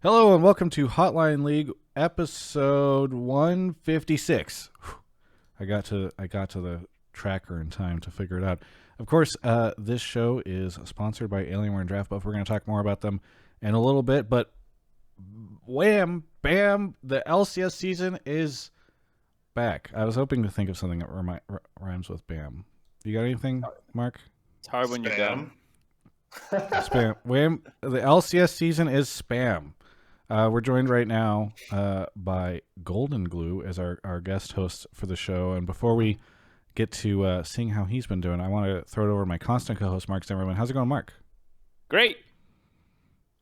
Hello and welcome to Hotline League episode 156. I got to the tracker in time to figure it out. Of course, this show is sponsored by Alienware and Draftbuff. We're going to talk more about them in a little bit, but wham, bam, the LCS season is back. I was hoping to think of something that rhymes with bam. You got anything, Mark? It's hard when you're dumb. Spam. Wham, the LCS season is spam. We're joined right now by Goldenglue as our guest host for the show. And before we get to seeing how he's been doing, I want to throw it over to my constant co-host, Mark Zimmerman. How's it going, Mark? Great.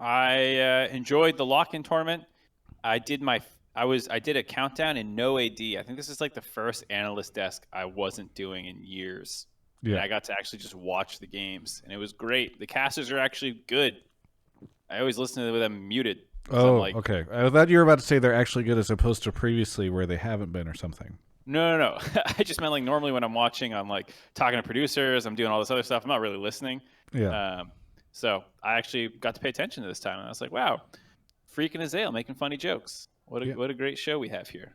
I enjoyed the lock-in tournament. I did a countdown in no AD. I think this is like the first analyst desk I wasn't doing in years. Yeah. And I got to actually just watch the games, and it was great. The casters are actually good. I always listen to them muted. Oh, okay. I thought you were about to say they're actually good as opposed to previously where they haven't been or something. No. I just meant like normally when I'm watching, I'm like talking to producers, I'm doing all this other stuff. I'm not really listening. Yeah. So I actually got to pay attention to this time, and I was like, wow, freaking Azale making funny jokes. What a great show we have here.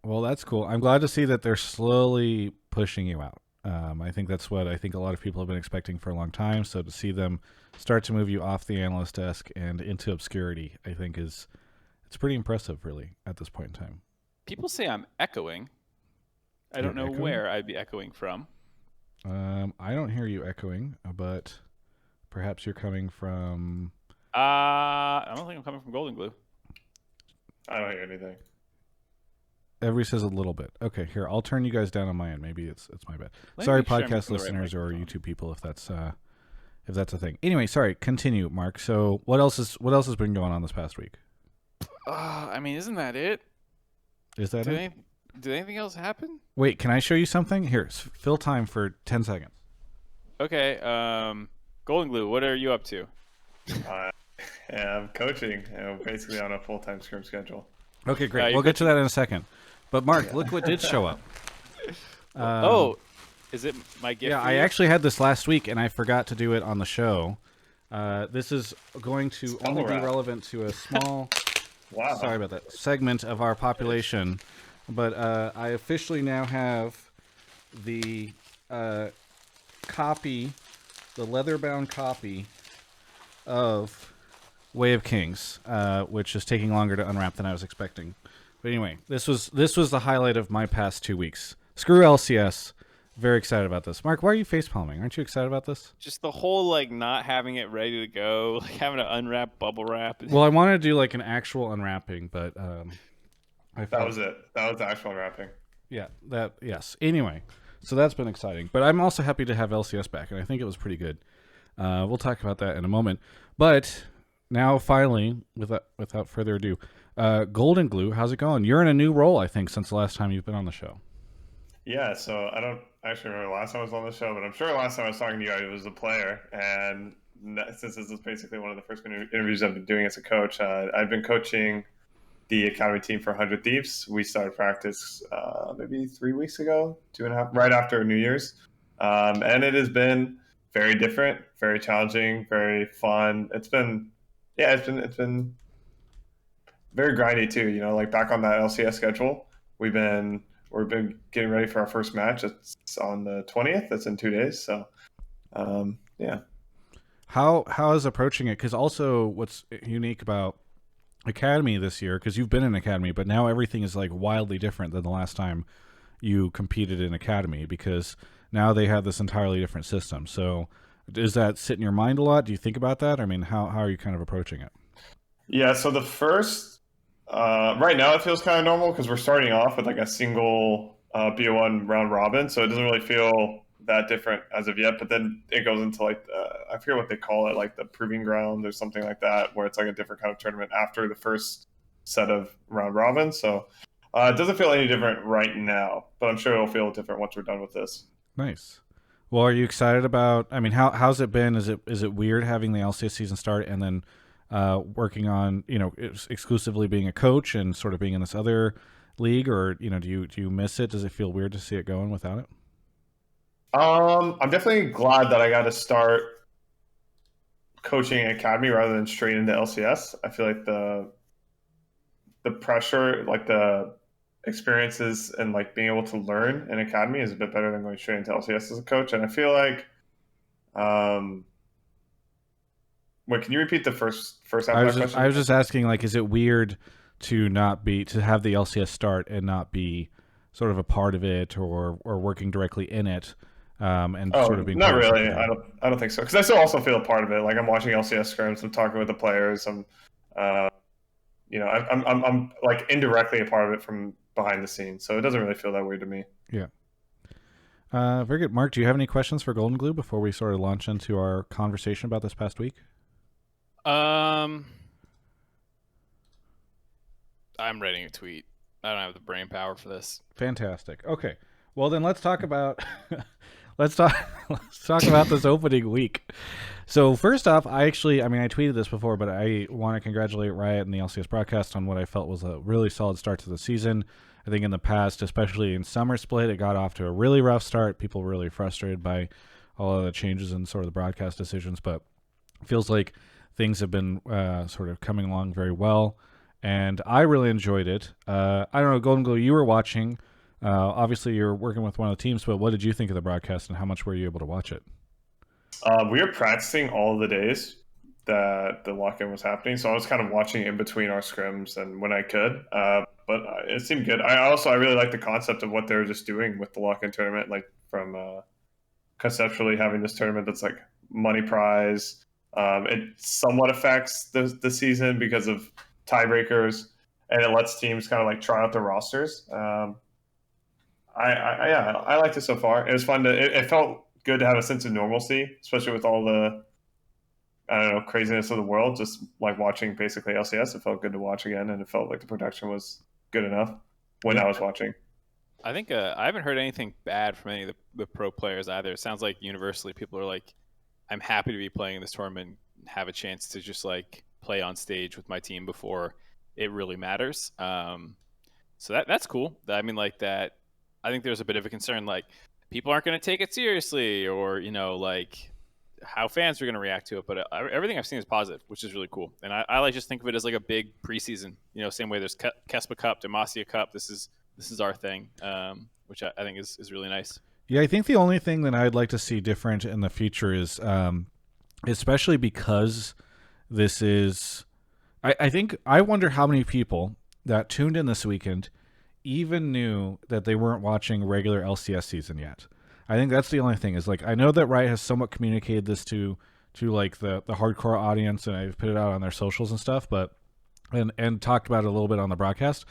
Well, that's cool. I'm glad to see that they're slowly pushing you out. I think that's what I think a lot of people have been expecting for a long time. So to see them start to move you off the analyst desk and into obscurity, I think it's pretty impressive, really, at this point in time. People say I'm echoing. I don't know where I'd be echoing from. I don't hear you echoing, but perhaps you're coming from... I don't think I'm coming from Goldenglue. I don't hear anything. Everybody says a little bit. Okay, here, I'll turn you guys down on my end. Maybe it's my bad. Sorry, podcast listeners or YouTube people, if that's a thing. Anyway, sorry. Continue, Mark. So, what else has been going on this past week? I mean, isn't that it? Is that it? Did anything else happen? Wait, can I show you something? Here, fill time for 10 seconds. Okay. Goldenglue, what are you up to? I'm coaching. I'm basically on a full-time scrim schedule. Okay, great. We'll get to that in a second. But Mark, look what did show up. Is it my gift? Yeah, I actually had this last week, and I forgot to do it on the show. This is going to only be relevant to a small sorry about that, segment of our population. But I officially now have the copy, the leather-bound copy of Way of Kings, which is taking longer to unwrap than I was expecting. But anyway, this was the highlight of my past 2 weeks. Screw LCS. Very excited about this. Mark, why are you facepalming? Aren't you excited about this? Just the whole like not having it ready to go, like having to unwrap bubble wrap. Well, I wanted to do like an actual unwrapping, but that was it. That was the actual unwrapping. Yeah, yes. Anyway, so that's been exciting. But I'm also happy to have LCS back, and I think it was pretty good. We'll talk about that in a moment. But now, finally, without further ado, Goldenglue, how's it going? You're in a new role, I think, since the last time you've been on the show. Yeah, so I don't actually remember the last time I was on the show, but I'm sure the last time I was talking to you, I was a player. And since this is basically one of the first interviews I've been doing as a coach, I've been coaching the academy team for 100 Thieves. We started practice maybe 3 weeks ago, 2.5, right after New Year's. And it has been very different, very challenging, very fun. It's been very grindy too. You know, like back on that LCS schedule, we've been getting ready for our first match. It's on the 20th. That's in 2 days. So, yeah. How is approaching it? Because also, what's unique about Academy this year? Because you've been in Academy, but now everything is like wildly different than the last time you competed in Academy. Because now they have this entirely different system. So, does that sit in your mind a lot? Do you think about that? I mean, how are you kind of approaching it? Yeah. So the first. Right now it feels kind of normal because we're starting off with like a single BO1 round robin, so it doesn't really feel that different as of yet. But then it goes into like I forget what they call it, like the proving ground or something like that, where it's like a different kind of tournament after the first set of round robin. So it doesn't feel any different right now, but I'm sure it'll feel different once we're done with this. Nice. Well, are you excited about? I mean, how's it been? Is it weird having the LCS season start and then working on, exclusively being a coach and sort of being in this other league, or do you miss it? Does it feel weird to see it going without it? I'm definitely glad that I got to start coaching academy rather than straight into LCS. I feel like the pressure, like the experiences and like being able to learn in academy is a bit better than going straight into LCS as a coach. And I feel like, wait, can you repeat the first half of that question? I was just asking, like, is it weird to have the LCS start and not be sort of a part of it or working directly in it? Sort of being not really. I don't think so, because I still also feel a part of it. Like I'm watching LCS scrims, I'm talking with the players, I'm like indirectly a part of it from behind the scenes, so it doesn't really feel that weird to me. Yeah. Very good. Mark, do you have any questions for Goldenglue before we sort of launch into our conversation about this past week? I'm writing a tweet. I don't have the brain power for this. Fantastic. Okay. Well, then let's talk about let's talk about this opening week. So first off, I tweeted this before, but I want to congratulate Riot and the LCS broadcast on what I felt was a really solid start to the season. I think in the past, especially in Summer Split, it got off to a really rough start. People were really frustrated by all of the changes in sort of the broadcast decisions, but it feels like things have been sort of coming along very well, and I really enjoyed it. I don't know, Goldenglue, you were watching. Obviously, you're working with one of the teams, but what did you think of the broadcast, and how much were you able to watch it? We were practicing all of the days that the lock-in was happening, so I was kind of watching in between our scrims and when I could. But it seemed good. I really like the concept of what they were just doing with the lock-in tournament, like from conceptually having this tournament that's like money prize. It somewhat affects the season because of tiebreakers, and it lets teams kind of like try out their rosters. I liked it so far. It was fun it felt good to have a sense of normalcy, especially with all the, I don't know, craziness of the world. Just like watching basically LCS, it felt good to watch again, and it felt like the production was good enough when I was watching. I think I haven't heard anything bad from any of the pro players either. It sounds like universally people are like, I'm happy to be playing in this tournament and have a chance to just like play on stage with my team before it really matters. So that's cool. I mean, like that, I think there's a bit of a concern, like people aren't going to take it seriously, or, like how fans are going to react to it. But everything I've seen is positive, which is really cool. And I like just think of it as like a big preseason, same way there's Kespa Cup, Demacia Cup. This is our thing, which I think is really nice. Yeah, I think the only thing that I'd like to see different in the future is, especially because this is, I wonder how many people that tuned in this weekend even knew that they weren't watching regular LCS season yet. I think that's the only thing is, like, I know that Riot has somewhat communicated this to like the hardcore audience, and I've put it out on their socials and stuff, but and talked about it a little bit on the broadcast.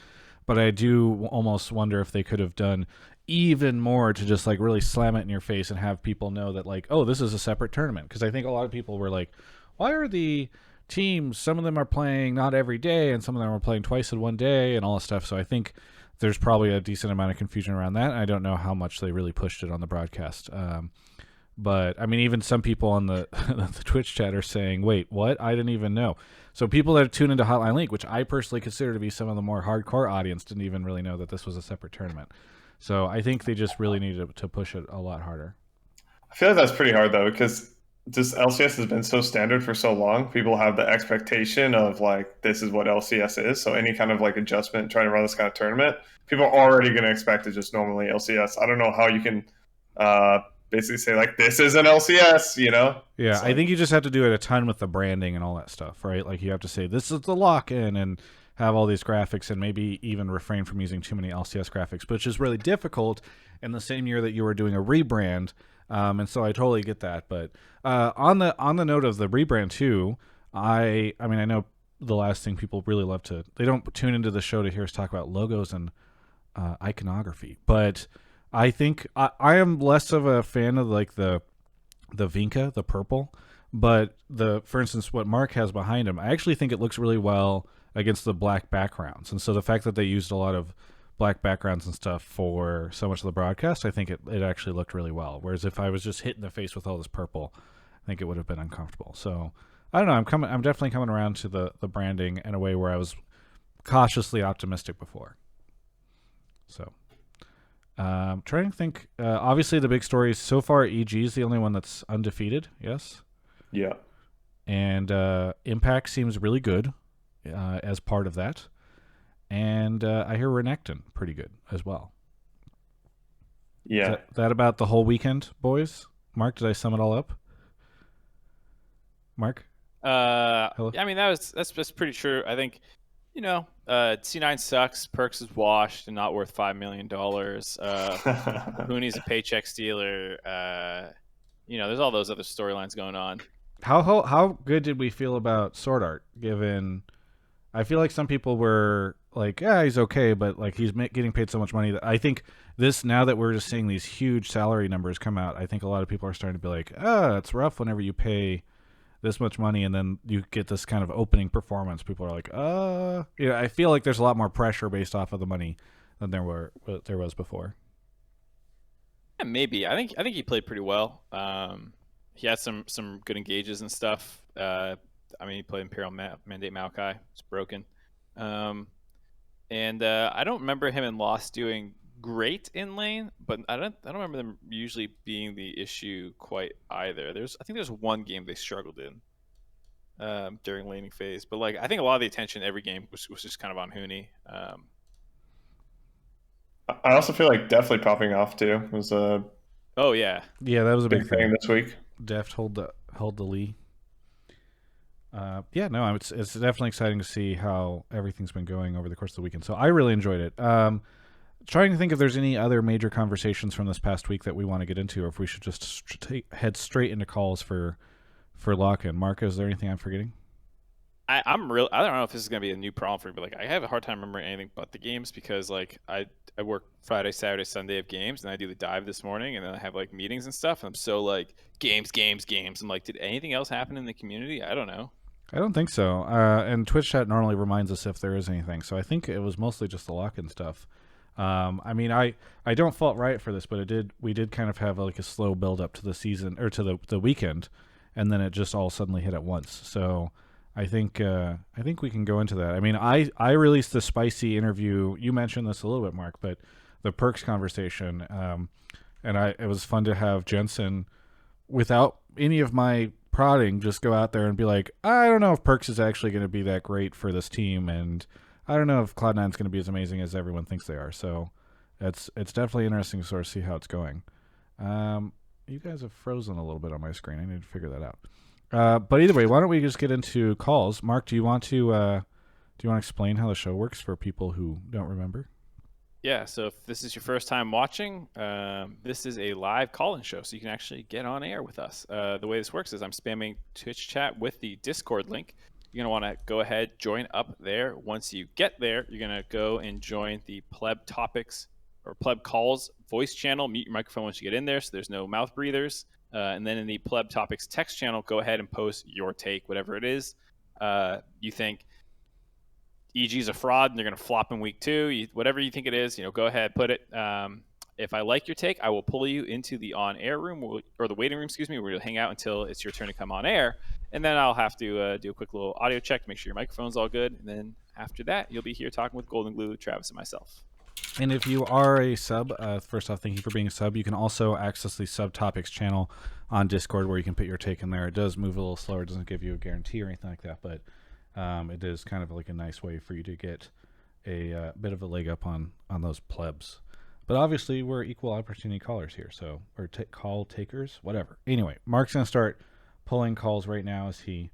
But I do almost wonder if they could have done even more to just like really slam it in your face and have people know that, like, oh, this is a separate tournament. Because I think a lot of people were like, why are the teams, some of them are playing not every day and some of them are playing twice in one day and all this stuff. So I think there's probably a decent amount of confusion around that. I don't know how much they really pushed it on the broadcast. But I mean, even some people on the Twitch chat are saying, wait, what? I didn't even know. So people that tune into Hotline League, which I personally consider to be some of the more hardcore audience, didn't even really know that this was a separate tournament. So I think they just really needed to push it a lot harder. I feel like that's pretty hard, though, because just LCS has been so standard for so long. People have the expectation of, like, this is what LCS is. So any kind of, like, adjustment, trying to run this kind of tournament, people are already going to expect it just normally LCS. I don't know how you can basically say, like, this is an LCS, Yeah, I think you just have to do it a ton with the branding and all that stuff, right? Like, you have to say, this is the lock-in, and have all these graphics, and maybe even refrain from using too many LCS graphics, which is really difficult in the same year that you were doing a rebrand. And so I totally get that. But on the note of the rebrand too, I mean, I know the last thing people really love to, they don't tune into the show to hear us talk about logos and iconography, but I think I am less of a fan of like the Vinca, the purple, but for instance, what Mark has behind him, I actually think it looks really well against the black backgrounds. And so the fact that they used a lot of black backgrounds and stuff for so much of the broadcast, I think it actually looked really well. Whereas if I was just hit in the face with all this purple, I think it would have been uncomfortable. So I don't know. I'm definitely coming around to the branding in a way where I was cautiously optimistic before. So trying to think. Obviously, the big story is so far EG is the only one that's undefeated. Yes. Yeah. And Impact seems really good as part of that. And I hear Renekton pretty good as well. Yeah. Is that about the whole weekend, boys? Mark, did I sum it all up? Mark? Hello? I mean, that's pretty true. I think, C9 sucks. Perkz is washed and not worth $5 million. Hooney's a paycheck stealer. There's all those other storylines going on. How good did we feel about Sword Art? Given, I feel like some people were like, yeah, he's okay, but like he's getting paid so much money that I think now that we're just seeing these huge salary numbers come out, I think a lot of people are starting to be like, it's rough whenever you pay this much money and then you get this kind of opening performance. People are like, I feel like there's a lot more pressure based off of the money than there was before. Yeah, maybe. I think he played pretty well. He had some good engages and stuff. He played Imperial Mandate Maokai. It's broken. And I don't remember him in Lost doing great in lane, but I don't remember them usually being the issue quite either. I think there's one game they struggled in during laning phase, but like I think a lot of the attention every game was just kind of on Hooney. I also feel like definitely popping off too was a that was a big thing this week. Deft hold the lead. It's definitely exciting to see how everything's been going over the course of the weekend. So I really enjoyed it. Trying to think if there's any other major conversations from this past week that we want to get into, or if we should just head straight into calls for Lock In. Mark, is there anything I'm forgetting? I don't know if this is gonna be a new problem for me, but like I have a hard time remembering anything but the games because like I work Friday, Saturday, Sunday of games, and I do the dive this morning, and then I have like meetings and stuff. And I'm so like games. I'm like, did anything else happen in the community? I don't know. I don't think so. And Twitch chat normally reminds us if there is anything. So I think it was mostly just the Lock In stuff. I don't fault Riot for this, but we did kind of have like a slow build up to the season or to the weekend, and then it just all suddenly hit at once. So I think we can go into that. I mean, I released the spicy interview. You mentioned this a little bit, Mark, but the Perkz conversation, and it was fun to have Jensen without any of my prodding just go out there and be like, I don't know if Perkz is actually going to be that great for this team, and I don't know if Cloud9's going to be as amazing as everyone thinks they are. So it's definitely interesting to sort of see how it's going. You guys have frozen a little bit on my screen. I need to figure that out. But either way, why don't we just get into calls? Mark, do you want to explain how the show works for people who don't remember? Yeah, so if this is your first time watching, this is a live call-in show, so you can actually get on air with us. The way this works is I'm spamming Twitch chat with the Discord link. You're going to want to go ahead, join up there. Once you get there, you're going to go and join the Pleb Topics or Pleb Calls voice channel. Mute your microphone once you get in there so there's no mouth breathers. And then in the Pleb Topics text channel, go ahead and post your take, whatever it is. You think EG's a fraud and they're going to flop in week 2, whatever you think it is, go ahead, put it. If I like your take, I will pull you into the on-air room or the waiting room, where you'll hang out until it's your turn to come on air. And then I'll have to do a quick little audio check to make sure your microphone's all good. And then after that, you'll be here talking with Goldenglue, Travis, and myself. And if you are a sub, first off, thank you for being a sub. You can also access the subtopics channel on Discord where you can put your take in there. It does move a little slower. It doesn't give you a guarantee or anything like that, but it is kind of like a nice way for you to get a bit of a leg up on those plebs. But obviously, we're equal opportunity callers here, so or call takers, whatever. Anyway, Mark's gonna start pulling calls right now as he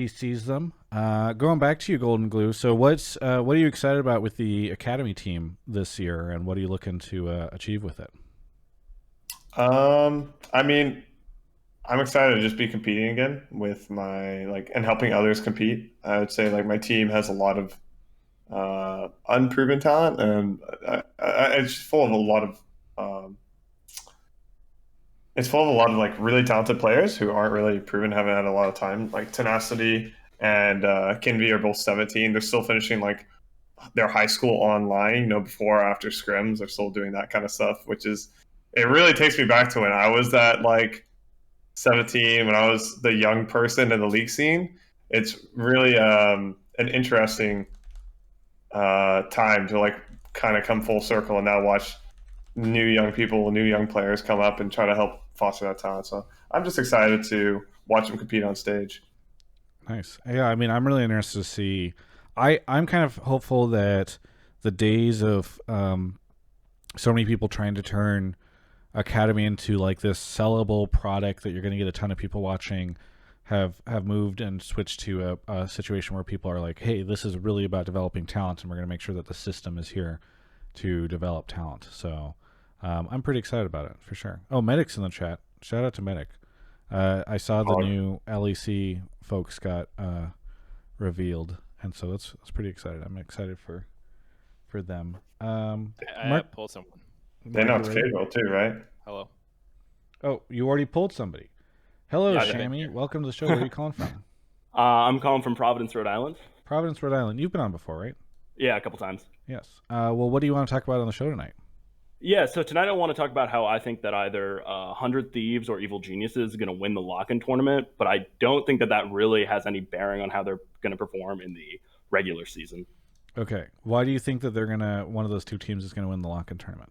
sees them. Going back to you, Goldenglue. So what are you excited about with the Academy team this year, and what are you looking to achieve with it? I mean, I'm excited to just be competing again with my and helping others compete. I would say my team has a lot of unproven talent, and it's full of a lot of really talented players who aren't really proven, haven't had a lot of time. Like Tenacity and Kinvi are both 17. They're still finishing their high school online, before or after scrims. They're still doing that kind of stuff, it really takes me back to when I was that 17, when I was the young person in the league scene. It's really an interesting time to kind of come full circle and now watch new young players come up and try to help foster that talent. So I'm just excited to watch them compete on stage. Nice. Yeah, I mean, I'm really interested to see. I'm kind of hopeful that the days of so many people trying to turn Academy into like this sellable product that you're going to get a ton of people watching have moved and switched to a situation where people are like, hey, this is really about developing talent, and we're going to make sure that the system is here to develop talent. So I'm pretty excited about it for sure. Oh, Medic's in the chat. Shout out to Medic. I saw the new LEC folks got revealed, and so that's pretty excited. I'm excited for them. I pulled someone. They knocked Fable too, right? Hello. Oh, you already pulled somebody. Hello, Yeah, Shammy. Welcome to the show. Where are you calling from? I'm calling from Providence, Rhode Island. Providence, Rhode Island. You've been on before, right? Yeah, a couple times. Yes. Well, what do you want to talk about on the show tonight? Yeah, so tonight I want to talk about how I think that either 100 Thieves or Evil Geniuses is going to win the lock-in tournament, but I don't think that that really has any bearing on how they're going to perform in the regular season. Okay. Why do you think that one of those two teams is going to win the lock-in tournament?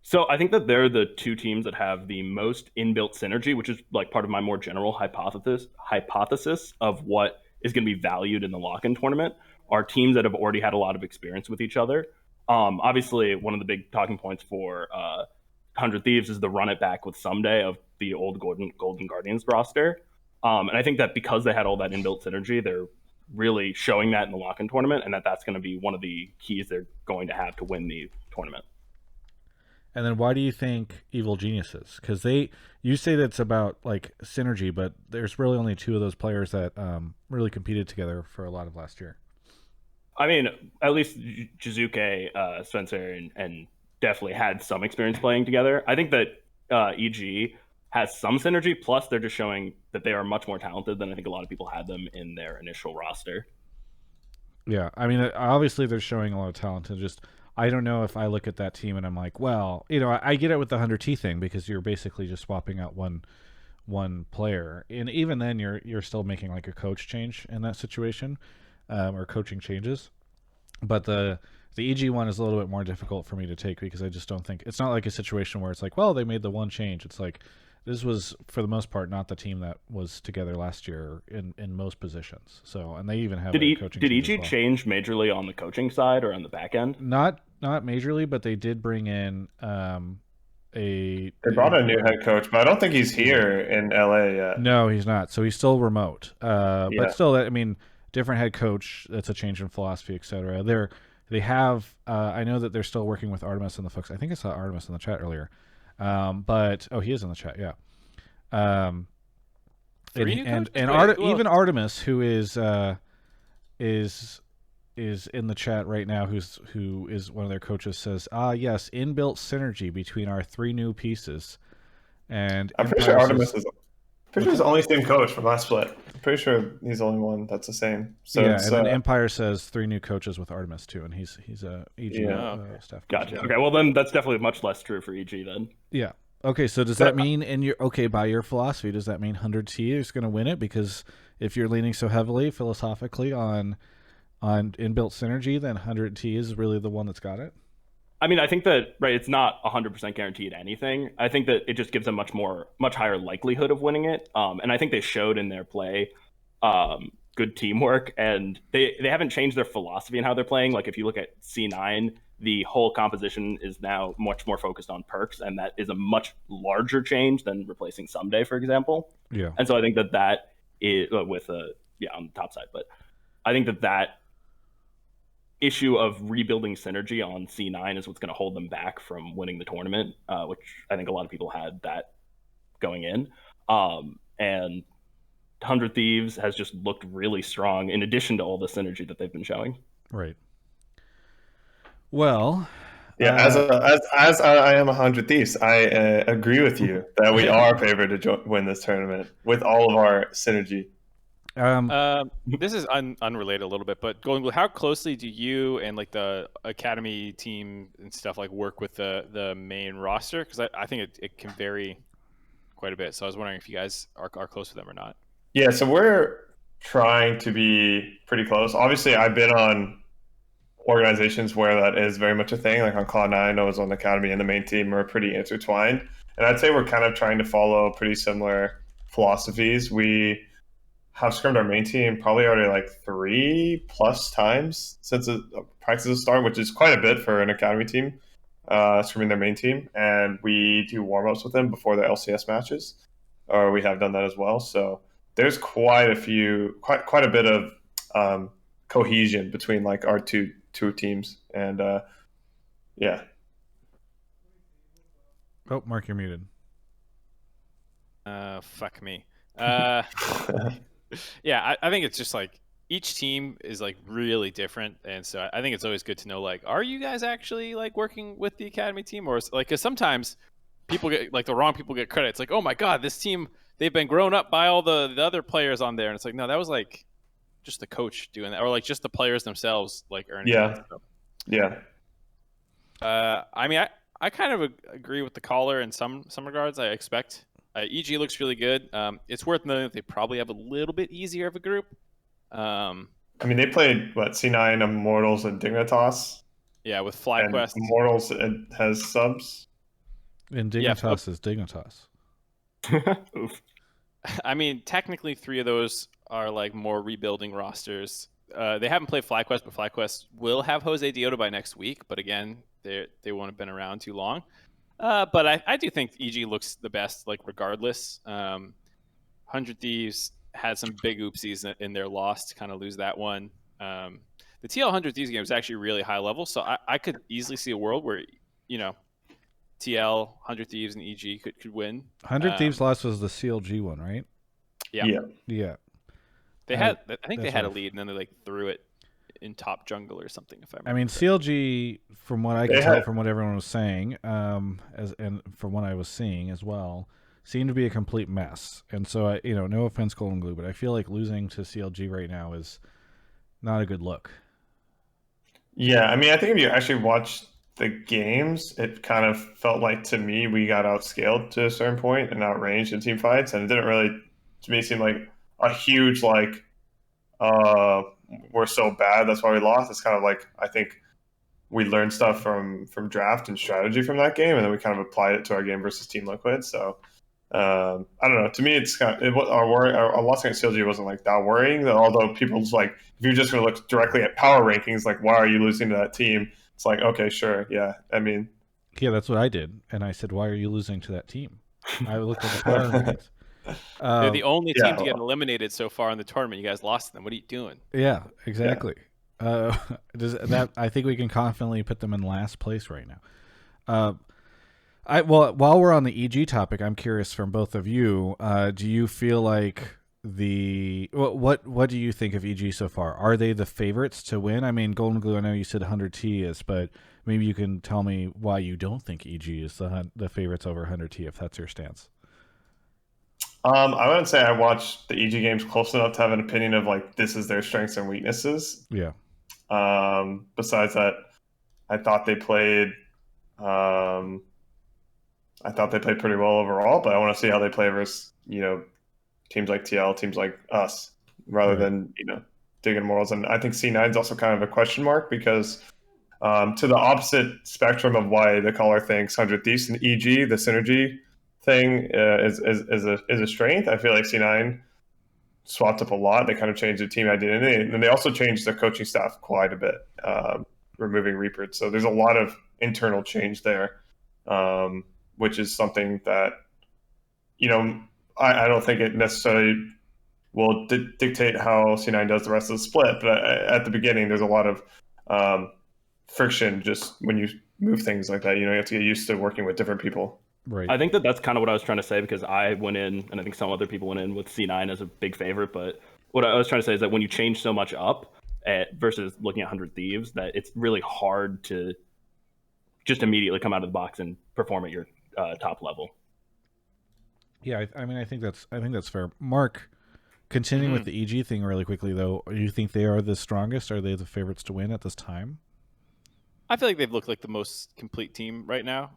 So I think that they're the two teams that have the most inbuilt synergy, which is like part of my more general hypothesis of what is going to be valued in the lock-in tournament, are teams that have already had a lot of experience with each other. Obviously, one of the big talking points for 100 Thieves is the run it back with Someday of the old Golden Guardians roster. And I think that because they had all that inbuilt synergy, they're really showing that in the lock-in tournament, and that's going to be one of the keys they're going to have to win the tournament. And then why do you think Evil Geniuses? Because you say that it's about like synergy, but there's really only two of those players that really competed together for a lot of last year. I mean, at least Jizuke, Spencer, and definitely had some experience playing together. I think that EG has some synergy, plus they're just showing that they are much more talented than I think a lot of people had them in their initial roster. Yeah, I mean, obviously they're showing a lot of talent, and just I don't know if I look at that team and I'm like, well, I get it with the 100T thing because you're basically just swapping out one player, and even then you're still making like a coach change in that situation, or coaching changes. But the EG one is a little bit more difficult for me to take because I just don't think it's not like a situation where it's like, well, they made the one change. It's like this was for the most part not the team that was together last year in most positions. So, and they even have a coaching. Did change EG as well. change majorly on the coaching side or on the back end? Not majorly, but they did bring in They brought a new head coach, but I don't think he's here in LA yet. No, he's not. So he's still remote. But still, I mean, different head coach. That's a change in philosophy, etc. They have. I know that they're still working with Artemis and the folks. I think I saw Artemis in the chat earlier. But he is in the chat. Yeah. Even Artemis, who is in the chat right now, who is one of their coaches, says, yes, inbuilt synergy between our three new pieces. And I'm pretty sure Artemis is the only same coach from last split. I'm pretty sure he's the only one that's the same. So yeah, and then Empire says three new coaches with Artemis too, and he's a EG staff coach. Gotcha. Okay, well then that's definitely much less true for EG then. Yeah. Okay, so does that mean by your philosophy, does that mean 100T is going to win it? Because if you're leaning so heavily philosophically on inbuilt synergy, then 100T is really the one that's got it? I mean, I think that, right, it's not 100% guaranteed anything. I think that it just gives them much higher likelihood of winning it. And I think they showed in their play good teamwork, and they haven't changed their philosophy in how they're playing. Like if you look at C9, the whole composition is now much more focused on Perkz, and that is a much larger change than replacing Someday, for example. Yeah. And so I think that is on the top side, but I think that issue of rebuilding synergy on C9 is what's going to hold them back from winning the tournament, which I think a lot of people had that going in. And 100 Thieves has just looked really strong in addition to all the synergy that they've been showing. Right. Well, yeah, as I am 100 Thieves, I agree with you that we are favored to win this tournament with all of our synergy. This is unrelated a little bit, but Goldenglue, how closely do you and like the academy team and stuff like work with the main roster? Because I think it can vary quite a bit. So I was wondering if you guys are close with them or not. Yeah, so we're trying to be pretty close. Obviously, I've been on organizations where that is very much a thing. Like on Cloud9, I was on the academy and the main team are pretty intertwined. And I'd say we're kind of trying to follow a pretty similar philosophies. We have scrimmed our main team probably already like 3+ times since practices start, which is quite a bit for an academy team, scrimming their main team. And we do warm-ups with them before the LCS matches, or we have done that as well. So there's quite a bit of cohesion between like our two teams. And yeah. Oh, Mark, you're muted. Fuck me. Yeah, I think it's just like each team is like really different, and so I think it's always good to know like, are you guys actually like working with the academy team, or like, because sometimes people get like the wrong people get credit. It's like, oh my god, this team, they've been grown up by all the other players on there, and it's like, no, that was like just the coach doing that, or like just the players themselves like earning that. So, yeah. I mean, I kind of agree with the caller in some regards. I expect EG looks really good. It's worth noting that they probably have a little bit easier of a group. I mean, they played C9, Immortals, and Dignitas. Yeah, with FlyQuest. Immortals has subs. And Dignitas is Dignitas. I mean, technically 3 of those are like more rebuilding rosters. They haven't played FlyQuest, but FlyQuest will have Jose Diota by next week. But again, they won't have been around too long. But I do think EG looks the best, like regardless. 100 Thieves had some big oopsies in their loss to kind of lose that one. The TL 100 Thieves game was actually really high level, so I could easily see a world where, you know, TL, 100 Thieves, and EG could win. 100 Thieves loss was the CLG one, right? Yeah. They had, I think they had a lead, and then they like threw it in top jungle or something. If I remember. I mean, CLG, from what I can tell, from what everyone was saying, and from what I was seeing as well, seemed to be a complete mess. And so, no offense, Goldenglue, but I feel like losing to CLG right now is not a good look. Yeah, I mean, I think if you actually watch the games, it kind of felt like, to me, we got outscaled to a certain point and outranged in team fights, and it didn't really, to me, seem like a huge, like, we're so bad, that's why we lost. It's kind of like, I think we learned stuff from draft and strategy from that game, and then we kind of applied it to our game versus Team Liquid. So I don't know. To me, it's kind of, our loss against CLG wasn't like that worrying. Although people's like, if you're just going to look directly at power rankings, like, why are you losing to that team? It's like, okay, sure, yeah. I mean, yeah, that's what I did, and I said, why are you losing to that team? I looked at the power rankings. They're the only team to get eliminated so far in the tournament. You guys lost them. What are you doing? Yeah, exactly. Yeah. I think we can confidently put them in last place right now. While we're on the EG topic, I'm curious from both of you. Do you feel like what do you think of EG so far? Are they the favorites to win? I mean, Goldenglue, I know you said 100T is, but maybe you can tell me why you don't think EG is the favorites over 100T, if that's your stance. I wouldn't say I watched the EG games close enough to have an opinion of like, this is their strengths and weaknesses. Yeah. Besides that, I thought they played pretty well overall, but I want to see how they play versus, teams like TL, teams like us, rather than, Dig and Morals. And I think C9 is also kind of a question mark because to the opposite spectrum of why the caller thinks 100 Thieves and EG, the synergy thing is a strength. I feel like C9 swapped up a lot. They kind of changed the team identity, and they also changed their coaching staff quite a bit, removing Reaper. So there's a lot of internal change there, which is something that, I don't think it necessarily will dictate how C9 does the rest of the split. But at the beginning, there's a lot of friction just when you move things like that. You have to get used to working with different people. Right. I think that's kind of what I was trying to say, because I went in, and I think some other people went in with C9 as a big favorite. But what I was trying to say is that when you change so much up versus looking at 100 Thieves, that it's really hard to just immediately come out of the box and perform at your top level. Yeah, I think that's fair. Mark, continuing with the EG thing really quickly, though, do you think they are the strongest? Are they the favorites to win at this time? I feel like they've looked like the most complete team right now.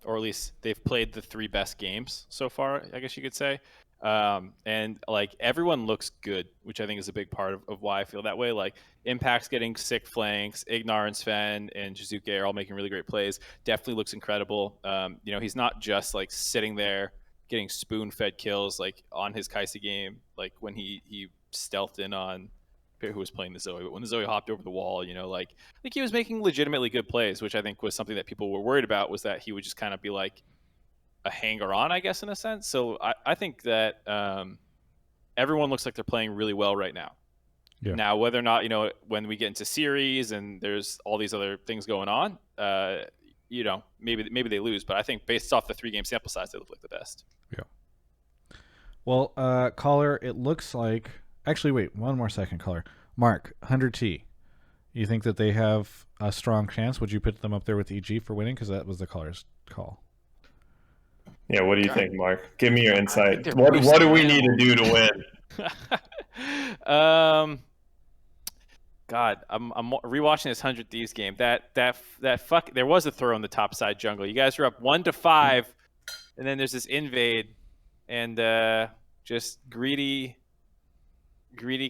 Or at least they've played the 3 best games so far, I guess you could say. And like everyone looks good, which I think is a big part of why I feel that way. Like Impact's getting sick flanks, Ignar and Sven and Jizuke are all making really great plays. Definitely looks incredible. He's not just like sitting there getting spoon-fed kills like on his Kai'Sa game, like when he stealthed in on who was playing the Zoe, but when the Zoe hopped over the wall, like I think he was making legitimately good plays, which I think was something that people were worried about, was that he would just kind of be like a hanger-on, I guess, in a sense. So I think that everyone looks like they're playing really well right now. Yeah. Now, whether or not, when we get into series and there's all these other things going on, maybe they lose. But I think based off the 3-game sample size, they look like the best. Yeah. Well, caller, it looks like... Actually, wait, one more second, caller. Mark, 100T. You think that they have a strong chance? Would you put them up there with EG for winning? Because that was the caller's call. Yeah, what do you think, Mark? Give me your insight. What do we need to do to win? God, I'm rewatching this 100 Thieves game. There was a throw on the top side jungle. You guys were up 1-5, and then there's this invade, and just greedy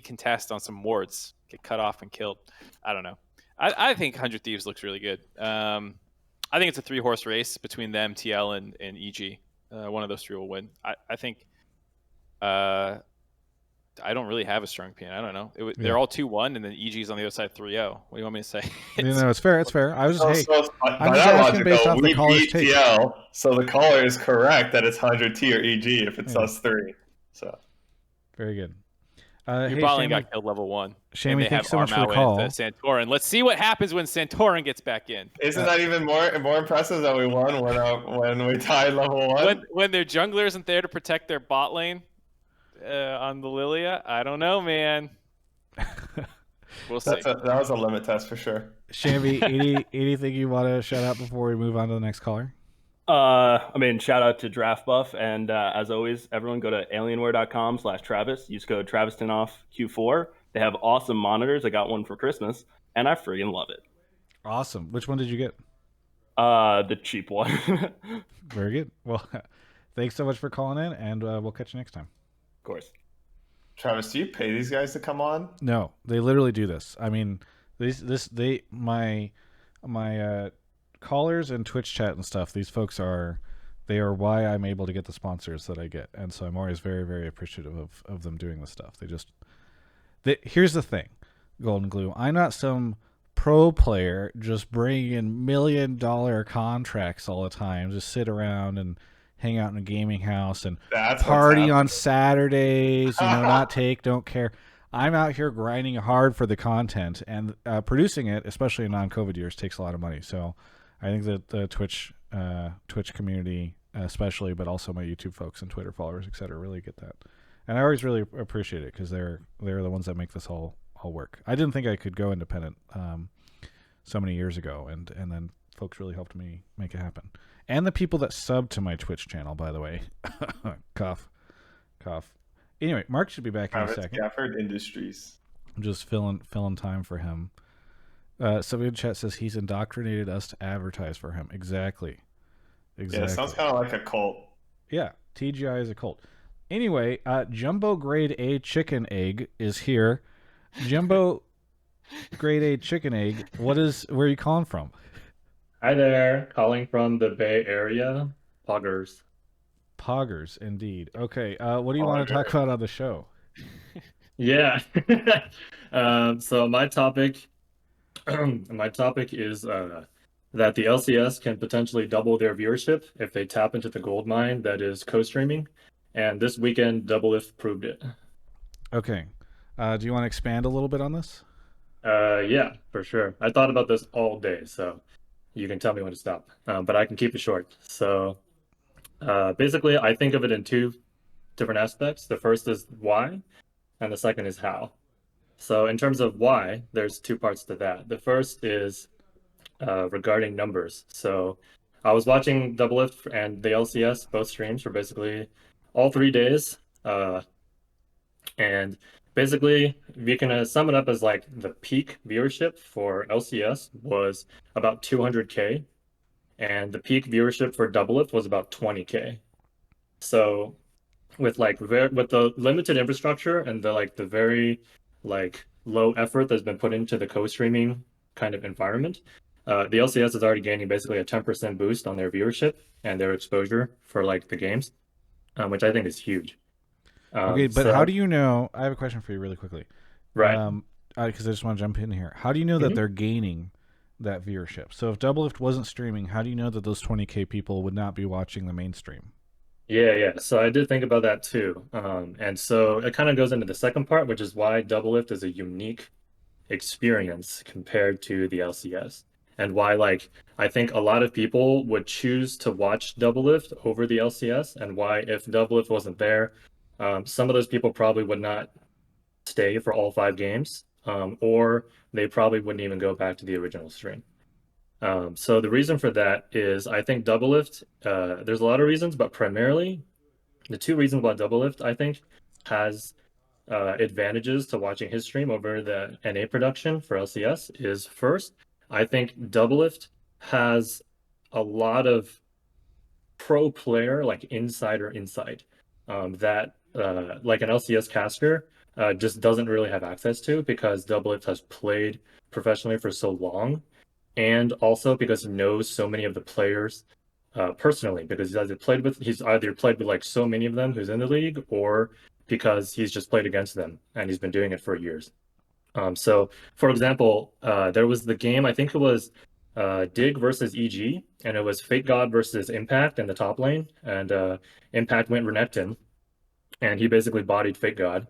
contest on some wards, get cut off and killed. I don't know. I think 100 Thieves looks really good. I think it's a 3-horse race between them, TL, and EG. One of those 3 will win. I think. I don't really have a strong opinion. I don't know. They're all 2-1, and then EG's on the other side 3-0. What do you want me to say? It's fair. It's fair. I was just I'm just asking based off the caller's take. TL, so the caller is correct that it's 100T or EG if it's us 3. So very good. Your bot lane got killed level 1. Shammy, thanks so much for the call. Santorin. Let's see what happens when Santorin gets back in. Isn't that even more impressive that we won when we tied level 1? When their jungler isn't there to protect their bot lane on the Lilia? I don't know, man. We'll see. That was a limit test for sure. Shammy, anything you want to shout out before we move on to the next caller? Shout out to Draftbuff, and as always, everyone go to alienware.com/Travis. Use code TravisTinoff Q4. They have awesome monitors. I got one for Christmas, and I freaking love it. Awesome. Which one did you get? The cheap one. Very good. Well, thanks so much for calling in, and we'll catch you next time. Of course. Travis, do you pay these guys to come on? No, they literally do this. I mean, my callers and Twitch chat and stuff, these folks are why I'm able to get the sponsors that I get, and so I'm always very, very appreciative of them doing this stuff. Here's the thing, Goldenglue, I'm not some pro player just bringing in $1 million contracts all the time, just sit around and hang out in a gaming house and party on Saturdays, don't care. I'm out here grinding hard for the content, and producing it, especially in non-COVID years, takes a lot of money. So I think that the Twitch community, especially, but also my YouTube folks and Twitter followers, etc., really get that. And I always really appreciate it because they're the ones that make this all work. I didn't think I could go independent so many years ago, and then folks really helped me make it happen. And the people that sub to my Twitch channel, by the way. Cough. Anyway, Mark should be back in a second. Gafford Industries. I'm just filling time for him. Somebody in chat says he's indoctrinated us to advertise for him. Exactly. Yeah, it sounds kind of like a cult. Yeah, TGI is a cult. Anyway, JumboGradeAChickenEgg is here. JumboGradeAChickenEgg, where are you calling from? Hi there, calling from the Bay Area. Poggers, indeed. Okay, what do you want to talk about on the show? Yeah. So my topic is that the LCS can potentially double their viewership if they tap into the gold mine that is co-streaming, and this weekend Doublelift proved it. Okay, do you want to expand a little bit on this? Yeah, for sure. I thought about this all day, so you can tell me when to stop, but I can keep it short. So basically, I think of it in 2 different aspects. The first is why, and the second is how. So in terms of why, there's 2 parts to that. The first is regarding numbers. So I was watching Doublelift and the LCS, both streams for basically all 3 days. And basically, we can sum it up as like the peak viewership for LCS was about 200K, and the peak viewership for Doublelift was about 20K. So with the limited infrastructure and the very low effort that's been put into the co-streaming kind of environment, the LCS is already gaining basically a 10% boost on their viewership and their exposure for the games. which I think is huge. Okay, but how do you know? I have a question for you really quickly. Right. Because I just want to jump in here. How do you know that Mm-hmm. they're gaining that viewership? So if Doublelift wasn't streaming, how do you know that those 20K people would not be watching the mainstream? Yeah. So I did think about that too. And so it kind of goes into the second part, which is why Doublelift is a unique experience compared to the LCS. And why, like, I think a lot of people would choose to watch Doublelift over the LCS, and why, if Doublelift wasn't there, some of those people probably would not stay for all 5 games, or they probably wouldn't even go back to the original stream. So the reason for that is I think Doublelift, there's a lot of reasons, but primarily the 2 reasons why Doublelift, I think, has advantages to watching his stream over the NA production for LCS is, first, I think Doublelift has a lot of pro player, like insider insight, that like an LCS caster just doesn't really have access to, because Doublelift has played professionally for so long, and also because he knows so many of the players personally, because he's either played with like so many of them who's in the league, or because he's just played against them and he's been doing it for years. So for example, there was the game, I think it was Dig versus EG, and it was Fate God versus Impact in the top lane, and Impact went Renekton, and he basically bodied Fate God,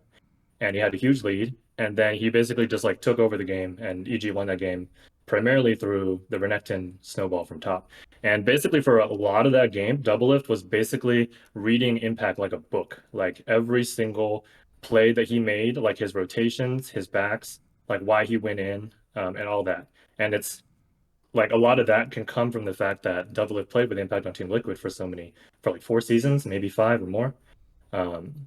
and he had a huge lead, and then he basically just like took over the game, and EG won that game primarily through the Renekton snowball from top. And basically for a lot of that game, Doublelift was basically reading Impact like a book. Like every single play that he made, like his rotations, his backs, like why he went in, and all that. And it's like a lot of that can come from the fact that Doublelift played with Impact on Team Liquid for like 4 seasons, maybe 5 or more. And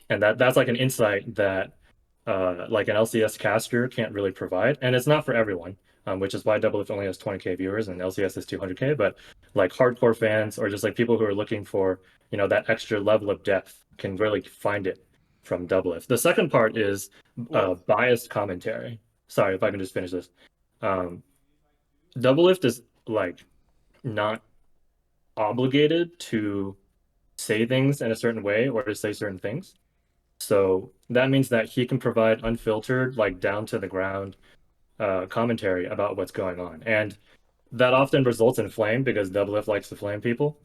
that's like an insight that like an LCS caster can't really provide, and it's not for everyone, which is why Doublelift only has 20K viewers and LCS is 200K. But like hardcore fans, or just like people who are looking for, that extra level of depth, can really find it from Doublelift. The second part is biased commentary. Sorry, if I can just finish this. Doublelift is like not obligated to say things in a certain way or to say certain things. So that means that he can provide unfiltered, like down to the ground commentary about what's going on. And that often results in flame, because Doublelift likes to flame people.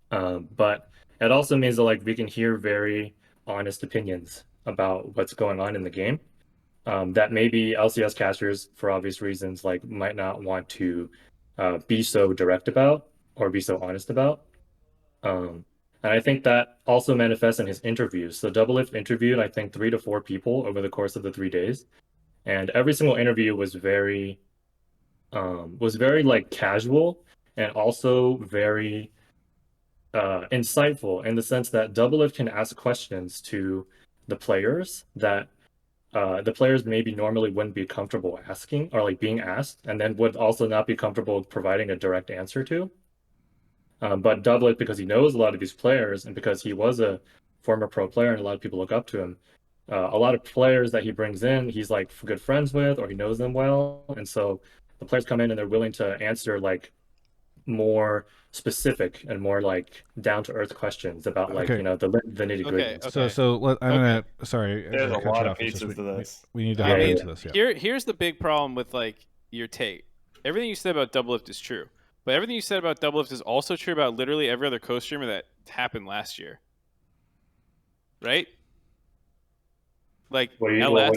But it also means that like we can hear very honest opinions about what's going on in the game, that maybe LCS casters, for obvious reasons, like might not want to be so direct about or be so honest about. And I think that also manifests in his interviews. So Doublelift interviewed, I think, 3 to 4 people over the course of the 3 days, and every single interview was very like casual, and also very insightful, in the sense that Doublelift can ask questions to the players that the players maybe normally wouldn't be comfortable asking, or like being asked, and then would also not be comfortable providing a direct answer to. But Doublelift, because he knows a lot of these players, and because he was a former pro player and a lot of people look up to him, a lot of players that he brings in, he's like good friends with, or he knows them well. And so the players come in and they're willing to answer like more specific and more like down to earth questions about like, Okay. the nitty gritty. Okay. I'm gonna sorry. There's a to cut lot you of off. It's pieces just to this. We need to I hop mean, into this. Yeah. here's the big problem with like your take. Everything you said about Doublelift is true, but everything you said about Doublelift is also true about literally every other co-streamer that happened last year, right? Like LS,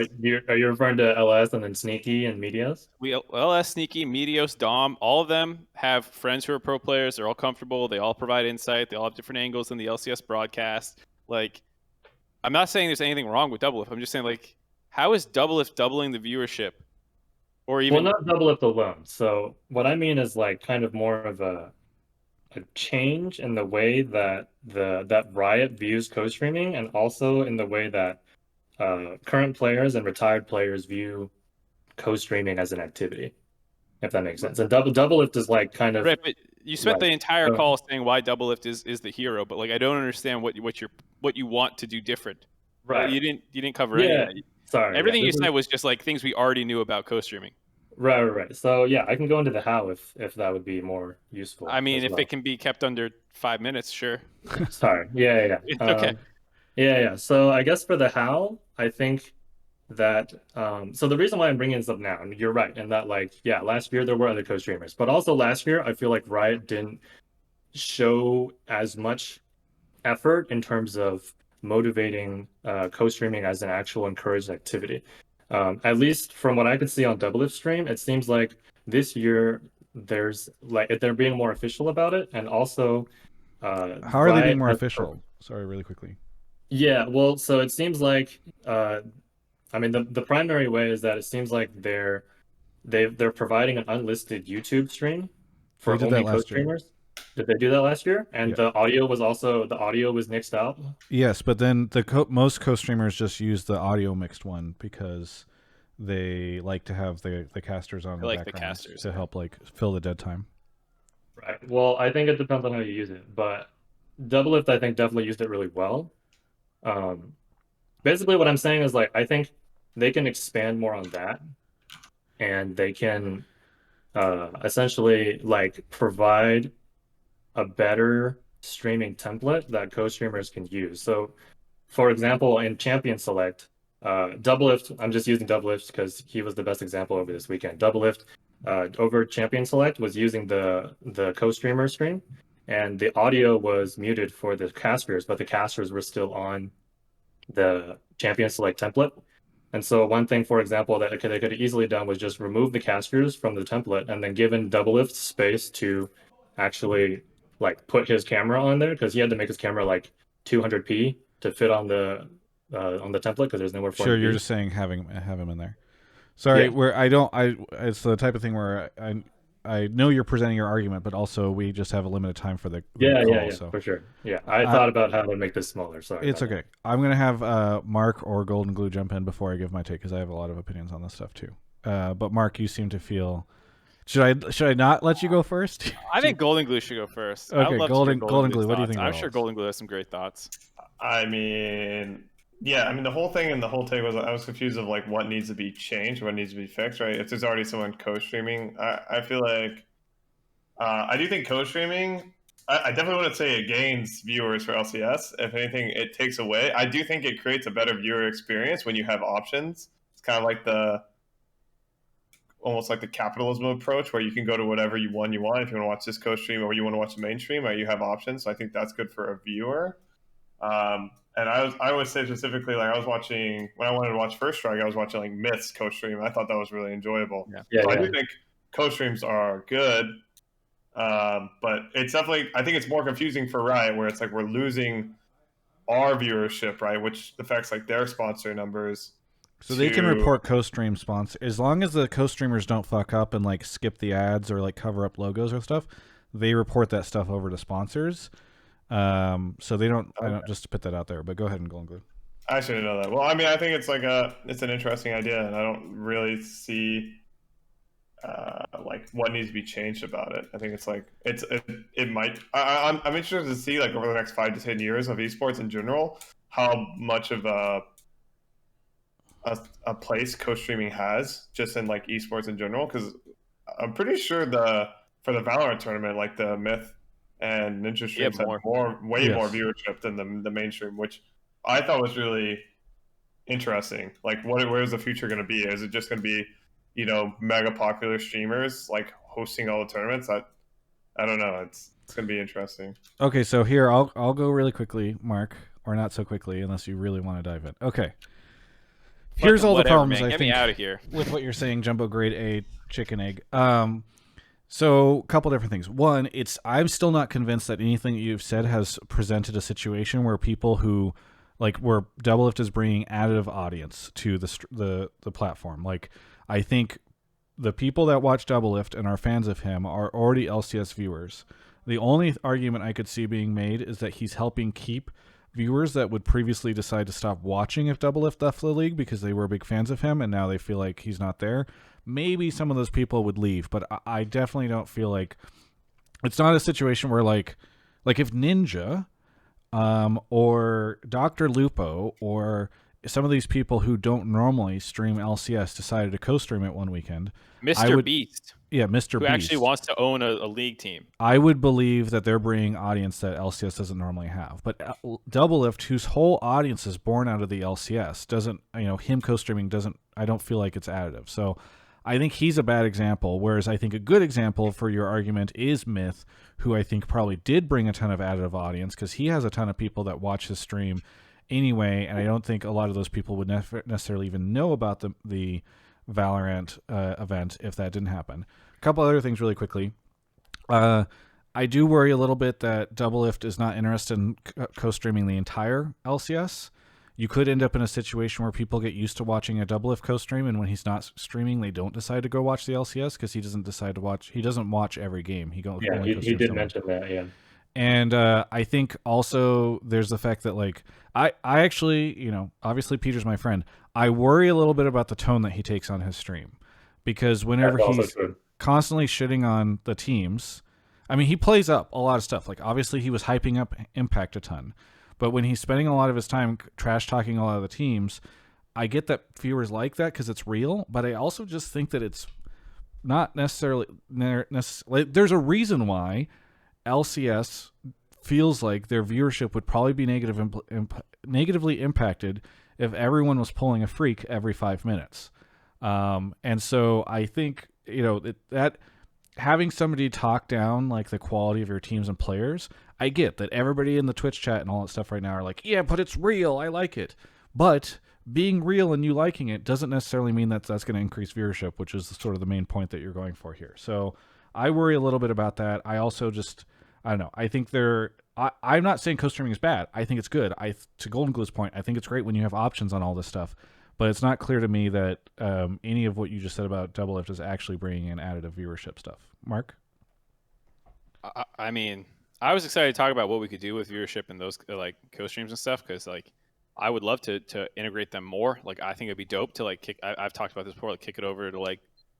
Are you referring to LS and then Sneaky and Medias? LS, Sneaky, Meteos, Dom, all of them have friends who are pro players. They're all comfortable. They all provide insight. They all have different angles in the LCS broadcast. Like, I'm not saying there's anything wrong with Doublelift. I'm just saying, like, how is Doublelift doubling the viewership? Or even Well, not Doublelift alone. So what I mean is like kind of more of a change in the way that that Riot views co-streaming, and also in the way that current players and retired players view co-streaming as an activity, if that makes sense. And Doublelift is like kind of right, but you spent the entire So- call saying why Doublelift is the hero, but like I don't understand what you want to do different. right. You didn't cover any of that. Sorry. Everything yeah, you this said is- was just like things we already knew about co-streaming. Right. So yeah, I can go into the how if that would be more useful. I mean, as if well. it can be kept under 5 minutes, sure. Sorry. Yeah. It's okay. Yeah. So I guess for the how, I think that so the reason why I'm bringing this up now, and you're right, and that like yeah, last year there were other co-streamers, but also last year I feel like Riot didn't show as much effort in terms of motivating co-streaming as an actual encouraged activity. At least from what I could see on Doublelift stream, it seems like this year there's like they're being more official about it, and also how are they being more has, official? Sorry, really quickly. Yeah, well, so it seems like I mean the primary way is that it seems like they're providing an unlisted YouTube stream for They did only that last year. co-streamers. Did they do that last year? And Yeah. the audio was nixed out. Yes, but then most co-streamers just use the audio mixed one because they like to have the casters on the like the background casters, to help like fill the dead time. Right. Well, I think it depends on how you use it, but Doublelift I think definitely used it really well. Basically what I'm saying is like I think they can expand more on that, and they can essentially like provide a better streaming template that co-streamers can use. So for example, in Champion Select, Doublelift, I'm just using Doublelift because he was the best example over this weekend. Doublelift over Champion Select was using the co-streamer stream, and the audio was muted for the casters, but the casters were still on the Champion Select template. And so one thing, for example, that they could have easily done was just remove the casters from the template and then given Doublelift space to actually like put his camera on there, because he had to make his camera like 200p to fit on the template because there's nowhere for Sure, it to you're be. just saying have him in there. Sorry, Yeah. where it's the type of thing where I know you're presenting your argument, but also we just have a limited time for the call. So. For sure. Yeah, I thought about how to make this smaller. Sorry. It's okay. I'm gonna have Mark or Goldenglue jump in before I give my take because I have a lot of opinions on this stuff too. But Mark, you seem to feel. Should I not let you go first? I think Goldenglue should go first. Okay, I'd love to hear Goldenglue, what do you think? I'm about sure all Goldenglue has some great thoughts. I mean, yeah, I mean the whole thing and the whole take was I was confused of like what needs to be changed, what needs to be fixed, right? If there's already someone co-streaming, I feel like I do think co-streaming. I definitely wouldn't say it gains viewers for LCS. If anything, it takes away. I do think it creates a better viewer experience when you have options. It's kind of like almost like the capitalism approach where you can go to whatever you want. If you want to watch this co-stream or you want to watch the main stream, you have options. So I think that's good for a viewer. And I would say specifically, like I was watching when I wanted to watch First Strike, I was watching like Myth's co-stream. I thought that was really enjoyable. I do think co-streams are good. But it's definitely, I think it's more confusing for Riot where it's like we're losing our viewership, right? Which affects like their sponsor numbers. So they can report co-stream sponsor as long as the co-streamers don't fuck up and like skip the ads or like cover up logos or stuff. They report that stuff over to sponsors. So they don't. Okay. I don't just to put that out there. But go ahead and Goldenglue. I shouldn't know that. Well, I mean, I think it's like it's an interesting idea, and I don't really see like what needs to be changed about it. I think it's like it might. I'm interested to see like over the next 5 to 10 years of esports in general how much of a place co-streaming has just in like esports in general, because I'm pretty sure for the Valorant tournament, like the Myth and Ninja streams have way more viewership than the mainstream, which I thought was really interesting. Like, where's the future going to be? Is it just going to be, mega popular streamers like hosting all the tournaments? I don't know. It's going to be interesting. Okay, so here I'll go really quickly, Mark, or not so quickly unless you really want to dive in. Okay. Here's all the problems I think out of here with what you're saying, Jumbo Grade A Chicken Egg. So a couple different things. One, I'm still not convinced that anything that you've said has presented a situation where people who where Doublelift is bringing additive audience to the platform. Like, I think the people that watch Doublelift and are fans of him are already LCS viewers. The only argument I could see being made is that he's helping keep viewers that would previously decide to stop watching if Doublelift left the league because they were big fans of him and now they feel like he's not there. Maybe some of those people would leave, but I definitely don't feel like it's not a situation where like if Ninja or Dr. Lupo or some of these people who don't normally stream LCS decided to co-stream it one weekend. Mr. Beast. Yeah, Mr. Who Beast. actually wants to own a league team. I would believe that they're bringing audience that LCS doesn't normally have. But Doublelift, whose whole audience is born out of the LCS, doesn't, him co-streaming doesn't, I don't feel like it's additive. So I think he's a bad example, whereas I think a good example for your argument is Myth, who I think probably did bring a ton of additive audience because he has a ton of people that watch his stream anyway, and I don't think a lot of those people would necessarily even know about the Valorant event if that didn't happen. A couple other things really quickly. I do worry a little bit that Doublelift is not interested in co-streaming the entire LCS. You could end up in a situation where people get used to watching a Doublelift co-stream, and when he's not streaming, they don't decide to go watch the LCS because he doesn't decide to watch. He doesn't watch every game. He did mention that. Yeah. And I think also there's the fact that I actually, obviously Peter's my friend. I worry a little bit about the tone that he takes on his stream because whenever he's constantly shitting on the teams, I mean, he plays up a lot of stuff. Like obviously he was hyping up Impact a ton, but when he's spending a lot of his time trash talking a lot of the teams, I get that viewers like that because it's real, but I also just think that it's not necessarily there's a reason why LCS feels like their viewership would probably be negatively impacted if everyone was pulling a freak every 5 minutes. And so I think, that having somebody talk down like the quality of your teams and players, I get that everybody in the Twitch chat and all that stuff right now are like, yeah, but it's real. I like it. But being real and you liking it doesn't necessarily mean that that's going to increase viewership, which is sort of the main point that you're going for here. So I worry a little bit about that. I also I don't know. I think I'm not saying co-streaming is bad. I think it's good. To Goldenglue's point, I think it's great when you have options on all this stuff. But it's not clear to me that any of what you just said about Doublelift is actually bringing in additive viewership stuff. Mark? I mean, I was excited to talk about what we could do with viewership and those co-streams and stuff because I would love to integrate them more. I think it'd be dope to I've talked about this before, kick it over to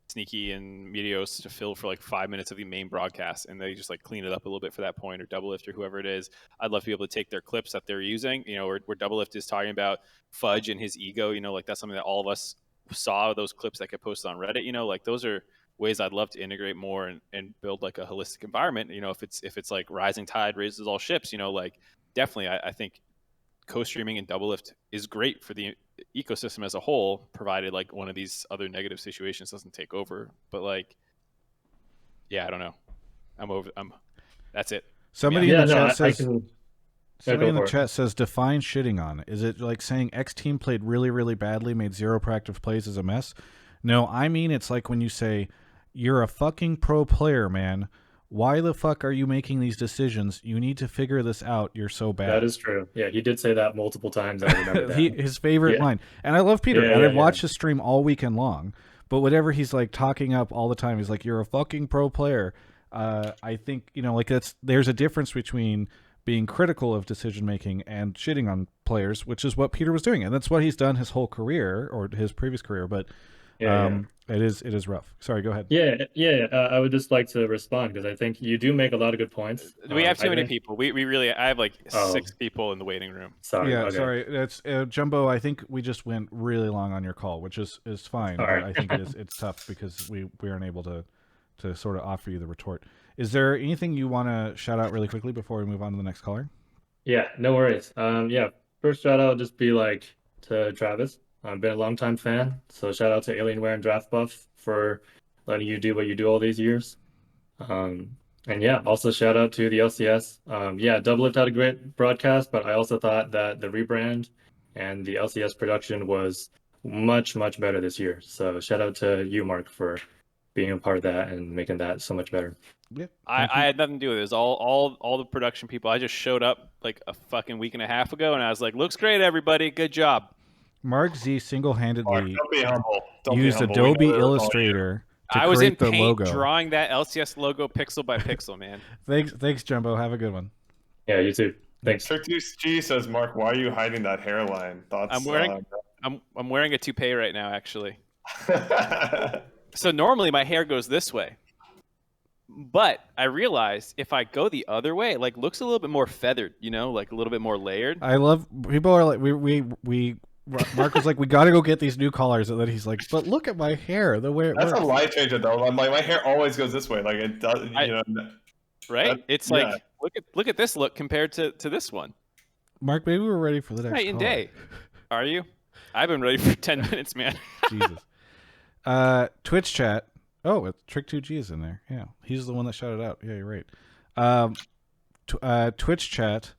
Sneaky and Meteos to fill for 5 minutes of the main broadcast, and they just clean it up a little bit for that point, or Doublelift or whoever it is. I'd love to be able to take their clips that they're using, where Doublelift is talking about Fudge and his ego, that's something that all of us saw, those clips that get posted on Reddit, those are ways I'd love to integrate more and build a holistic environment. If it's rising tide raises all ships, definitely I think co-streaming and Doublelift is great for the ecosystem as a whole, provided one of these other negative situations doesn't take over. But yeah, I don't know. That's it. Somebody in the chat says. Somebody in the chat says, define shitting on. Is it saying X team played really, really badly, made 0 proactive plays as a mess? No, I mean it's when you say, you're a fucking pro player, man. Why the fuck are you making these decisions? You need to figure this out. You're so bad. That is true. Yeah, he did say that multiple times. I remember that. His favorite line. And I love Peter. And I watched his stream all weekend long. But whatever he's talking up all the time, he's you're a fucking pro player. I think, there's a difference between being critical of decision making and shitting on players, which is what Peter was doing. And that's what he's done his whole career, or his previous career. But it is rough. Sorry, go ahead. I would just like to respond because I think you do make a lot of good points. We have too many people. We really, I have 6 people in the waiting room. Sorry. Yeah, okay. Sorry. That's Jumbo. I think we just went really long on your call, which is fine. But I think it's tough because we aren't able to sort of offer you the retort. Is there anything you want to shout out really quickly before we move on to the next caller? Yeah, no worries. First shout out would just be to Travis. I've been a longtime fan, so shout out to Alienware and Draftbuff for letting you do what you do all these years. Also shout out to the LCS. Doublelift had a great broadcast, but I also thought that the rebrand and the LCS production was much, much better this year. So shout out to you, Mark, for being a part of that and making that so much better. Yeah, I had nothing to do with it. It was all the production people. I just showed up a fucking week and a half ago, and I was looks great, everybody. Good job. Mark Z single-handedly don't be humble. used Adobe Illustrator to I was in create the paint logo. drawing that LCS logo pixel by pixel, man. Thanks, Jumbo. Have a good one. Yeah, you too. Thanks. G says, Mark, why are you hiding that hairline? Thoughts? I'm wearing a toupee right now, actually. So normally my hair goes this way, but I realized if I go the other way, it looks a little bit more feathered, a little bit more layered. I love people are we Mark was like, "We got to go get these new collars," and then he's like, "But look at my hair, the way it That's works." a life changer though. Like my hair always goes this way. Like it does, right? It's like look at this look compared to this one. Mark, maybe we're ready for the next night and caller. day. Are you? I've been ready for 10 minutes, man. Jesus. Twitch chat. Oh, it's Trick2G is in there. Yeah, he's the one that shouted out. Yeah, you're right. Twitch chat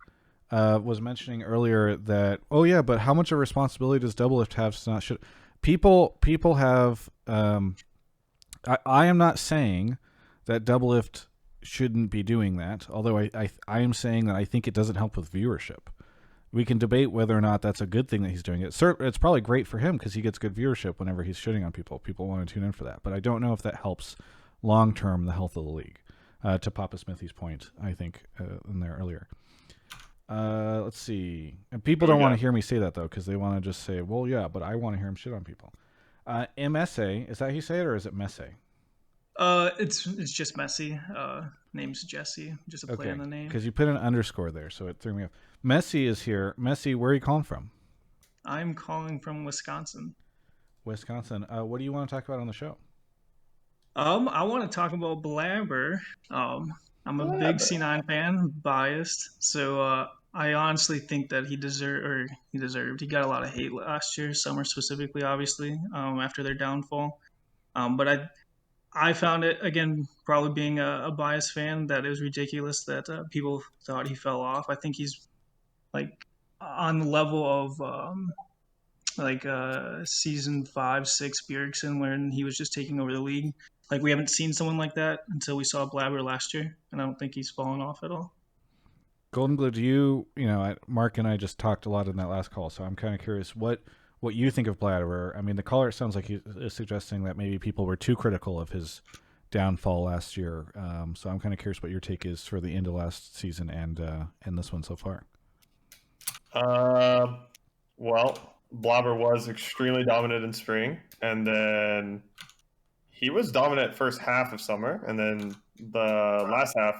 was mentioning earlier that, oh yeah, but how much of responsibility does Doublelift have to not should people have I am not saying that Doublelift shouldn't be doing that, although I am saying that I think it doesn't help with viewership. We can debate whether or not that's a good thing that he's doing it. It's probably great for him because he gets good viewership whenever he's shitting on people. People want to tune in for that. But I don't know if that helps long-term the health of the league. To Papa Smithy's point, I think, in there earlier. Let's see. And people don't want to hear me say that, though, because they want to just say, well, yeah, but I want to hear him shit on people. MSA, is that how you say it, or is it Messe? It's just Messi. Name's Jesse. Just a play on the name. Because you put an underscore there, so it threw me off. Messi is here. Messi, where are you calling from? I'm calling from Wisconsin. Wisconsin. What do you want to talk about on the show? I want to talk about Blaber. I'm a big C9 fan, biased. So I honestly think that he deserved. He got a lot of hate last year, summer specifically, obviously, after their downfall. But I found it, again, probably being a biased fan, that it was ridiculous that people thought he fell off. I think he's like on the level of season 5-6 Bjergsen, when he was just taking over the league. Like, we haven't seen someone like that until we saw Blaber last year, and I don't think he's fallen off at all. Goldenglue, do you Mark and I just talked a lot in that last call, so I'm kind of curious what you think of Blaber. I mean, the caller, it sounds like he is suggesting that maybe people were too critical of his downfall last year. So I'm kind of curious what your take is for the end of last season and this one so far. Well, Blaber was extremely dominant in spring, and then he was dominant first half of summer, and then the last half,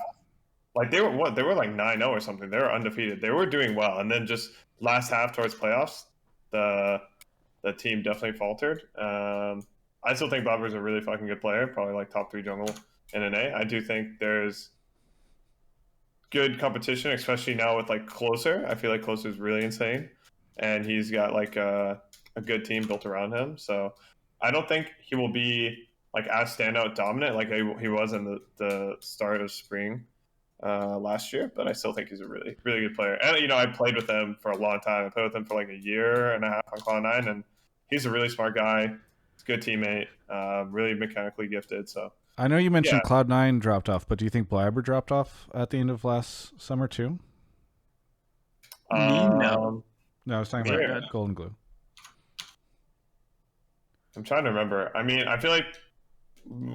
like they were like 9-0 or something. They were undefeated. They were doing well, and then just last half towards playoffs, the team definitely faltered. I still think Blaber's a really fucking good player, probably like top 3 jungle in NA. I do think there's good competition, especially now with like Closer. I feel like Closer is really insane, and he's got like a good team built around him. So I don't think he will be like as standout dominant like he was in the start of spring last year, but I still think he's a really, really good player. And I played with him for a long time. I played with him for like a year and a half on Cloud9, and he's a really smart guy. He's a good teammate, really mechanically gifted. So I know you mentioned Cloud9 dropped off, but do you think Blaber dropped off at the end of last summer too? No. No, I was talking about Goldenglue. I'm trying to remember. I mean, I feel like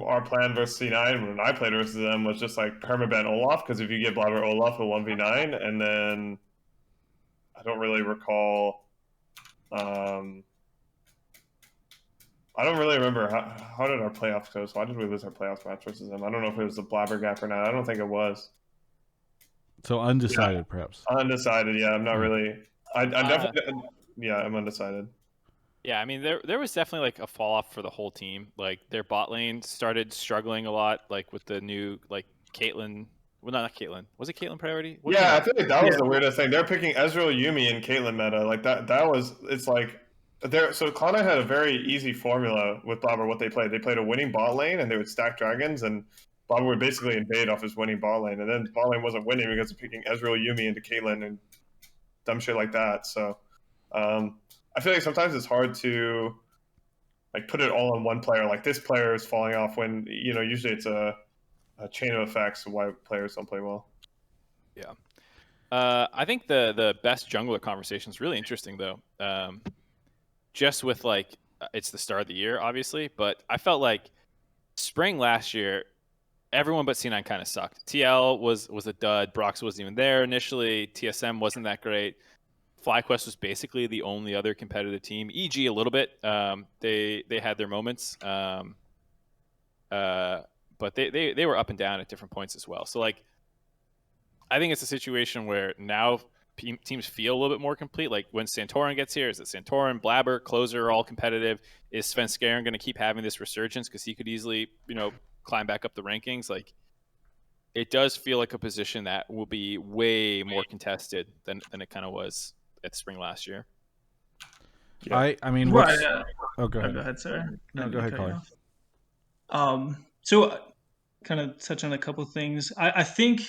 our plan versus C9 when I played versus them was just like permaban Olaf, because if you get Blaber Olaf a 1v9, and then I don't really recall. I don't really remember how did our playoffs go. So why did we lose our playoffs match versus them? I don't know if it was the Blaber gap or not. I don't think it was. So undecided, perhaps. Undecided. Yeah, I'm not really. I definitely. Yeah, I'm undecided. Yeah, I mean, there was definitely like a fall off for the whole team. Like their bot lane started struggling a lot, like with the new like Caitlyn. Well, not Caitlyn. Was it Caitlyn priority? I feel like that was the weirdest thing. They're picking Ezreal, Yuumi, and Caitlyn meta. Like that was. It's like so Cloud9 had a very easy formula with Blaber. What they played, they played a winning bot lane, and they would stack dragons, and Blaber would basically invade off his winning bot lane, and then bot lane wasn't winning because of picking Ezreal, Yuumi into Caitlyn and dumb shit like that. So. I feel like sometimes it's hard to like put it all on one player. Like this player is falling off when usually it's a chain of effects of why players don't play well. Yeah, I think the best jungler conversation is really interesting though. Just with like it's the start of the year, obviously, but I felt like spring last year, everyone but C9 kind of sucked. TL was a dud. Brox wasn't even there initially. TSM wasn't that great. FlyQuest was basically the only other competitive team. EG a little bit. They had their moments, but they were up and down at different points as well. So like, I think it's a situation where now teams feel a little bit more complete. Like when Santorin gets here, is it Santorin, Blaber, Closer all competitive? Is Svenskeren going to keep having this resurgence because he could easily, climb back up the rankings? Like, it does feel like a position that will be way more contested than it kind of was at spring last year. Yeah. I mean, right. Oh, go ahead. Go ahead, sir. No, go ahead, Colin. So kind of touch on a couple things. I think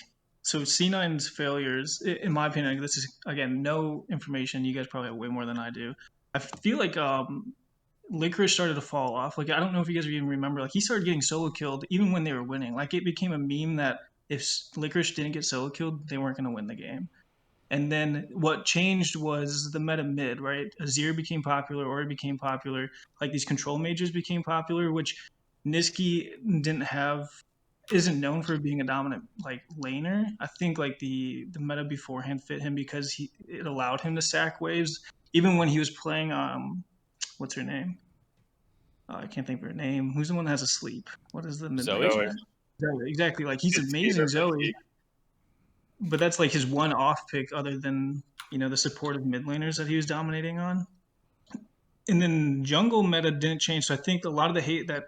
so. C9's failures, in my opinion, this is again no information. You guys probably have way more than I do. I feel like Licorice started to fall off. Like, I don't know if you guys even remember. Like, he started getting solo killed even when they were winning. Like, it became a meme that if Licorice didn't get solo killed, they weren't going to win the game. And then what changed was the meta mid, right? Azir became popular, Ori became popular. Like, these control mages became popular, which Niski isn't known for being a dominant like laner. I think like the meta beforehand fit him because it allowed him to sack waves even when he was playing what's her name? I can't think of her name. Who's the one that has a sleep? What is the mid Zoe? Zoe. Exactly. Like, he's amazing, Zoe. But that's like his one off pick other than, the supportive mid laners that he was dominating on. And then jungle meta didn't change. So I think a lot of the hate that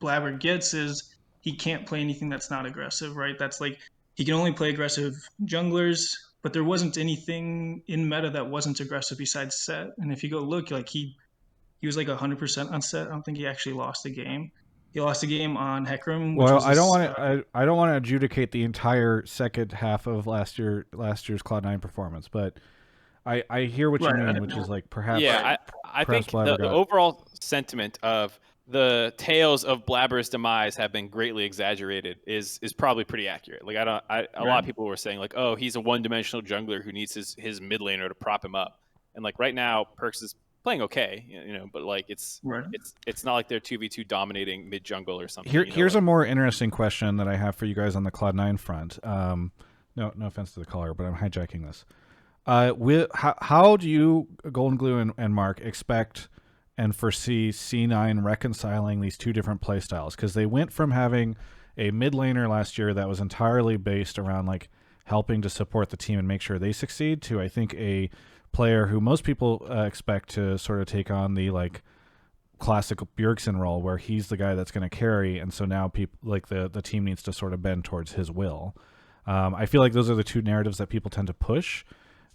Blaber gets is he can't play anything that's not aggressive, right? That's like, he can only play aggressive junglers, but there wasn't anything in meta that wasn't aggressive besides Set. And if you go look, like he was like 100% on Set. I don't think he actually lost a game. He lost a game on Hecarim. Well, I don't want to adjudicate the entire second half of last year's Cloud9 performance, but I hear what you mean, which is like perhaps. Yeah, I think the overall sentiment of the tales of Blaber's demise have been greatly exaggerated is probably pretty accurate. Like, a lot of people were saying like, oh, he's a one-dimensional jungler who needs his mid laner to prop him up, and like right now Perkz is playing okay, but like it's not like they're 2v2 dominating mid jungle or something. Here's a more interesting question that I have for you guys on the Cloud9 front. No offense to the caller, but I'm hijacking this. How do you, Goldenglue and Mark, expect and foresee C9 reconciling these two different playstyles? Because they went from having a mid laner last year that was entirely based around like helping to support the team and make sure they succeed to, I think, a player who most people expect to sort of take on the like classic Bjergsen role where he's the guy that's going to carry, and so now people like the team needs to sort of bend towards his will. I feel like those are the two narratives that people tend to push.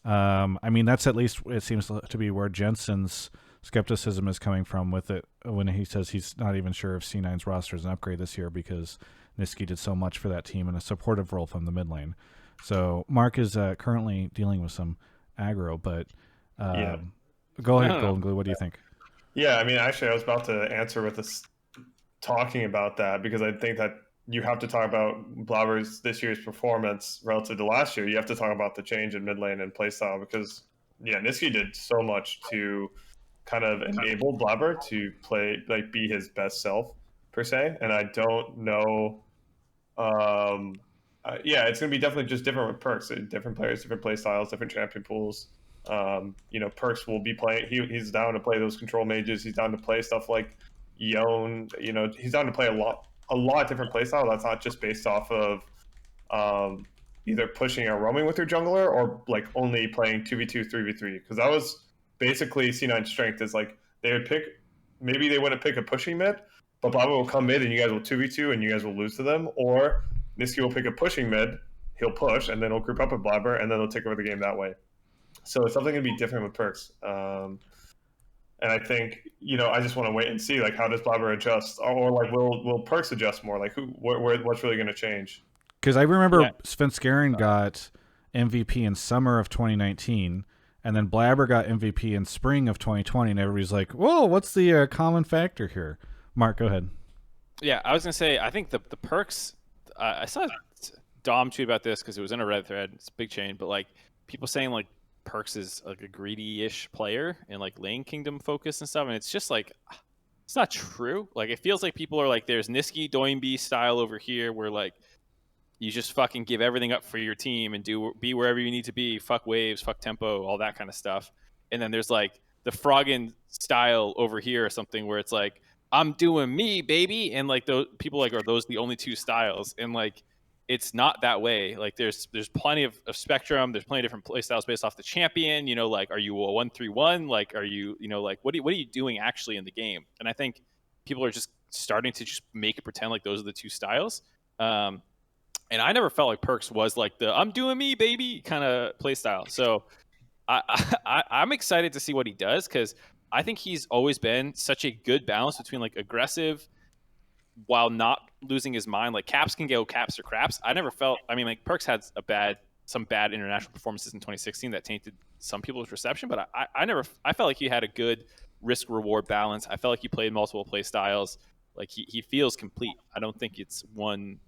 I mean, that's at least it seems to be where Jensen's skepticism is coming from with it when he says he's not even sure if C9's roster is an upgrade this year because Niski did so much for that team in a supportive role from the mid lane. So Mark is currently dealing with some aggro, but go ahead, Goldenglue. What do you think? Yeah, I mean, actually, I was about to answer with this, talking about that, because I think that you have to talk about Blaber's this year's performance relative to last year. You have to talk about the change in mid lane and playstyle because, Niski did so much to kind of enable Blaber to play, like, be his best self, per se. And I don't know. It's going to be definitely just different with Perkz. Different players, different play styles, different champion pools. Perkz will be playing. He's down to play those control mages. He's down to play stuff like Yone. He's down to play a lot of different play style. That's not just based off of either pushing or roaming with your jungler or like only playing 2v2, 3v3. Because that was basically C9's strength. Is like they wouldn't pick a pushing mid, but Blaber will come mid and you guys will 2v2 and you guys will lose to them, or Niski will pick a pushing mid, he'll push, and then he'll group up with Blaber, and then they'll take over the game that way. So it's something going to be different with Perkz. And I think, I just want to wait and see, like, how does Blaber adjust? Or like, will Perkz adjust more? Like, what's really going to change? Because I remember Svenskeren got MVP in summer of 2019, and then Blaber got MVP in spring of 2020, and everybody's like, whoa, what's the common factor here? Mark, go ahead. Yeah, I was going to say, I think the Perkz... I saw Dom tweet about this because it was in a Reddit thread. It's a big chain, but like people saying like Perkz is like a greedy-ish player and like lane kingdom focus and stuff, and it's just like it's not true. Like it feels like people are like, there's Niski Doinby style over here, where like you just fucking give everything up for your team and be wherever you need to be, fuck waves, fuck tempo, all that kind of stuff. And then there's like the Froggen style over here or something where it's like, I'm doing me, baby, and like those people like are those the only two styles, and like it's not that way. Like there's plenty of spectrum. There's plenty of different play styles based off the champion. Like are you a 1-3-1? Like are you like what are you doing actually in the game? And I think people are just starting to just make it pretend like those are the two styles. And I never felt like Perkz was like the I'm doing me baby kind of play style. So I'm excited to see what he does, because I think he's always been such a good balance between like aggressive while not losing his mind. Like caps can go caps or craps. I never felt, I mean, like Perkz had some bad international performances in 2016 that tainted some people's reception, but I felt like he had a good risk reward balance. I felt like he played multiple play styles. Like he feels complete. I don't think it's one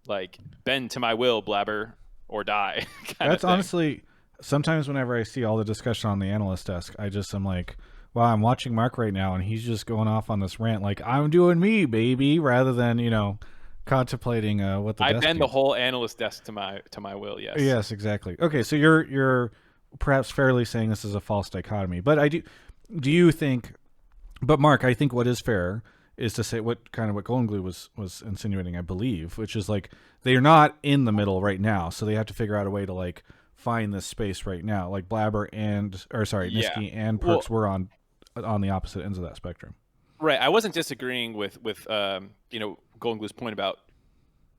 like bend to my will, blaber, or die. That's honestly, sometimes whenever I see all the discussion on the analyst desk, I'm like, wow, I'm watching Mark right now, and he's just going off on this rant like I'm doing me, baby, rather than contemplating what the. I desk bend is. the whole analyst desk to my will. Yes. Yes, exactly. Okay, so you're perhaps fairly saying this is a false dichotomy, but do you think? But Mark, I think what is fair is to say what Goldenglue was insinuating, I believe, which is like they are not in the middle right now, so they have to figure out a way to like find this space right now. Like blaber Nisqy and Perkz were on the opposite ends of that spectrum. Right. I wasn't disagreeing with Goldenglue's point about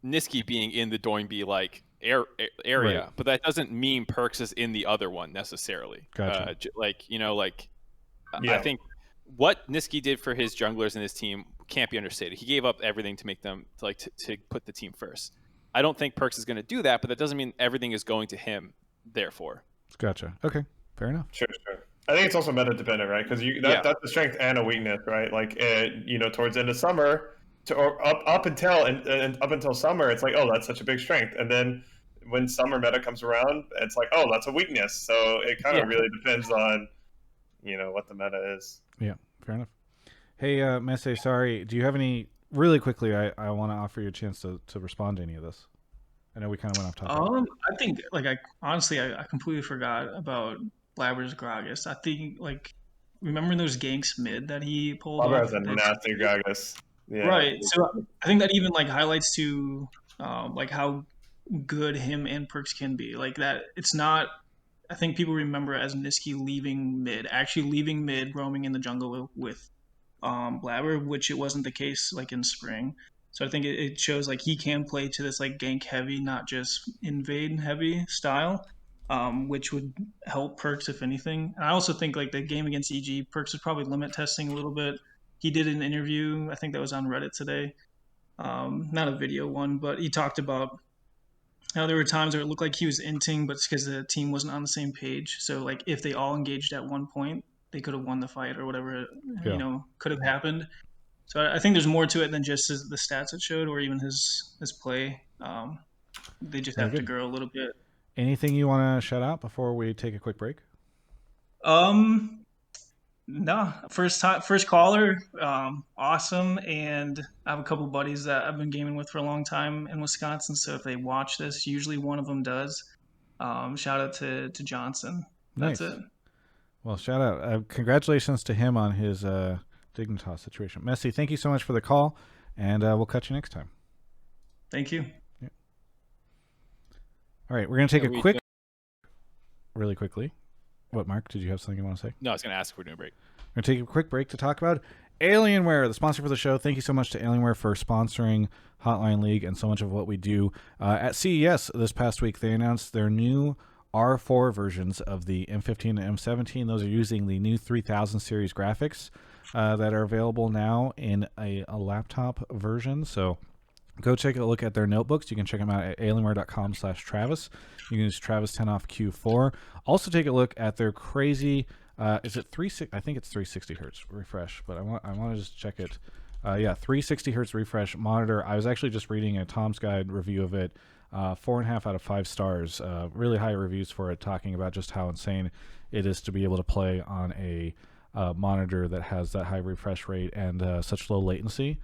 Nisqy being in the Doinby like area, right. But that doesn't mean Perkz is in the other one necessarily. Gotcha. I think what Nisqy did for his junglers and his team can't be understated. He gave up everything to make them to put the team first. I don't think Perkz is going to do that, but that doesn't mean everything is going to him. Therefore, gotcha. Okay, fair enough. Sure. I think it's also meta dependent, right? Because that's a strength and a weakness, right? Like towards the end of summer, up until summer, it's like, oh, that's such a big strength, and then when summer meta comes around, it's like, oh, that's a weakness. So it kind of really depends on what the meta is. Yeah, fair enough. Hey, Messi, sorry, do you have any really quickly? I want to offer you a chance to respond to any of this. I know we kind of went off topic. I think I completely forgot about blaber's Gragas. I think remember those ganks mid that he pulled Blaber off? has a nasty Gragas. Yeah. Right. So I think that even highlights to how good him and Perkz can be. Like that, it's not. I think people remember as Nisqy leaving mid, roaming in the jungle with blaber, which it wasn't the case in spring. So I think it shows he can play to this gank heavy, not just invade heavy style, which would help Perkz if anything. And I also think the game against EG, Perkz is probably limit testing a little bit. He did an interview, I think that was on Reddit today, not a video one, but he talked about how there were times where it looked like he was inting, but it's because the team wasn't on the same page. So if they all engaged at one point, they could have won the fight or whatever could have happened. So I think there's more to it than just the stats it showed, or even his play. They just have to grow a little bit. Anything you want to shout out before we take a quick break? No, first caller, awesome. And I have a couple buddies that I've been gaming with for a long time in Wisconsin. So if they watch this, usually one of them does. Shout out to Johnson. That's nice. it. Well, shout out. Congratulations to him on his Dignitas situation. Messi, thank you so much for the call, and we'll catch you next time. Thank you. Yeah. All right, we're going to take a quick, really quickly. What, Mark? Did you have something you want to say? No, I was going to ask if we're doing a break. We're going to take a quick break to talk about Alienware, the sponsor for the show. Thank you so much to Alienware for sponsoring Hotline League and so much of what we do. At CES this past week, they announced their new R4 versions of the M15 and M17. Those are using the new 3000 series graphics that are available now in a laptop version. So go take a look at their notebooks. You can check them out at alienware.com/Travis. You can use Travis 10 off Q4. Also take a look at their crazy, is it 360? I think it's 360 hertz refresh, but I want to just check it. 360 hertz refresh monitor. I was actually just reading a Tom's Guide review of it. 4.5 out of 5 stars. Really high reviews for it, talking about just how insane it is to be able to play on a monitor that has that high refresh rate and such low latency.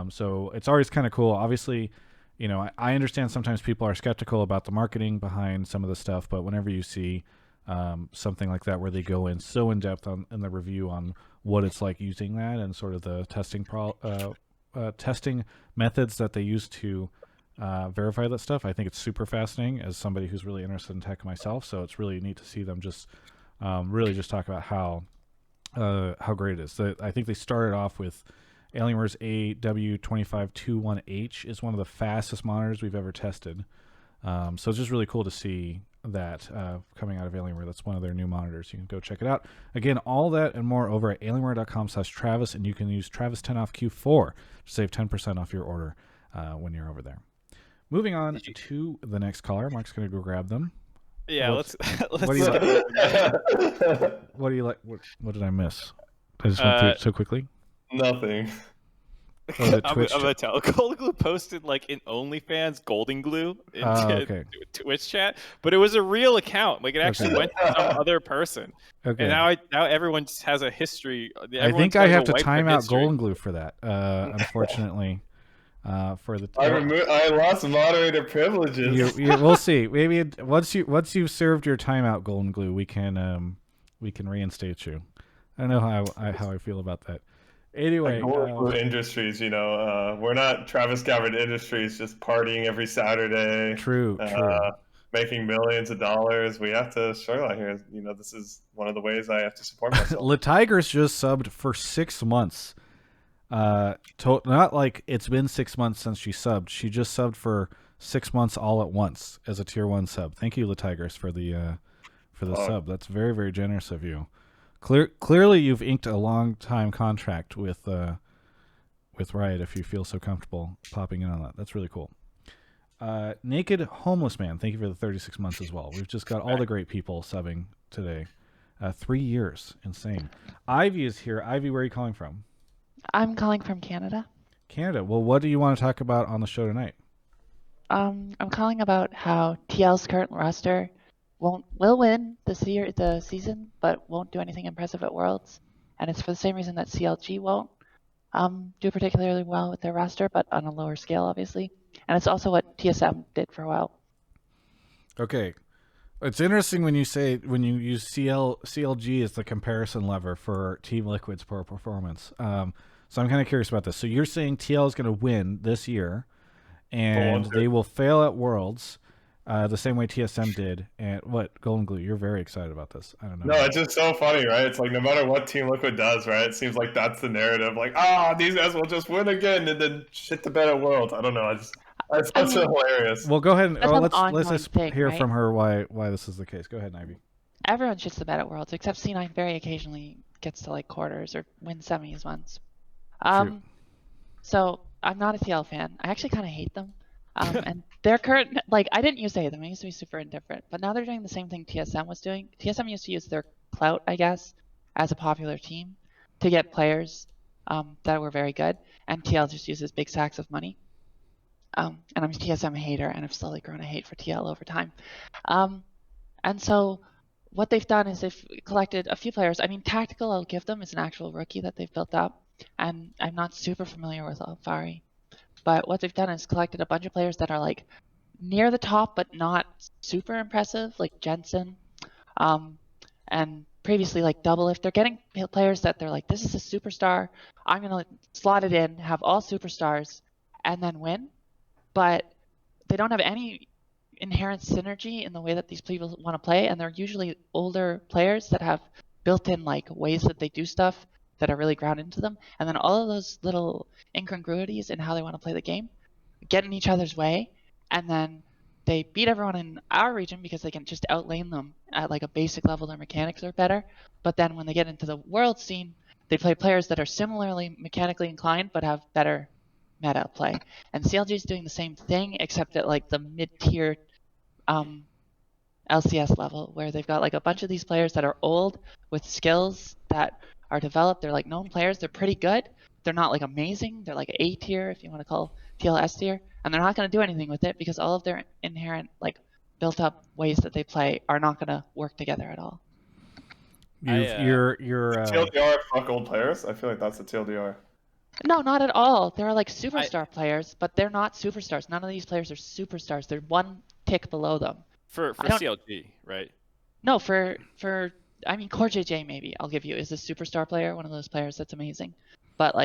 So it's always kind of cool. Obviously, I understand sometimes people are skeptical about the marketing behind some of the stuff, but whenever you see something like that where they go in so in depth in the review on what it's like using that and sort of the testing testing methods that they use to verify that stuff. I think it's super fascinating as somebody who's really interested in tech myself. So it's really neat to see them just really just talk about how great it is. I think they started off with Alienware's AW2521H is one of the fastest monitors we've ever tested. So it's just really cool to see that coming out of Alienware. That's one of their new monitors. You can go check it out. Again, all that and more over at alienware.com/Travis, and you can use Travis10 off Q4 to save 10% off your order when you're over there. Moving on to the next caller. Mark's going to go grab them. Yeah, let's what do you like? What do you like? What did I miss? I just went through it so quickly. Nothing. Oh, I'm gonna tell. Goldenglue posted like in OnlyFans Goldenglue into Twitch chat, but it was a real account. Like it actually went to some other person. Okay. And now everyone just has a history. I think I have to time out Goldenglue for that. Unfortunately, for the I lost moderator privileges. We'll see. Maybe once you've served your timeout, Goldenglue, we can reinstate you. I don't know how I feel about that. Anyway, Industries, we're not Travis Gabbard Industries just partying every Saturday. True. Making millions of dollars. We have to struggle out here. This is one of the ways I have to support myself. Le Tigers just subbed for 6 months. Not like it's been 6 months since she subbed. She just subbed for 6 months all at once as a tier 1 sub. Thank you, Le Tigers, for the sub. That's very, very generous of you. Clearly, you've inked a long-time contract with Riot if you feel so comfortable popping in on that. That's really cool. Naked Homeless Man, thank you for the 36 months as well. We've just got all the great people subbing today. 3 years. Insane. Ivy is here. Ivy, where are you calling from? I'm calling from Canada. Canada. Well, what do you want to talk about on the show tonight? I'm calling about how TL's current roster will win the season, but won't do anything impressive at Worlds. And it's for the same reason that CLG won't do particularly well with their roster, but on a lower scale, obviously. And it's also what TSM did for a while. Okay. It's interesting when you use CLG as the comparison lever for Team Liquid's poor performance. So I'm kind of curious about this. So you're saying TL is going to win this year, and they will fail at Worlds. The same way TSM did, and Goldenglue, you're very excited about this. I don't know. No, it's just so funny, right? It's like no matter what Team Liquid does, right? It seems like that's the narrative. Like, these guys will just win again and then shit the bed at Worlds. I don't know. That's hilarious. Well, go ahead and let's just hear from her why this is the case. Go ahead, Ivy. Everyone shits the bed at Worlds, except C9 very occasionally gets to like quarters or win semis once. So I'm not a TL fan. I actually kind of hate them. And their current, I didn't used to hate them. I used to be super indifferent. But now they're doing the same thing TSM was doing. TSM used to use their clout, I guess, as a popular team to get players that were very good. And TL just uses big sacks of money. And I'm a TSM hater, and I've slowly grown a hate for TL over time. And so what they've done is they've collected a few players. I mean, Tactical, I'll give them, is an actual rookie that they've built up. And I'm not super familiar with Alfari. But what they've done is collected a bunch of players that are near the top, but not super impressive, like Jensen. And previously Double. If they're getting players that they're like, this is a superstar, I'm going to slot it in, have all superstars, and then win. But they don't have any inherent synergy in the way that these people want to play. And they're usually older players that have built-in ways that they do stuff that are really ground into them. And then all of those little incongruities in how they want to play the game get in each other's way. And then they beat everyone in our region because they can just outlane them at a basic level. Their mechanics are better. But then when they get into the world scene, they play players that are similarly mechanically inclined but have better meta play. And CLG is doing the same thing, except at the mid-tier LCS level, where they've got a bunch of these players that are old with skills that are developed. They're known players. They're pretty good. They're not amazing. They're A tier, if you want to call TL S tier, and they're not going to do anything with it because all of their inherent built up ways that they play are not going to work together at all. You're TLDR fuck old players. I feel like that's a TLDR. No, not at all. There are superstar players, but they're not superstars. None of these players are superstars. They're one tick below them. For CLG, right? No, for Core JJ maybe I'll give you is a superstar player, one of those players that's amazing. But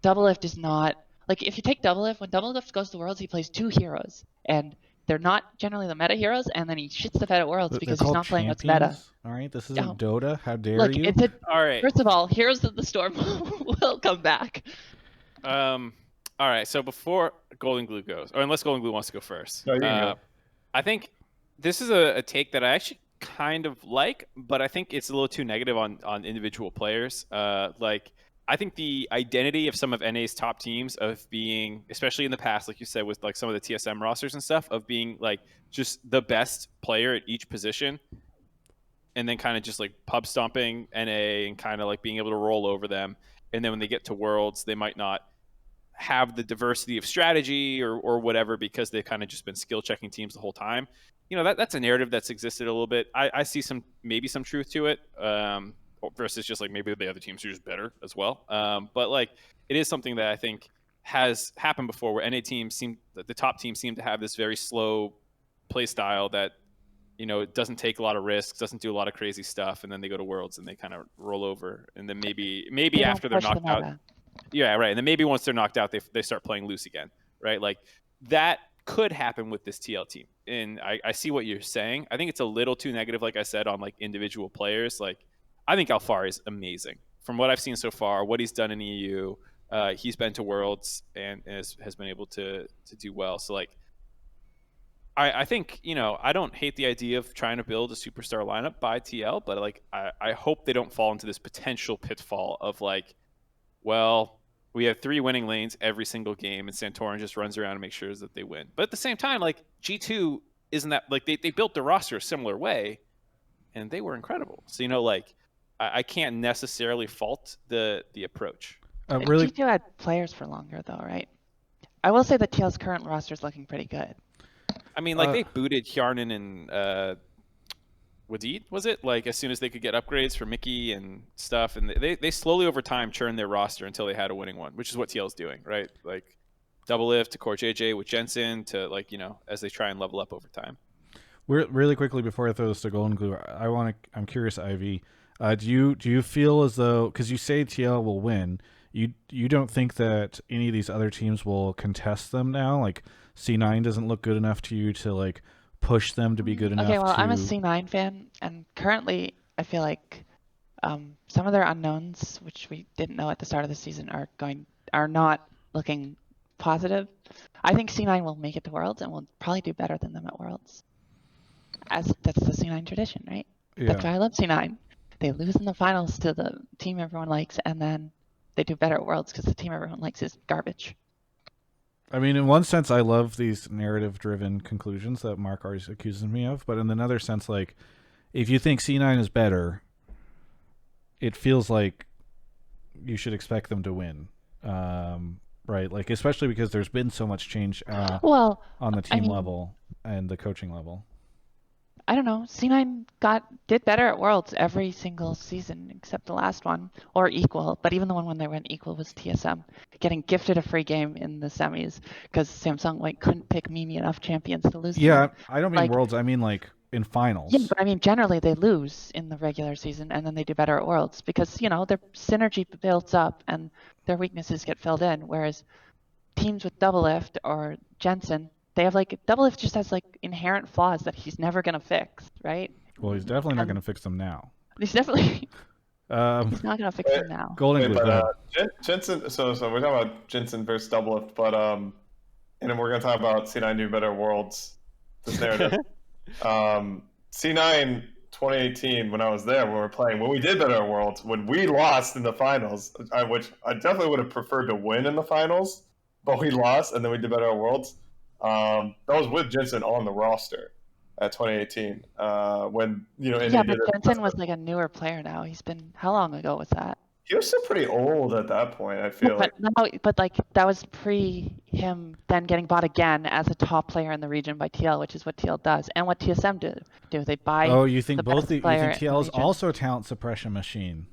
Double Lift is not Like if you take Doublelift, when Doublelift goes to Worlds, he plays 2 heroes, and they're not generally the meta heroes, and then he shits the bed at Worlds They're because he's called not playing what's champions. meta. All right, this Oh. isn't Dota. How dare Look, you? it's a All right. First of all, Heroes of the Storm will come back. All right. So before Goldenglue goes, or unless Goldenglue wants to go first, No, you can go. I think this is a take that I actually kind of like, but I think it's a little too negative on individual players. Like I think the identity of some of NA's top teams of being, especially in the past, like you said, with like some of the TSM rosters and stuff, of being like just the best player at each position, and then kind of just like pub stomping NA and kind of like being able to roll over them. And then when they get to Worlds, they might not have the diversity of strategy or whatever because they've kind of just been skill checking teams the whole time. You know, that's a narrative that's existed a little bit. I see maybe some truth to it, versus just like maybe the other teams are just better as well. But like it is something that I think has happened before where NA teams the top teams seem to have this very slow play style that, you know, it doesn't take a lot of risks, doesn't do a lot of crazy stuff, and then they go to Worlds and they kind of roll over, and then maybe after they're knocked out, yeah, right, and then maybe once they're knocked out, they start playing loose again, right? Like that could happen with this TL team, and I see what you're saying. I think it's a little too negative, like I said, on like individual players. Like I think Alfari is amazing from what I've seen so far, what he's done in EU. He's been to Worlds and has been able to do well. So like. I think, you know, I don't hate the idea of trying to build a superstar lineup by TL, but like I hope they don't fall into this potential pitfall of like, well, we have 3 winning lanes every single game, and Santorin just runs around and makes sure that they win. But at the same time, like G2 isn't that like they built the roster a similar way, and they were incredible. So you know, like I can't necessarily fault the approach. Really, G2 had players for longer though, right? I will say that TL's current roster is looking pretty good. I mean, like they booted Hjarnan and Wadid, was it? Like as soon as they could get upgrades for Mickey and stuff, and they slowly over time churned their roster until they had a winning one, which is what TL's doing, right? Like Doublelift to Core JJ with Jensen to like, you know, as they try and level up over time. We're really quickly before I throw this to Goldenglue, I'm curious, Ivy. Do you feel as though, because you say TL will win, you don't think that any of these other teams will contest them now? Like C9 doesn't look good enough to you to like push them to be good enough. Okay, well, I'm a C9 fan, and currently I feel like some of their unknowns, which we didn't know at the start of the season, are not looking positive. I think C9 will make it to Worlds and will probably do better than them at Worlds. As that's the C9 tradition, right? Yeah. That's why I love C9. They lose in the finals to the team everyone likes, and then they do better at Worlds because the team everyone likes is garbage. I mean, in one sense, I love these narrative-driven conclusions that Mark always accuses me of, but in another sense, like, if you think C9 is better, it feels like you should expect them to win, right? Like, especially because there's been so much change on the team level and the coaching level. I don't know. C9 did better at Worlds every single season except the last one, or equal. But even the one when they went equal was TSM, getting gifted a free game in the semis because Samsung couldn't pick Mimi enough champions to lose. Yeah, I don't mean Worlds. I mean like in finals. Yeah, but I mean generally they lose in the regular season and then they do better at Worlds because their synergy builds up and their weaknesses get filled in. Whereas teams with Doublelift or Jensen, they have Doublelift just has inherent flaws that he's never gonna fix, right? Well, he's definitely not gonna fix them now. He's definitely he's not gonna fix them now. Goldenglue. Jensen. So we're talking about Jensen versus Doublelift, but and then we're gonna talk about C9 doing better at Worlds. This narrative. C9 2018 when I was there, when we did better at Worlds, when we lost in the finals, which I definitely would have preferred to win in the finals, but we lost and then we did better at Worlds. That was with Jensen on the roster at 2018. When yeah, but Jensen was a newer player now. He's been, how long ago was that? He was still pretty old at that point. I feel but that was pre him then getting bought again as a top player in the region by TL, which is what TL does, and what TSM do. They buy. Oh, you think you think TL is also a talent suppression machine?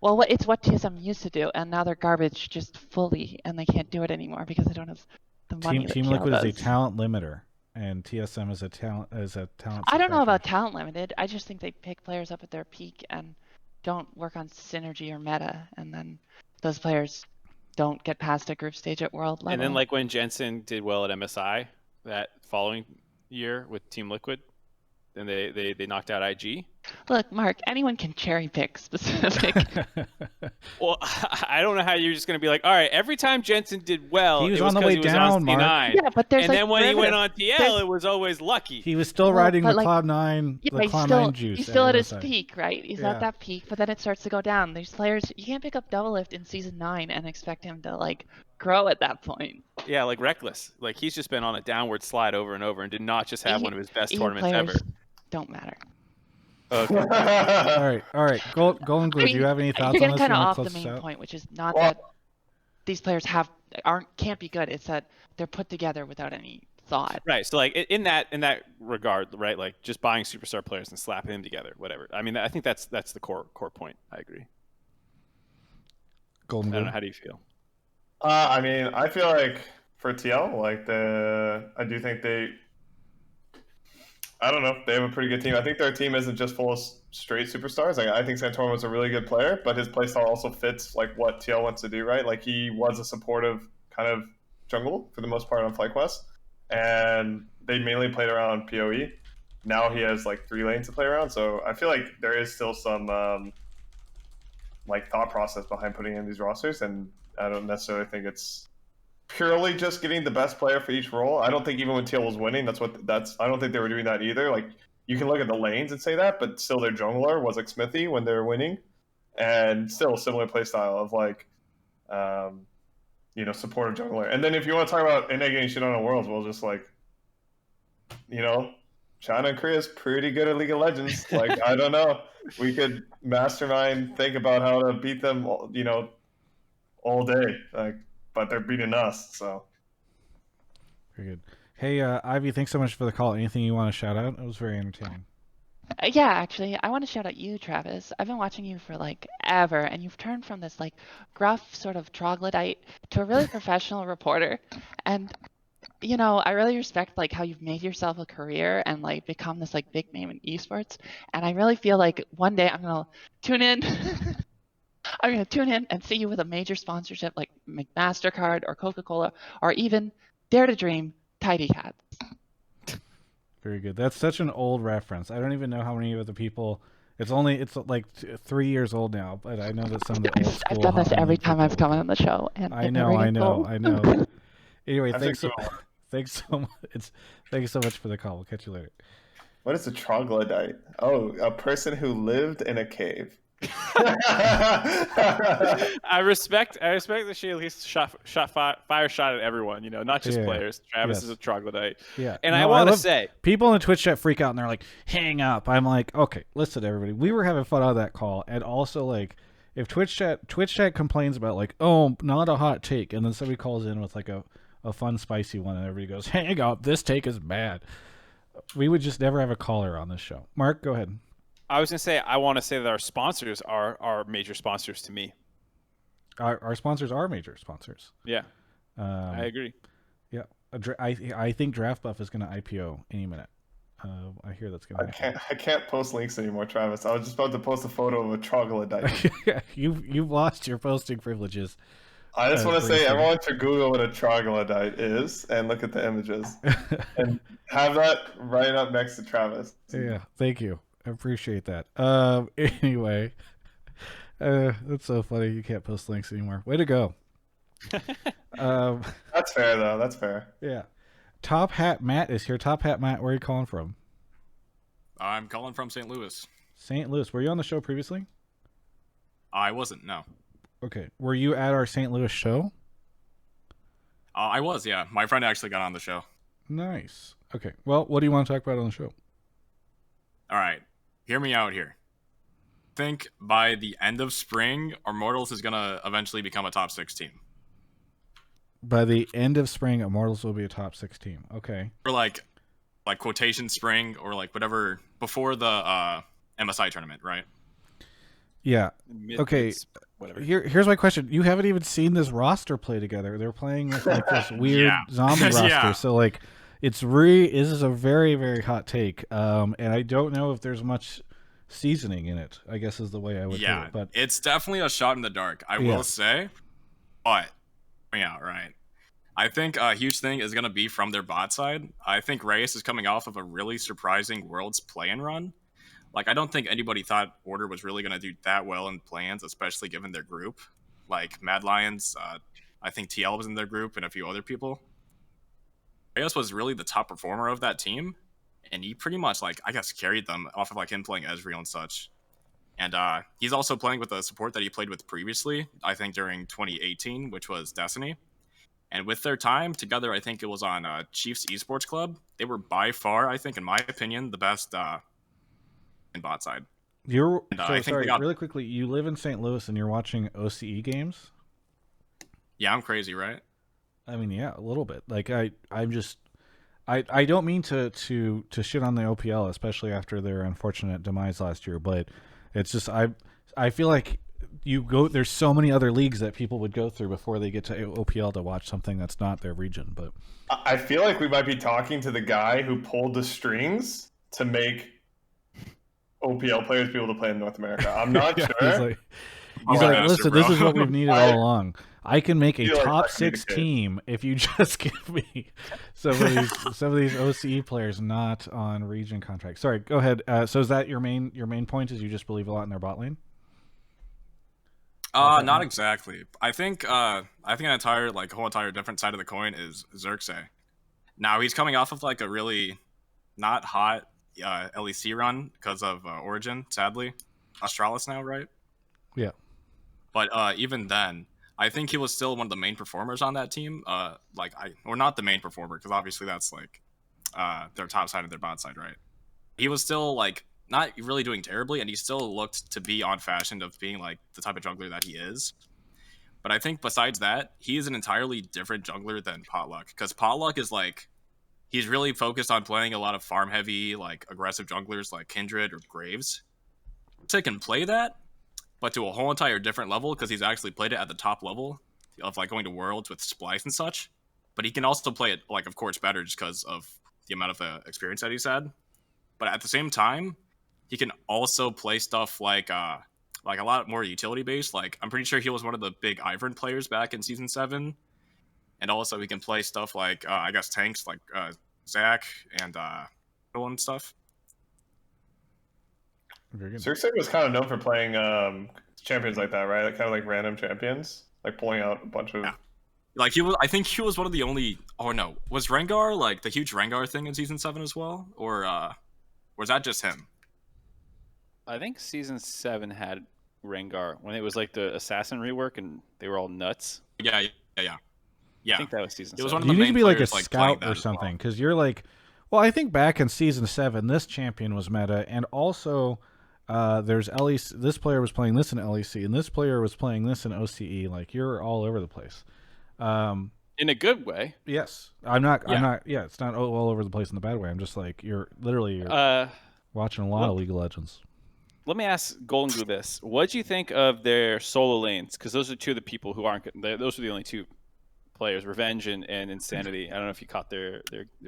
Well, it's what TSM used to do, and now they're garbage just fully, and they can't do it anymore because they don't have the money. Team Liquid is a talent limiter, and TSM is a talent I don't know about talent limited. I just think they pick players up at their peak and don't work on synergy or meta, and then those players don't get past a group stage at world level. And then like when Jensen did well at MSI that following year with Team Liquid, then they knocked out IG. Look, Mark, anyone can cherry pick specific. Well, I don't know how you're just going to be like, all right, every time Jensen did well, he was it was on the way he was down, on Mark. C9. Yeah, but there's and then when he went on TL, it was always lucky. He was still riding the like, Cloud9, yeah, the Cloud9 juice. He's still at his MSI. peak, right? He's at that peak, but then it starts to go down. These players, you can't pick up Double Lift in Season 9 and expect him to, like, grow at that point. Yeah, like Reckless. Like, he's just been on a downward slide over and over and did not just have one of his best tournaments ever. Don't matter. Okay. all right. Goldenglue, do you have any thoughts you're on this? You're getting kind of off close the this main out? point, which is not that these players can't be good. It's that they're put together without any thought. Right. So like in that regard, right? Like just buying superstar players and slapping them together, whatever. I mean, I think that's the core point. I agree. Goldenglue. I don't know. How do you feel? I mean, I feel like for TL, like I do think I don't know. They have a pretty good team. I think their team isn't just full of straight superstars. Like, I think Santorum was a really good player, but his playstyle also fits like what TL wants to do, right? Like he was a supportive kind of jungle for the most part on FlyQuest, and they mainly played around PoE. Now he has like 3 lanes to play around, so I feel like there is still some like thought process behind putting in these rosters, and I don't necessarily think it's purely just getting the best player for each role. I don't think even when TL was winning, I don't think they were doing that either. Like you can look at the lanes and say that, but still their jungler was like Smithy when they were winning, and still similar play style of like, supportive jungler. And then if you want to talk about NA getting shit on the Worlds, well, just like, China and Korea is pretty good at League of Legends. Like I don't know, we could mastermind think about how to beat them, all day. Like. But they're beating us, so. Very good. Hey, Ivy, thanks so much for the call. Anything you want to shout out? It was very entertaining. Yeah, actually, I want to shout out you, Travis. I've been watching you for like ever, and you've turned from this like gruff sort of troglodyte to a really professional reporter. And I really respect like how you've made yourself a career and like become this like big name in esports. And I really feel like one day I'm gonna tune in. I'm going to tune in and see you with a major sponsorship like MasterCard or Coca-Cola or even Dare to Dream Tidy Cats. Very good. That's such an old reference. I don't even know how many of the people. It's like 3 years old now, but I know that some of the old school. I've done this every time I've come on the show. And I know. Anyway, thanks so much. Thanks so much for the call. We'll catch you later. What is a troglodyte? Oh, a person who lived in a cave. I respect that she at least fire shot at everyone, not just players. Travis is a troglodyte. Yeah. And I want to say, people in the Twitch chat freak out and they're like, hang up. I'm like, okay, listen, everybody. We were having fun on that call. And also, like, if Twitch chat complains about, like, oh, not a hot take, and then somebody calls in with, like, a fun, spicy one, and everybody goes, hang up, this take is bad. We would just never have a caller on this show. Mark, go ahead. I was going to say, I want to say that our sponsors are major sponsors to me. Our sponsors are major sponsors. Yeah, I agree. Yeah, I think Draftbuff is going to IPO any minute. I hear that's going to happen. I can't post links anymore, Travis. I was just about to post a photo of a troglodyte. You've lost your posting privileges. I just want to say everyone should Google what a troglodyte is and look at the images. And have that right up next to Travis. Yeah, thank you. I appreciate that. Anyway, that's so funny. You can't post links anymore. Way to go. That's fair, though. That's fair. Yeah. TopHatMatt is here. TopHatMatt, where are you calling from? I'm calling from St. Louis. St. Louis. Were you on the show previously? I wasn't, no. Okay. Were you at our St. Louis show? I was, yeah. My friend actually got on the show. Nice. Okay. Well, what do you want to talk about on the show? All right. Hear me out here. Think by the end of spring, Immortals is going to eventually become a top 6 team. By the end of spring, Immortals will be a top 6 team. Okay. Or like quotation spring or like whatever before the MSI tournament, right? Yeah. Okay. Whatever. Here's my question. You haven't even seen this roster play together. They're playing with like this weird zombie roster. Yeah. So like this is a very, very hot take. And I don't know if there's much seasoning in it, I guess is the way I would put it. But it's definitely a shot in the dark, I will say. But Yeah, right. I think a huge thing is going to be from their bot side. I think Reyes is coming off of a really surprising Worlds play-in run. Like, I don't think anybody thought Order was really going to do that well in play-ins, especially given their group. Like, Mad Lions, I think TL was in their group, and a few other people. Reyes was really the top performer of that team, and he pretty much, like, I guess, carried them off of, like, him playing Ezreal and such. And he's also playing with a support that he played with previously, I think during 2018, which was Destiny. And with their time together, I think it was on Chiefs Esports Club. They were by far, I think, in my opinion, the best in bot side. You're And, so sorry. Really quickly, you live in St. Louis and you're watching OCE games. Yeah, I'm crazy, right? I mean, yeah, a little bit. Like I don't mean to shit on the OPL, especially after their unfortunate demise last year, but it's just I feel like there's so many other leagues that people would go through before they get to OPL to watch something that's not their region. But I feel like we might be talking to the guy who pulled the strings to make OPL players be able to play in North America. I'm not yeah, sure. He's like, listen, this is what we've needed all along. I can make a feel like top I 6 team if you just give me some of these OCE players not on region contracts. Sorry, go ahead. So is that your main point? Is you just believe a lot in their bot lane? Not exactly. I think an whole entire different side of the coin is Xerxes. Now he's coming off of like a really not hot LEC run because of Origin, sadly. Astralis now, right? Yeah. But even then, I think he was still one of the main performers on that team. Or not the main performer, because obviously that's like their top side and their bot side, right? He was still like not really doing terribly, and he still looked to be on fashion of being like the type of jungler that he is. But I think besides that, he is an entirely different jungler than Potluck, because Potluck is like, he's really focused on playing a lot of farm heavy, like aggressive junglers like Kindred or Graves. So he can play that, but to a whole entire different level, because he's actually played it at the top level of like going to Worlds with Splice and such. But he can also play it, like, of course, better just because of the amount of experience that he's had. But at the same time, he can also play stuff like a lot more utility based. Like, I'm pretty sure he was one of the big Ivern players back in Season 7. And also he can play stuff like, I guess, tanks like Zac and stuff. Very good. Xerxes was kind of known for playing champions like that, right? Like, kind of like random champions, like pulling out a bunch of. Yeah. Like I think he was one of the only. Oh no, was Rengar like the huge Rengar thing in Season 7 as well, or was that just him? I think Season 7 had Rengar when it was like the assassin rework and they were all nuts. Yeah. I think that was Season 7. It was one of You the need main to be like a players, scout or something, because you're like, well, I think back in Season 7, this champion was meta, and also there's LEC. This player was playing this in LEC, and this player was playing this in OCE. Like, you're all over the place. In a good way. Yes, I'm not. Yeah, it's not all over the place in the bad way. I'm just like, you're watching a lot of League of Legends. Let me ask Goldenglue this: what do you think of their solo lanes? Because those are two of the people who aren't. Those are the only two players, Revenge and Insanity. I don't know if you caught their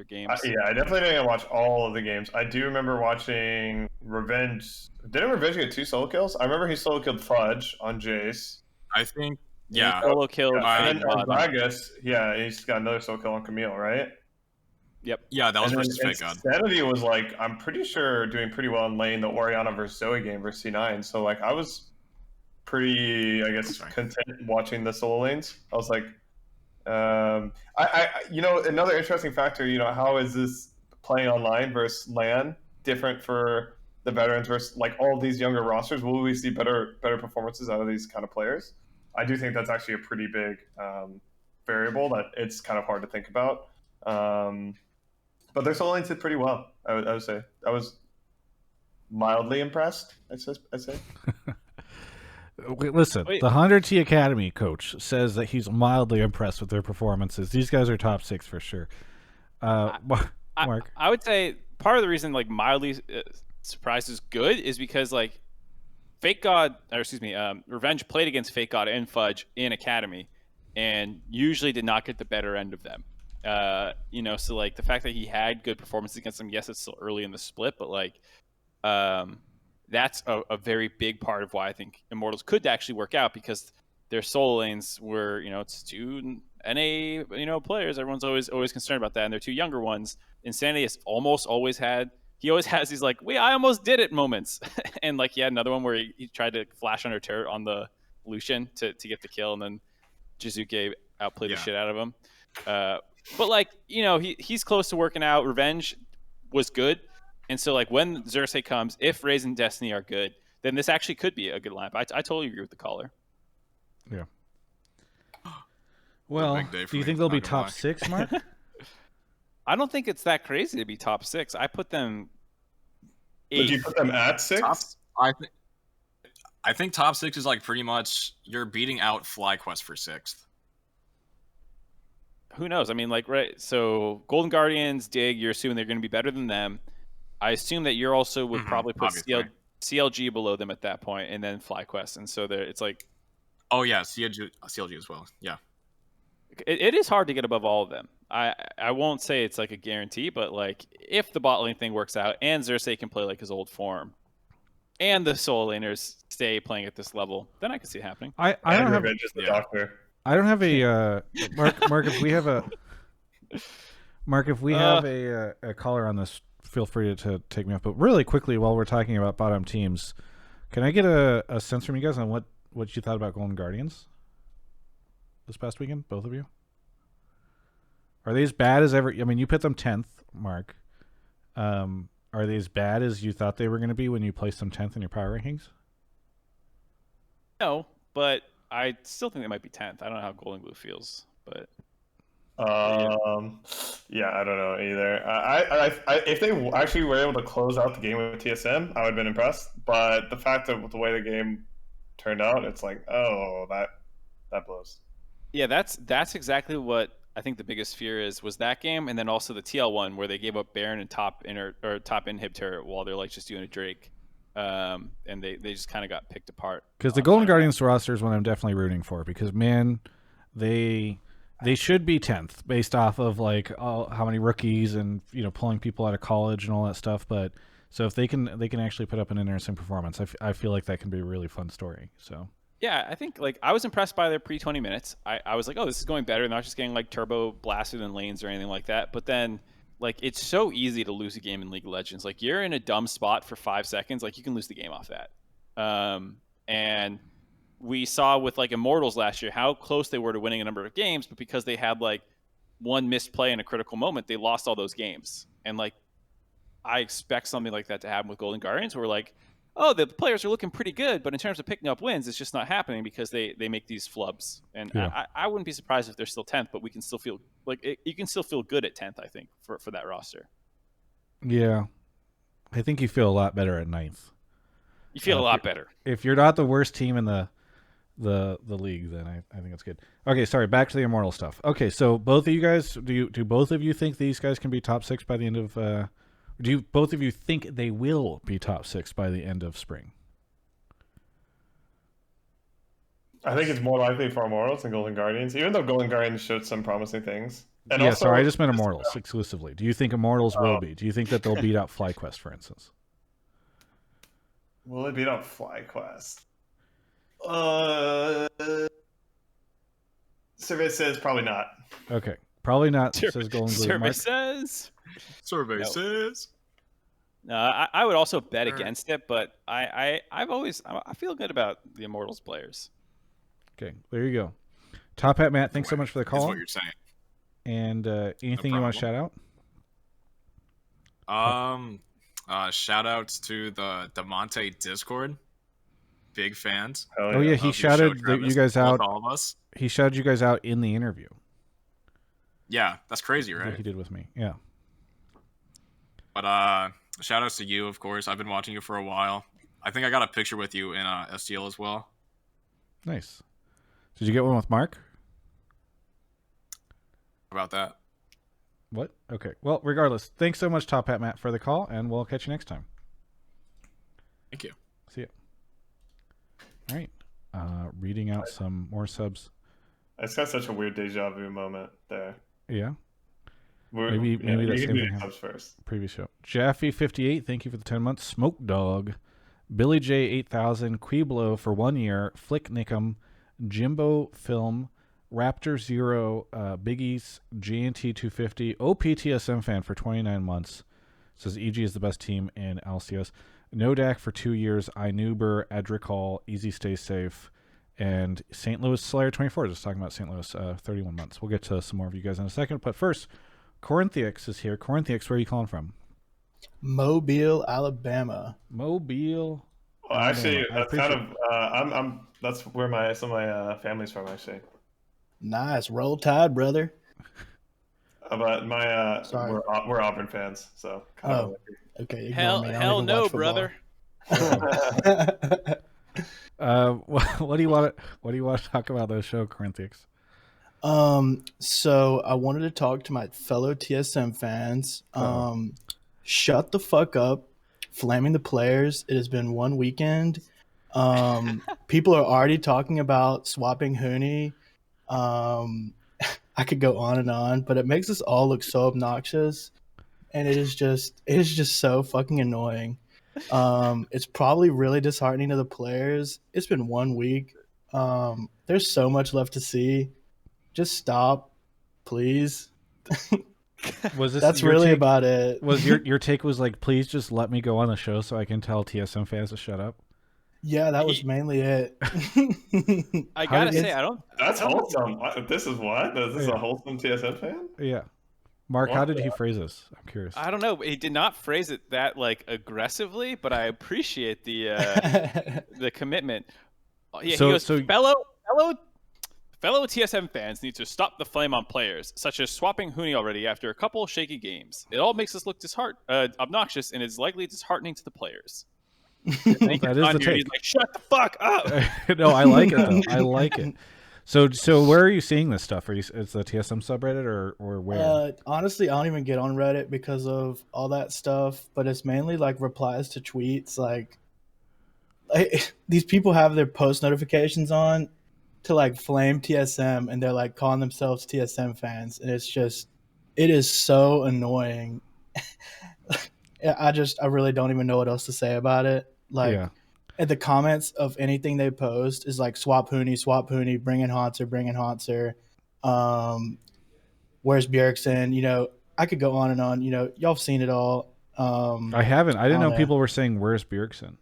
games. Yeah, I definitely didn't watch all of the games. I do remember watching Revenge. Didn't Revenge get 2 solo kills? I remember he solo killed Fudge on Jace. I think, yeah. He solo killed. And then Gragas, yeah, he's got another solo kill on Camille, right? Yep. Yeah, that was versus Fake God. Insanity was like, I'm pretty sure doing pretty well in lane the Orianna versus Zoe game versus C9. So like, I was pretty, I guess, content watching the solo lanes. I was like, another interesting factor, how is this playing online versus LAN different for the veterans versus like all of these younger rosters? Will we see better performances out of these kind of players? I do think that's actually a pretty big variable that it's kind of hard to think about. But their solo lanes did pretty well. I would say I was mildly impressed. I'd say. Listen, the 100T Academy coach says that he's mildly impressed with their performances. These guys are top 6 for sure. Mark, I would say part of the reason like mildly surprised is good is because like Revenge played against Fake God and Fudge in Academy, and usually did not get the better end of them. So like the fact that he had good performances against them, yes, it's still early in the split, but like that's a very big part of why I think Immortals could actually work out, because their solo lanes were, it's 2 NA players, everyone's always concerned about that, and they're two younger ones. Insanity has almost always had. He always has these like, I almost did it moments, and like he had another one where he tried to flash under turret on the Lucian to get the kill, and then Jizuke outplayed the shit out of him. But like he's close to working out. Revenge was good, and so like when Xerxes comes, if Raze and Destiny are good, then this actually could be a good lineup. I totally agree with the caller. Yeah. Well, do you think they'll be top 6, Mark? I don't think it's that crazy to be top 6. I put them 8th. Would you put them at 6? I think top 6 is like pretty much you're beating out FlyQuest for 6th. Who knows? I mean, like, right. So Golden Guardians, Dig, you're assuming they're going to be better than them. I assume that you're also would probably put CLG below them at that point, and then FlyQuest. And so it's like, oh yeah, CLG as well. Yeah. It is hard to get above all of them. I won't say it's like a guarantee, but like if the bot lane thing works out and Xerxes can play like his old form, and the solo laners stay playing at this level, then I can see it happening. I don't have the doctor. I don't have a Mark. If we have a a caller on this, feel free to take me off. But really quickly, while we're talking about bottom teams, can I get a sense from you guys on what you thought about Golden Guardians this past weekend, both of you? Are they as bad as ever? I mean, you put them 10th, Mark. Are they as bad as you thought they were going to be when you placed them 10th in your power rankings? No, but I still think they might be 10th. I don't know how Goldenglue feels, but yeah, I don't know either. I if they actually were able to close out the game with TSM, I would have been impressed. But the fact that with the way the game turned out, it's like, oh, that blows. Yeah, that's exactly what I think the biggest fear was that game, and then also the TL one where they gave up Baron and top inhibitor while they're like just doing a Drake, and they just kind of got picked apart. Because the Golden Guardians roster is one I'm definitely rooting for, because man, they should be 10th based off of like how many rookies and pulling people out of college and all that stuff. But so if they can actually put up an interesting performance, I feel like that can be a really fun story. So. Yeah, I think like I was impressed by their pre-20 minutes. I was like, oh, this is going better. Not just getting like turbo blasted in lanes or anything like that. But then like it's so easy to lose a game in League of Legends. Like you're in a dumb spot for 5 seconds, like you can lose the game off that. And we saw with like Immortals last year how close they were to winning a number of games, but because they had like one missed play in a critical moment, they lost all those games. And like I expect something like that to happen with Golden Guardians, where like, oh, the players are looking pretty good, but in terms of picking up wins, it's just not happening because they make these flubs. And yeah. I wouldn't be surprised if they're still 10th, but we can still feel like you can still feel good at 10th, I think, for that roster. Yeah. I think you feel a lot better at 9th. You feel a lot better. If you're not the worst team in the league, then I think that's good. Okay, sorry, back to the Immortal stuff. Okay, so both of you guys, do both of you think these guys can be top 6 by the end of do both of you think they will be top 6 by the end of spring? I think it's more likely for Immortals than Golden Guardians, even though Golden Guardians showed some promising things. And yeah, also, sorry, I just meant Immortals exclusively. Do you think Immortals will be? Do you think that they'll beat out FlyQuest, for instance? Will it beat out FlyQuest? Survey says probably not. Okay, probably not, says Goldenglue. Survey says. Survey says. No, I would also bet against it, but I feel good about the Immortals players. Okay, there you go. TopHatMatt, thanks so much for the call. That's what you're saying. And anything you want to shout out? Shout outs to the Damonte Discord. Big fans. Oh yeah, he shouted you guys out. All of us. He shouted you guys out in the interview. Yeah, that's crazy, right? What he did with me. Yeah. But shout outs to you, of course. I've been watching you for a while. I think I got a picture with you in STL as well. Nice. Did you get one with Mark? About that. What? Okay. Well, regardless, thanks so much, TopHatMatt, for the call, and we'll catch you next time. Thank you. See ya. All right. Reading out some more subs. It's got such a weird deja vu moment there. Yeah. Maybe that's the same thing. First. Previous show. Jaffe58, thank you for the 10 months. Smoke Dog, Billy J 8000, Quiblo for 1 year, Flick Nickum, Jimbo Film, Raptor Zero, Biggie's GNT 250, OPTSM fan for 29 months. Says EG is the best team in LCS. Nodak for 2 years. Inuber, Edric Hall, Easy Stay Safe, and St. Louis Slayer 24. Just talking about St. Louis, 31 months. We'll get to some more of you guys in a second. But first, Corinthiax is here. Corinthiax, where are you calling from? Mobile, Alabama. Mobile. Well, actually, Alabama. that's that's where some of my family's from, actually. Nice. Roll Tide, brother. But Sorry. we're Auburn fans, so. Oh, okay. Hell no, brother. What do you want to talk about the show, Corinthiax? So I wanted to talk to my fellow TSM fans. Shut the fuck up, flaming the players. It has been one weekend. People are already talking about swapping Huni. I could go on, but it makes us all look so obnoxious, and it is just so fucking annoying. It's probably really disheartening to the players. It's been 1 week. There's so much left to see. Just stop, please. That's really about it. Was your take was like, please just let me go on the show so I can tell TSM fans to shut up? Yeah, that was mainly it. I gotta say, That's wholesome. This is what? Is this a wholesome TSM fan? Yeah. Mark, how did he phrase this? I'm curious. I don't know. He did not phrase it that like aggressively, but I appreciate the commitment. Yeah, So- he goes, so- fellow TSM fans need to stop the flame on players, such as swapping Huni already after a couple shaky games. It all makes us look obnoxious, and is likely disheartening to the players. That is the take. He's like, shut the fuck up. No, I like it though. I like it. So where are you seeing this stuff? It's the TSM subreddit or where? Honestly, I don't even get on Reddit because of all that stuff, but it's mainly like replies to tweets. Like these people have their post notifications on to like flame TSM, and they're like calling themselves TSM fans, and it is so annoying. I really don't even know what else to say about it. Like, and the comments of anything they post is like swap Huni, bring in Hauntzer. Where's Bjergsen? You know, I could go on and on. You know, y'all have seen it all. I haven't. I didn't know people were saying, "Where's Bjergsen?"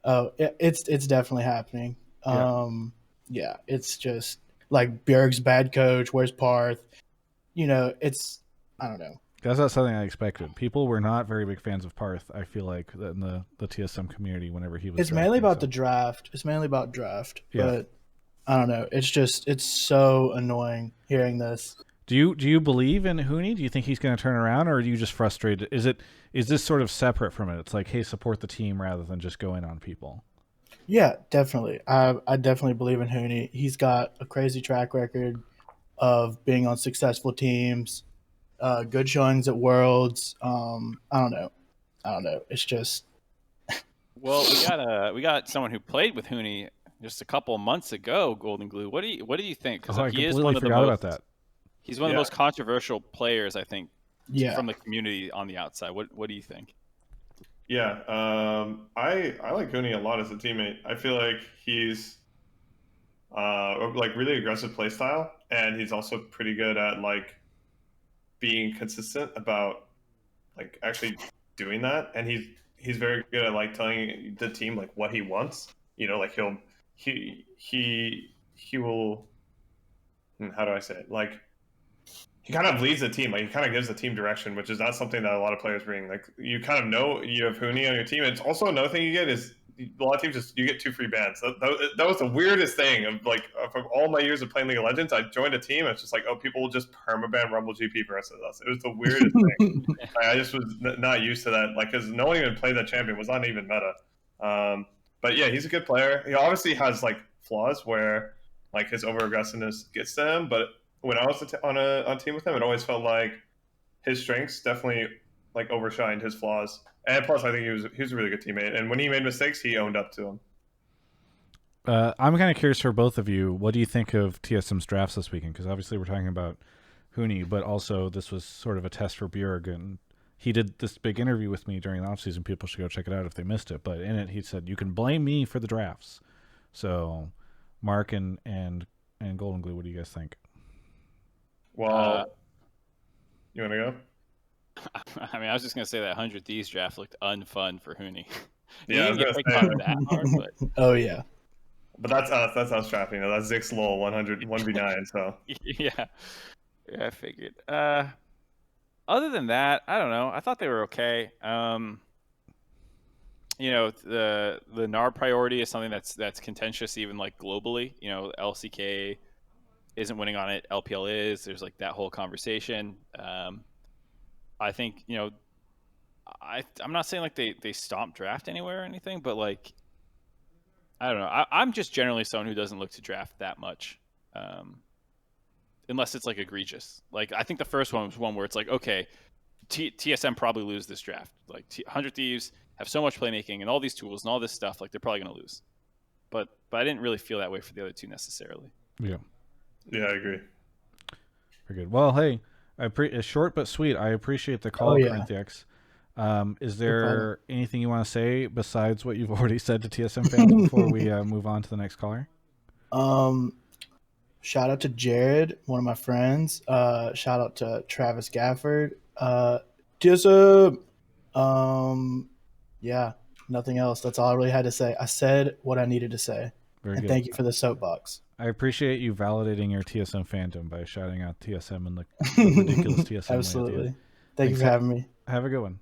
Oh, it's definitely happening. Yeah, it's just like Bjerg's bad coach. Where's Parth? You know, I don't know. That's not something I expected. People were not very big fans of Parth, I feel like, in the TSM community whenever he was It's mainly about the draft. It's mainly about draft. Yeah. But I don't know. It's so annoying hearing this. Do you believe in Huni? Do you think he's going to turn around, or are you just frustrated? Is this sort of separate from it? It's like, hey, support the team rather than just going on people. Yeah, definitely. I definitely believe in Huni. He's got a crazy track record of being on successful teams. Good showings at Worlds. I don't know. It's just. Well, we got someone who played with Huni just a couple of months ago. Goldenglue. What do you think? Because I completely forgot about that. He's one of the most controversial players, I think, Yeah. from the community on the outside. What do you think? Yeah, I like Huni a lot as a teammate. I feel like he's like really aggressive play style, and he's also pretty good at like being consistent about like actually doing that, and he's very good at like telling the team like what he wants. You know, like he will, how do I say it? Like he kind of leads the team, like he kind of gives the team direction, which is not something that a lot of players bring. Like you kind of know you have Huni on your team. It's also another thing you get is a lot of teams you get 2 free bans. That was the weirdest thing of like from all my years of playing League of Legends. I joined a team. It's just like, oh, people will just permaban Rumble GP versus us. It was the weirdest thing. I just was not used to that. Like, because no one even played that champion. It was not even meta. But yeah, he's a good player. He obviously has like flaws where like his over aggressiveness gets to him. But when I was on a team with him, it always felt like his strengths definitely like overshined his flaws. And plus, I think he was a really good teammate. And when he made mistakes, he owned up to them. I'm kind of curious for both of you. What do you think of TSM's drafts this weekend? Because obviously we're talking about Huni, but also this was sort of a test for Bjerg. And he did this big interview with me during the offseason. People should go check it out if they missed it. But in it, he said, you can blame me for the drafts. So Mark and and Goldenglue, what do you guys think? Well, you want to go? I mean, I was just gonna say that 100 Thieves draft looked unfun for Hooney. Yeah, I was gonna say that hard, but Oh yeah. But that's us. That's us drafting. That's Zix Lol 100 1v9. So yeah, I figured. Other than that, I don't know. I thought they were okay. You know, the NAR priority is something that's contentious even like globally. You know, LCK isn't winning on it. LPL is. There's like that whole conversation. I think, you know, I'm not saying like they stomped draft anywhere or anything, but like, I don't know. I'm just generally someone who doesn't look to draft that much, unless it's like egregious. Like I think the first one was one where it's like, okay, TSM probably lose this draft. Like 100 Thieves have so much playmaking and all these tools and all this stuff, like they're probably gonna lose. But I didn't really feel that way for the other two necessarily. Yeah, I agree. Very good. Well, hey, it's short but sweet. I appreciate the call, corinthiax. Is there anything you want to say besides what you've already said to TSM fans before we move on to the next caller? Shout out to Jared, one of my friends. Shout out to Travis Gafford. TSM. Yeah, nothing else. That's all I really had to say. I said what I needed to say. Very and good. Thank you for the soapbox. I appreciate you validating your TSM fandom by shouting out TSM and the ridiculous TSM. Absolutely. Thank you for having me. Have a good one.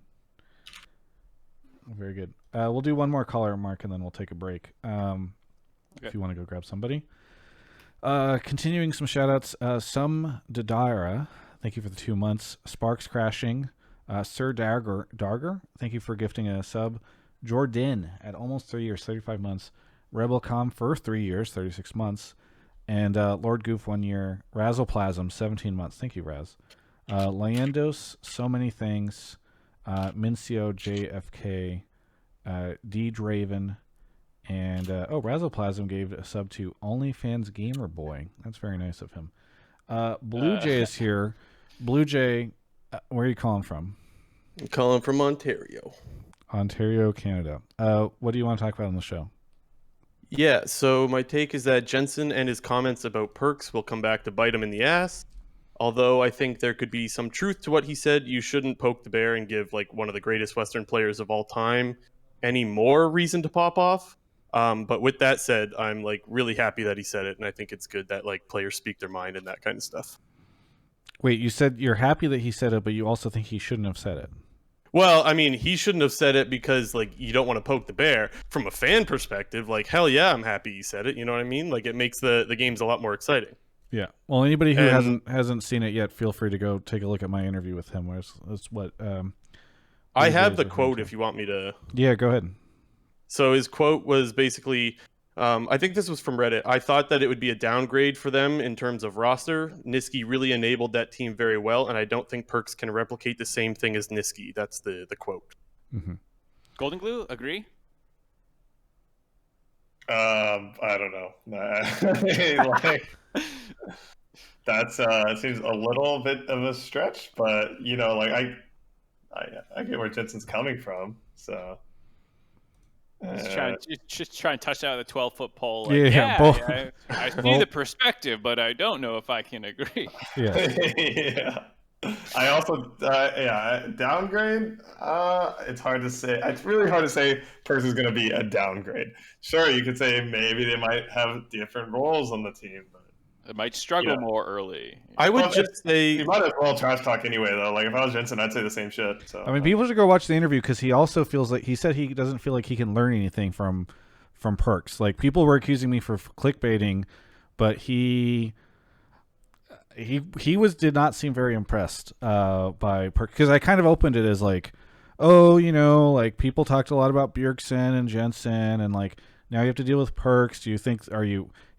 Very good. We'll do one more caller, Mark, and then we'll take a break. If you want to go grab somebody. Continuing some shout-outs. Some Dadara, thank you for the 2 months. Sparks Crashing. Sir Darger, thank you for gifting a sub. Jordan at almost 3 years, 35 months. Rebelcom for 3 years, 36 months. And Lord Goof 1 year. Razzleplasm, 17 months. Thank you, Raz. Lyandos, so many things. Mincio JFK, D Draven, and Razzleplasm gave a sub to OnlyFans Gamer Boy. That's very nice of him. Bluejay is here. Bluejay, where are you calling from? I'm calling from Ontario. Ontario, Canada. What do you want to talk about on the show? Yeah, so my take is that Jensen and his comments about Perkz will come back to bite him in the ass. Although I think there could be some truth to what he said, you shouldn't poke the bear and give like one of the greatest Western players of all time any more reason to pop off. But with that said, I'm like really happy that he said it, and I think it's good that like players speak their mind and that kind of stuff. Wait, you said you're happy that he said it, but you also think he shouldn't have said it. Well, I mean, he shouldn't have said it because like you don't want to poke the bear. From a fan perspective, like hell yeah, I'm happy he said it. You know what I mean? Like it makes the games a lot more exciting. Yeah. Well, anybody who hasn't seen it yet, feel free to go take a look at my interview with him. That's what I have the quote if you want me to. Yeah, go ahead. So his quote was basically, I think this was from Reddit. I thought that it would be a downgrade for them in terms of roster. Niski really enabled that team very well, and I don't think Perkz can replicate the same thing as Niski. That's the quote. Mm-hmm. Goldenglue, agree? I don't know. Like, that's seems a little bit of a stretch, but you know, like I get where Jensen's coming from. So just try and touch out the 12-foot pole. Like, I see the perspective, but I don't know if I can agree. Yeah. Yeah. I also, downgrade. It's hard to say. It's really hard to say Perkz is going to be a downgrade. Sure, you could say maybe they might have different roles on the team, but it might struggle more early. I would just say you might as well trash talk anyway, though. Like if I was Jensen, I'd say the same shit. So I mean, people should go watch the interview because he also feels like he said he doesn't feel like he can learn anything from Perkz. Like people were accusing me for clickbaiting, but he did not seem very impressed by Perkz, because I kind of opened it as like, oh, you know, like people talked a lot about Bjergsen and Jensen, and like now you have to deal with Perkz. Do you think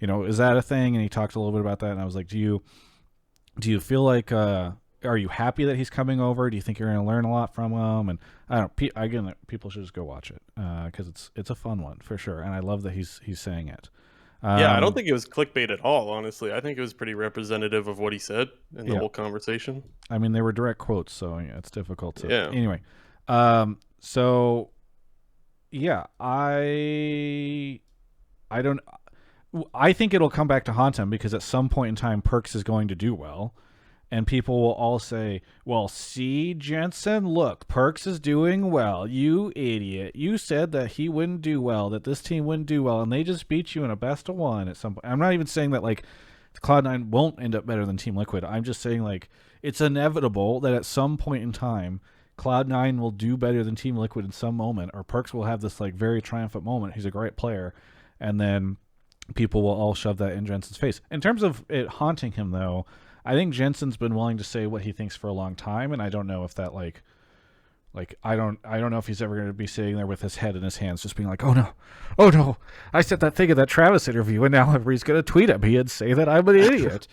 is that a thing? And he talked a little bit about that, and I was like, do you feel like are you happy that he's coming over? Do you think you're going to learn a lot from him? And I don't know. Again, people should just go watch it because it's a fun one for sure, and I love that he's saying it. Yeah, I don't think it was clickbait at all, honestly. I think it was pretty representative of what he said in the whole conversation. I mean, they were direct quotes, so it's difficult to... Yeah. Anyway, so, yeah, I don't... I think it'll come back to haunt him because at some point in time, Perkz is going to do well. And people will all say, well, see, Jensen, look, Perkz is doing well. You idiot. You said that he wouldn't do well, that this team wouldn't do well, and they just beat you in a best of one at some point. I'm not even saying that, like, Cloud9 won't end up better than Team Liquid. I'm just saying, like, it's inevitable that at some point in time, Cloud9 will do better than Team Liquid in some moment, or Perkz will have this, like, very triumphant moment. He's a great player. And then people will all shove that in Jensen's face. In terms of it haunting him, though, I think Jensen's been willing to say what he thinks for a long time, and I don't know if that like I don't know if he's ever going to be sitting there with his head in his hands, just being like, oh no, I said that thing in that Travis interview, and now everybody's going to tweet at me and say that I'm an idiot.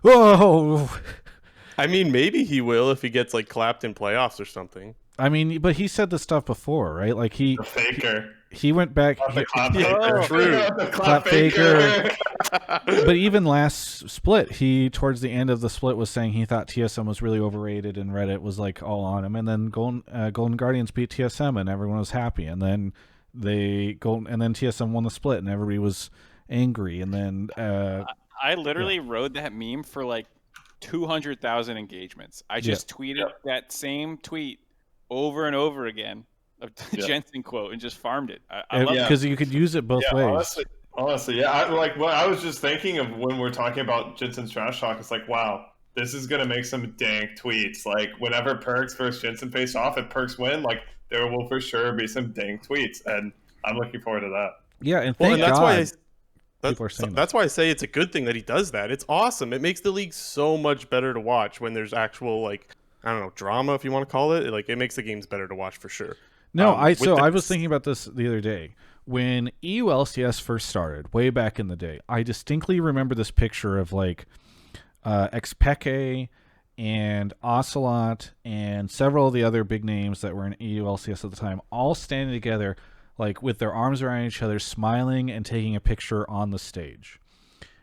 Oh, I mean, maybe he will if he gets like clapped in playoffs or something. I mean, but he said this stuff before, right? Like The faker. he went back. True. Clap faker. But even last split, he towards the end of the split was saying he thought TSM was really overrated, and Reddit was like all on him. And then Golden Guardians beat TSM, and everyone was happy. And then TSM won the split, and everybody was angry. And then I literally wrote that meme for like 200,000 engagements. I just tweeted that same tweet over and over again of the Jensen quote and just farmed it. I love it because you could use it both ways. Honestly, yeah. I was just thinking of when we're talking about Jensen's trash talk. It's like, wow, this is gonna make some dank tweets. Like whenever Perkz versus Jensen face off, and Perkz win, like there will for sure be some dank tweets, and I'm looking forward to that. Yeah, and that's why I say it's a good thing that he does that. It's awesome. It makes the league so much better to watch when there's actual, like, I don't know, drama, if you want to call it. Like, it makes the games better to watch for sure. No, I was thinking about this the other day. When EU LCS first started, way back in the day, I distinctly remember this picture of, like, Xpeke and Ocelot and several of the other big names that were in EU LCS at the time, all standing together, like with their arms around each other, smiling and taking a picture on the stage.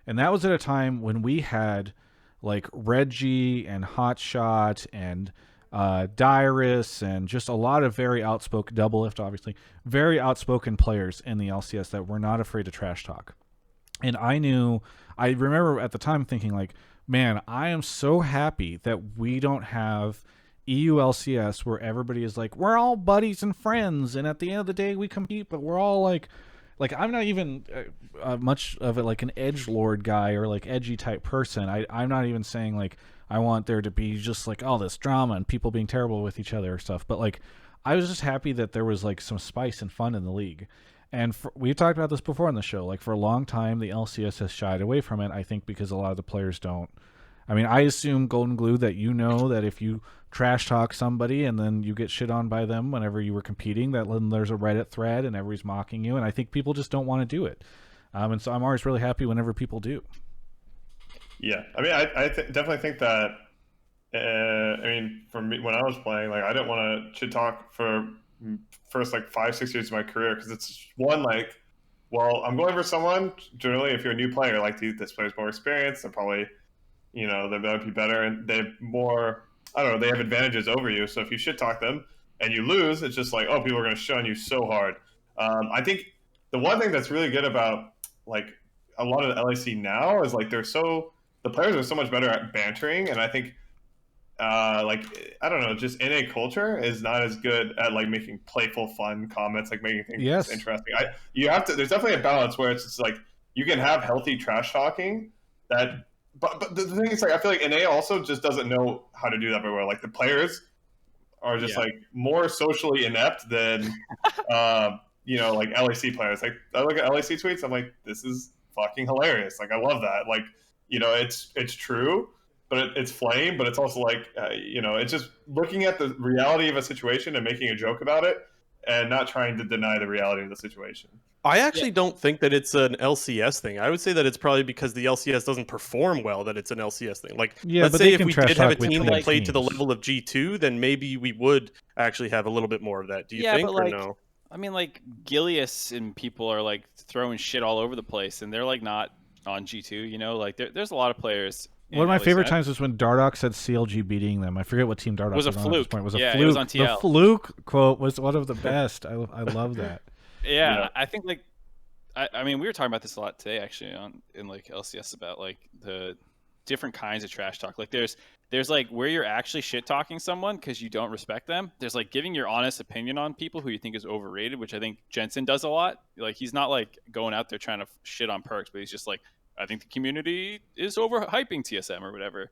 And that was at a time when we had like Reggie and Hotshot and Dyrus and just a lot of very outspoken, Doublelift obviously, very outspoken players in the LCS that were not afraid to trash talk. And I remember at the time thinking like, man, I am so happy that we don't have EU LCS where everybody is like, we're all buddies and friends, and at the end of the day we compete, but we're all like I'm not even much of it like an edgelord guy or like edgy type person. I'm not even saying like I want there to be just like all this drama and people being terrible with each other or stuff, but like I was just happy that there was like some spice and fun in the league. And we've talked about this before on the show, like for a long time the LCS has shied away from it, I think because a lot of the players don't. I mean, I assume Goldenglue that you know that if you trash talk somebody and then you get shit on by them whenever you were competing, that then there's a Reddit thread and everybody's mocking you, and I think people just don't want to do it. And so I'm always really happy whenever people do. Yeah, I mean, I definitely think that. I mean, for me, when I was playing, like I didn't want to shit talk for first like 5-6 years of my career because it's one like, well, I'm going for someone. Generally, if you're a new player, like this player's more experienced, they're probably, you know, they might be better and they have more. I don't know. They have advantages over you. So if you shit talk them and you lose, it's just like, oh, people are going to shun you so hard. I think the one thing that's really good about like a lot of the LAC now is like the players are so much better at bantering, and I think like I don't know, just NA culture is not as good at like making playful, fun comments, like making things interesting. There's definitely a balance where it's just like you can have healthy trash talking that. But the thing is, like, I feel like NA also just doesn't know how to do that very well. Like, the players are just, like, more socially inept than, you know, like, LAC players. Like, I look at LAC tweets, I'm like, this is fucking hilarious. Like, I love that. Like, you know, it's true, but it's flame, but it's also, like, you know, it's just looking at the reality of a situation and making a joke about it and not trying to deny the reality of the situation. I actually don't think that it's an LCS thing. I would say that it's probably because the LCS doesn't perform well that it's an LCS thing. Like, let's say if we did have a team that played to the level of G2, then maybe we would actually have a little bit more of that. Do you think, or no? I mean, like, Gilius and people are, like, throwing shit all over the place, and they're, like, not on G2, you know? Like, there's a lot of players. One of my favorite times was when Dardoch said CLG beating them. I forget what team Dardoch was on at this point. It was a fluke. It was on TL. The fluke quote was one of the best. I love that. Yeah, I think, like, I mean, we were talking about this a lot today, actually, in like LCS about like the different kinds of trash talk. Like there's like where you're actually shit talking someone because you don't respect them. There's like giving your honest opinion on people who you think is overrated, which I think Jensen does a lot. Like he's not like going out there trying to shit on Perkz, but he's just like, I think the community is overhyping TSM or whatever.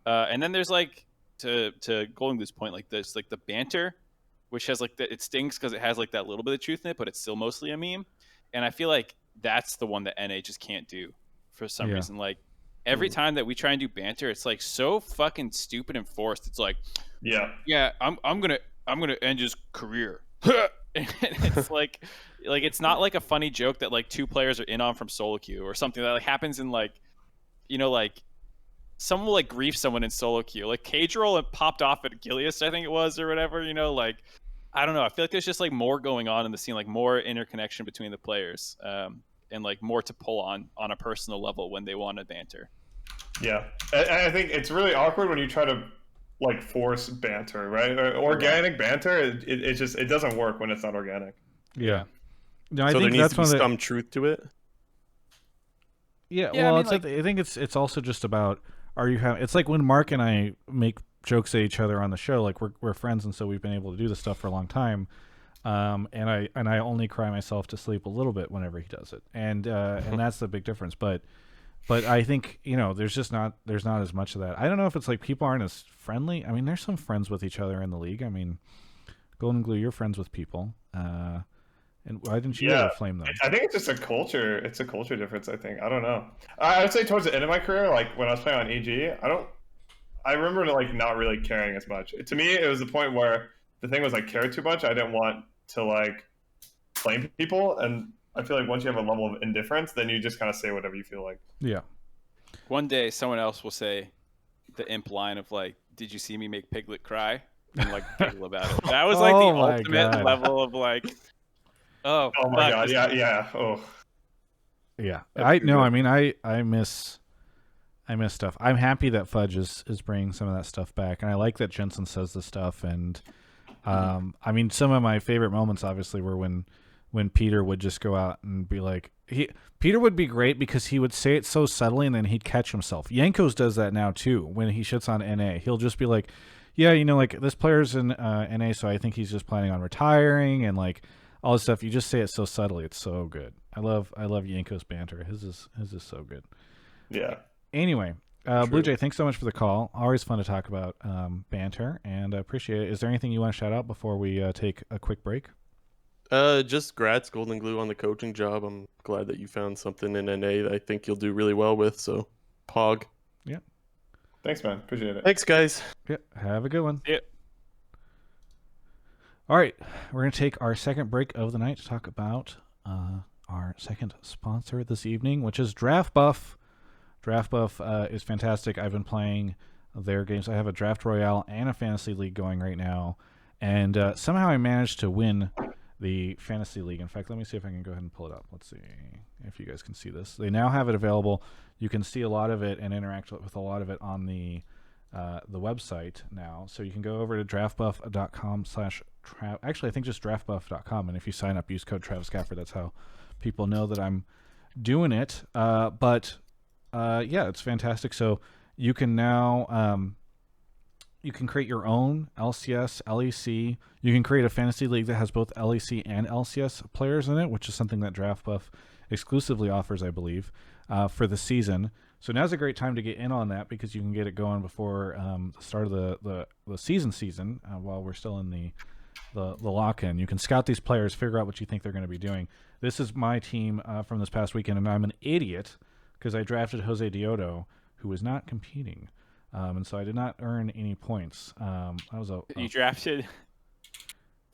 And then there's like to Goldenglue's point, like there's like the banter, which has like it stings because it has like that little bit of truth in it, but it's still mostly a meme. And I feel like that's the one that NA just can't do for some reason. Like every time that we try and do banter, it's like so fucking stupid and forced. It's like, I'm gonna end his career. And it's like it's not like a funny joke that like two players are in on from solo queue or something that like happens in like, you know, like someone will like grief someone in solo queue. Like Cage Roll popped off at Gilius, I think it was, or whatever, you know, like I don't know. I feel like there's just like more going on in the scene, like more interconnection between the players, and like more to pull on a personal level when they want to banter. Yeah, I think it's really awkward when you try to like force banter, right? Organic banter, it doesn't work when it's not organic. Yeah. No, I so think there needs that's to be some truth to it. Yeah, Yeah, well, I mean, it's like- I think it's also just about it's like when Mark and I make jokes at each other on the show, like we're friends, and so we've been able to do this stuff for a long time. And I only cry myself to sleep a little bit whenever he does it, and that's the big difference. But I think, you know, there's not as much of that. I don't know if it's like people aren't as friendly. I mean, there's some friends with each other in the league. I mean, Goldenglue, you're friends with people. And why didn't you ever flame them? I think it's just a culture. It's a culture difference, I think. I don't know. I would say towards the end of my career, like when I was playing on EG, I remember like not really caring as much. To me, it was the point where the thing was I cared too much. I didn't want to like blame people, and I feel like once you have a level of indifference, then you just kind of say whatever you feel like. Yeah. One day, someone else will say the imp line of like, "Did you see me make Piglet cry?" and like giggle about it. That was like the ultimate level of like, oh my god, yeah. Yeah. I mean, I miss stuff. I'm happy that Fudge is bringing some of that stuff back, and I like that Jensen says this stuff. And I mean, some of my favorite moments obviously were when Peter would just go out and be like, Peter would be great because he would say it so subtly and then he'd catch himself. Yankos does that now too. When he shits on NA, he'll just be like, yeah, you know, like this player's in NA, so I think he's just planning on retiring, and like all this stuff. You just say it so subtly. It's so good. I love Yanko's banter. His is so good. Yeah. Anyway, Bluejay, thanks so much for the call. Always fun to talk about banter, and I appreciate it. Is there anything you want to shout out before we take a quick break? Just grats Goldenglue on the coaching job. I'm glad that you found something in NA that I think you'll do really well with. So, Pog. Yeah. Thanks, man. Appreciate it. Thanks, guys. Yeah. Have a good one. Yeah. All right, we're going to take our second break of the night to talk about our second sponsor this evening, which is Draftbuff. Draftbuff is fantastic. I've been playing their games. I have a Draft Royale and a Fantasy League going right now, and somehow I managed to win the Fantasy League. In fact, let me see if I can go ahead and pull it up. Let's see if you guys can see this. They now have it available. You can see a lot of it and interact with a lot of it on the website now. So you can go over to draftbuff.com/ actually, I think just draftbuff.com, and if you sign up, use code Travis Gafford. That's how people know that I'm doing it. But yeah, it's fantastic. So you can now you can create your own LCS, LEC. You can create a fantasy league that has both LEC and LCS players in it, which is something that Draftbuff exclusively offers, I believe, for the season. So now's a great time to get in on that because you can get it going before the start of the season while we're still in the lock-in. You can scout these players, figure out what you think they're going to be doing. This is my team from this past weekend, and I'm an idiot because I drafted Jose Diodo, who was not competing. And so I did not earn any points. You drafted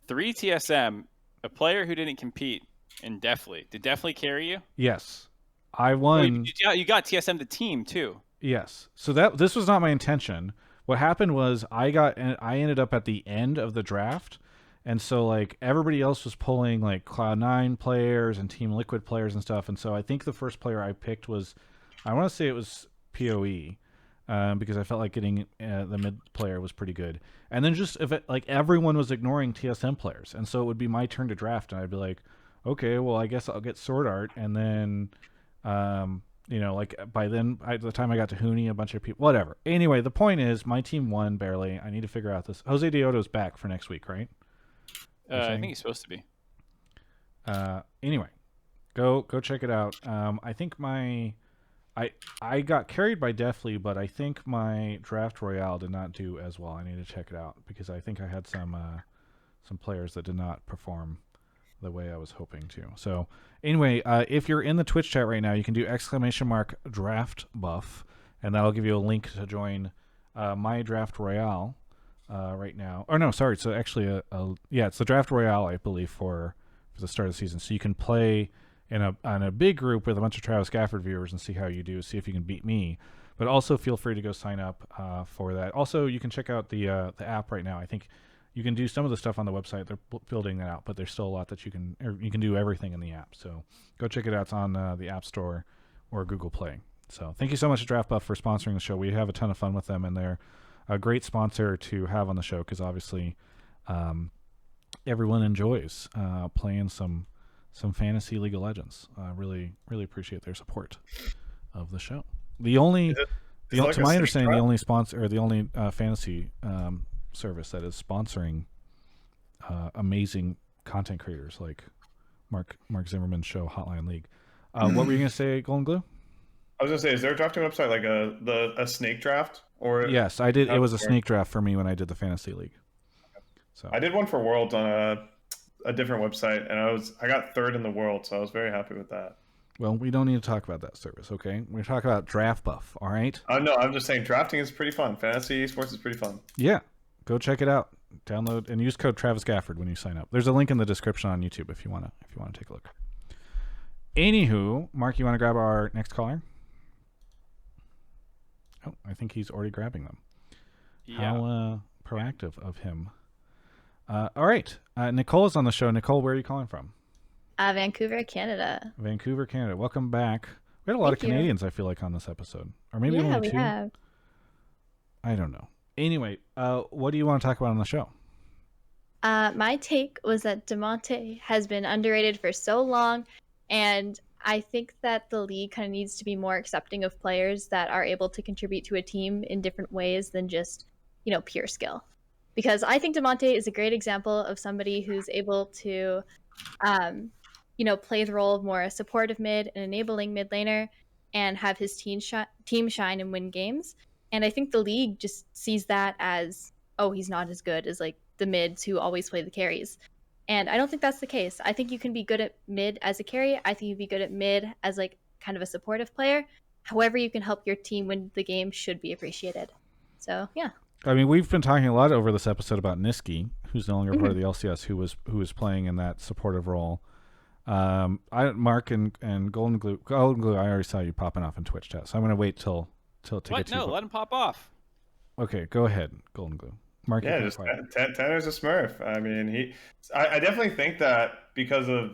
3 TSM, a player who didn't compete, and Deathly. Did Deathly carry you? Yes. I won. You got TSM the team, too. Yes. So this was not my intention. What happened was I ended up at the end of the draft, and so like everybody else was pulling like Cloud9 players and Team Liquid players and stuff, and so I think the first player I picked was, I want to say it was PoE, because I felt like getting the mid player was pretty good, and then just like everyone was ignoring TSM players, and so it would be my turn to draft, and I'd be like, okay, well, I guess I'll get Sword Art, and then, like by then, by the time I got to Huni, a bunch of people, whatever. Anyway, the point is, my team won barely. I need to figure out this. Jose Deoto's back for next week, right? I think he's supposed to be. Anyway, go check it out. I think I got carried by Deathly, but I think my Draft Royale did not do as well. I need to check it out because I think I had some players that did not perform the way I was hoping to. So anyway, if you're in the Twitch chat right now, you can do !Draftbuff, and that'll give you a link to join my Draft Royale right now. Or no, sorry. So actually, it's the Draft Royale, I believe, for the start of the season. So you can play in a big group with a bunch of Travis Gafford viewers and see how you do, see if you can beat me. But also feel free to go sign up for that. Also, you can check out the app right now. I think you can do some of the stuff on the website. They're building that out, but there's still a lot that you can do everything in the app. So go check it out. It's on the App Store or Google Play. So thank you so much to Draftbuff for sponsoring the show. We have a ton of fun with them, and they're a great sponsor to have on the show because obviously everyone enjoys playing some fantasy League of Legends. Really appreciate their support of the show. To my understanding, the only sponsor or the only fantasy service that is sponsoring amazing content creators like Mark Zimmerman's show Hotline League. What were you gonna say, Goldenglue? I was gonna say, is there a drafting website like a snake draft? Or yes, I did. It was a snake draft for me when I did the fantasy league. So I did one for Worlds on a different website, and I got third in the world, so I was very happy with that. Well, we don't need to talk about that service, okay? We're talking about Draftbuff, all right? No, I'm just saying drafting is pretty fun. Fantasy esports is pretty fun. Yeah, go check it out. Download and use code Travis Gafford when you sign up. There's a link in the description on YouTube if you wanna take a look. Anywho, Mark, you want to grab our next caller? Oh, I think he's already grabbing them. Yeah. How proactive of him. All right. Nicole is on the show. Nicole, where are you calling from? Vancouver, Canada. Vancouver, Canada. Welcome back. We had a lot of Canadians, I feel like, on this episode. Or maybe only two. Have. I don't know. Anyway, what do you want to talk about on the show? My take was that Damonte has been underrated for so long, and I think that the league kind of needs to be more accepting of players that are able to contribute to a team in different ways than just, pure skill. Because I think Damonte is a great example of somebody who's able to, play the role of more a supportive mid, an enabling mid laner, and have his team shine and win games. And I think the league just sees that as, oh, he's not as good as like the mids who always play the carries. And I don't think that's the case. I think you can be good at mid as a carry. I think you'd be good at mid as like kind of a supportive player. However you can help your team win the game should be appreciated. So, yeah. I mean, we've been talking a lot over this episode about Niski, who's no longer part of the LCS, who was playing in that supportive role. Mark and Goldenglue, I already saw you popping off in Twitch chat, so I'm going to wait till to get to you. Let him pop off. Okay, go ahead, Goldenglue. Mark, yeah, just Tanner's a Smurf. I mean, I definitely think that because of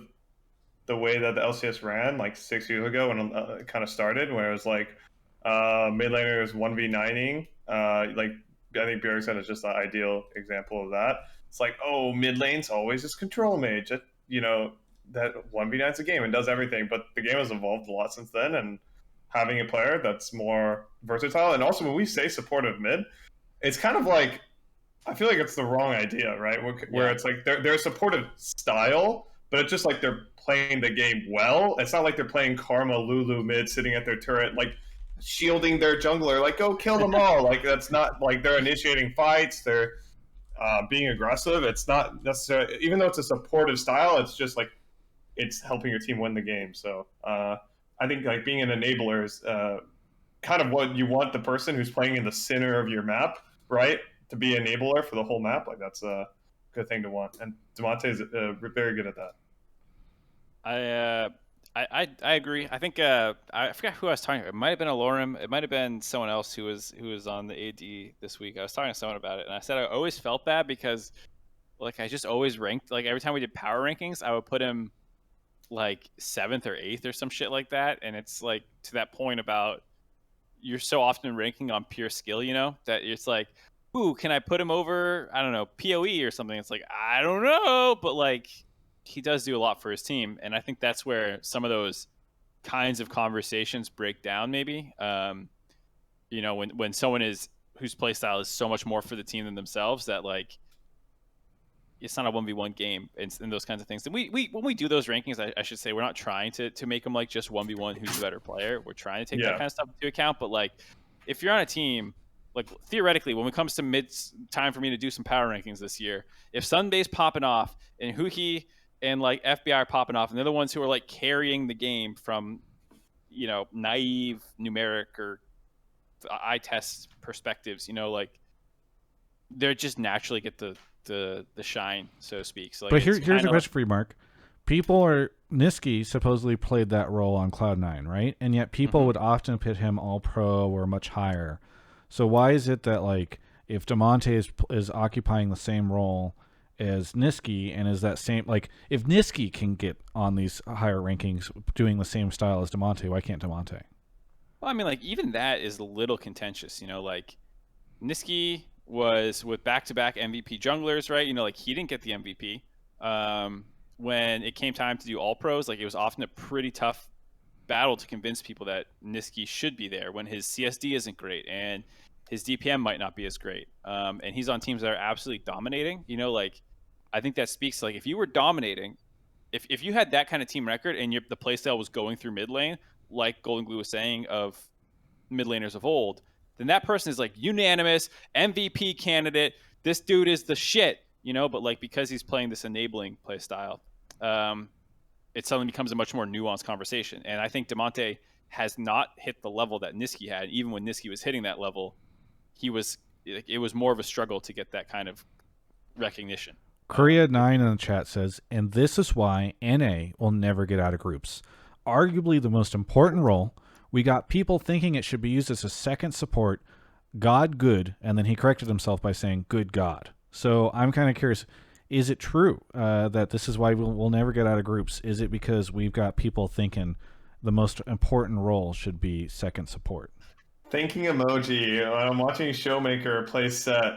the way that the LCS ran like 6 years ago when it kind of started, where it was like mid laners 1v9ing, like I think Bjergsen is just the ideal example of that. It's like, oh, mid lane's always just control mage. That 1v9's a game and does everything. But the game has evolved a lot since then, and having a player that's more versatile. And also, when we say supportive mid, it's kind of like, I feel like it's the wrong idea, right? Where it's like they're a supportive style, but it's just like they're playing the game well. It's not like they're playing Karma Lulu mid sitting at their turret, like shielding their jungler, like go kill them all. Like that's not like they're initiating fights. They're being aggressive. It's not necessarily, even though it's a supportive style, it's just like it's helping your team win the game. So I think like being an enabler is kind of what you want the person who's playing in the center of your map, right? To be an enabler for the whole map. Like that's a good thing to want. And Damonte is very good at that. I agree. I think I forgot who I was talking to. It might have been Alorum. It might have been someone else who was on the AD this week. I was talking to someone about it, and I said I always felt bad because like I just always ranked, like every time we did power rankings, I would put him like 7th or 8th or some shit like that. And it's like to that point about you're so often ranking on pure skill, that it's like, ooh, can I put him over, I don't know, PoE or something? It's like, I don't know, but like he does do a lot for his team, and I think that's where some of those kinds of conversations break down. Maybe, you know, when someone whose play style is so much more for the team than themselves, that like it's not a 1v1 game and those kinds of things. And we when we do those rankings, I should say, we're not trying to make them like just 1v1 who's the better player. We're trying to take that kind of stuff into account. But like, if you're on a team, like theoretically, when it comes to time for me to do some power rankings this year, if Sunbay's popping off and Huki and like FBI are popping off, and they're the ones who are like carrying the game from, you know, naive numeric or eye test perspectives, you know, like they're just naturally get the shine, so to speak. So, like, but here's a question for you, Mark. Niski supposedly played that role on Cloud9, right? And yet people would often pit him all pro or much higher. So why is it that like if Damonte is occupying the same role as Niski, and is that same, like if Niski can get on these higher rankings doing the same style as Damonte, why can't Damonte? Well, I mean, like even that is a little contentious, you know, like Niski was with back-to-back MVP junglers, right? You know, like he didn't get the MVP. When it came time to do all pros, like it was often a pretty tough battle to convince people that Niski should be there when his CSD isn't great and his DPM might not be as great. And he's on teams that are absolutely dominating. You know, like I think that speaks to, like, if you were dominating, if you had that kind of team record and the playstyle was going through mid lane, like Goldenglue was saying of mid laners of old, then that person is like unanimous MVP candidate. This dude is the shit, you know. But like because he's playing this enabling play style, it suddenly becomes a much more nuanced conversation. And I think Damonte has not hit the level that Niski had. Even when Niski was hitting that level, it was more of a struggle to get that kind of recognition. Korea9 in the chat says, and this is why NA will never get out of groups. Arguably the most important role. We got people thinking it should be used as a second support, God good, and then he corrected himself by saying good God. So I'm kind of curious, is it true that this is why we'll never get out of groups? Is it because we've got people thinking the most important role should be second support? Thinking emoji. I'm watching Showmaker play Set.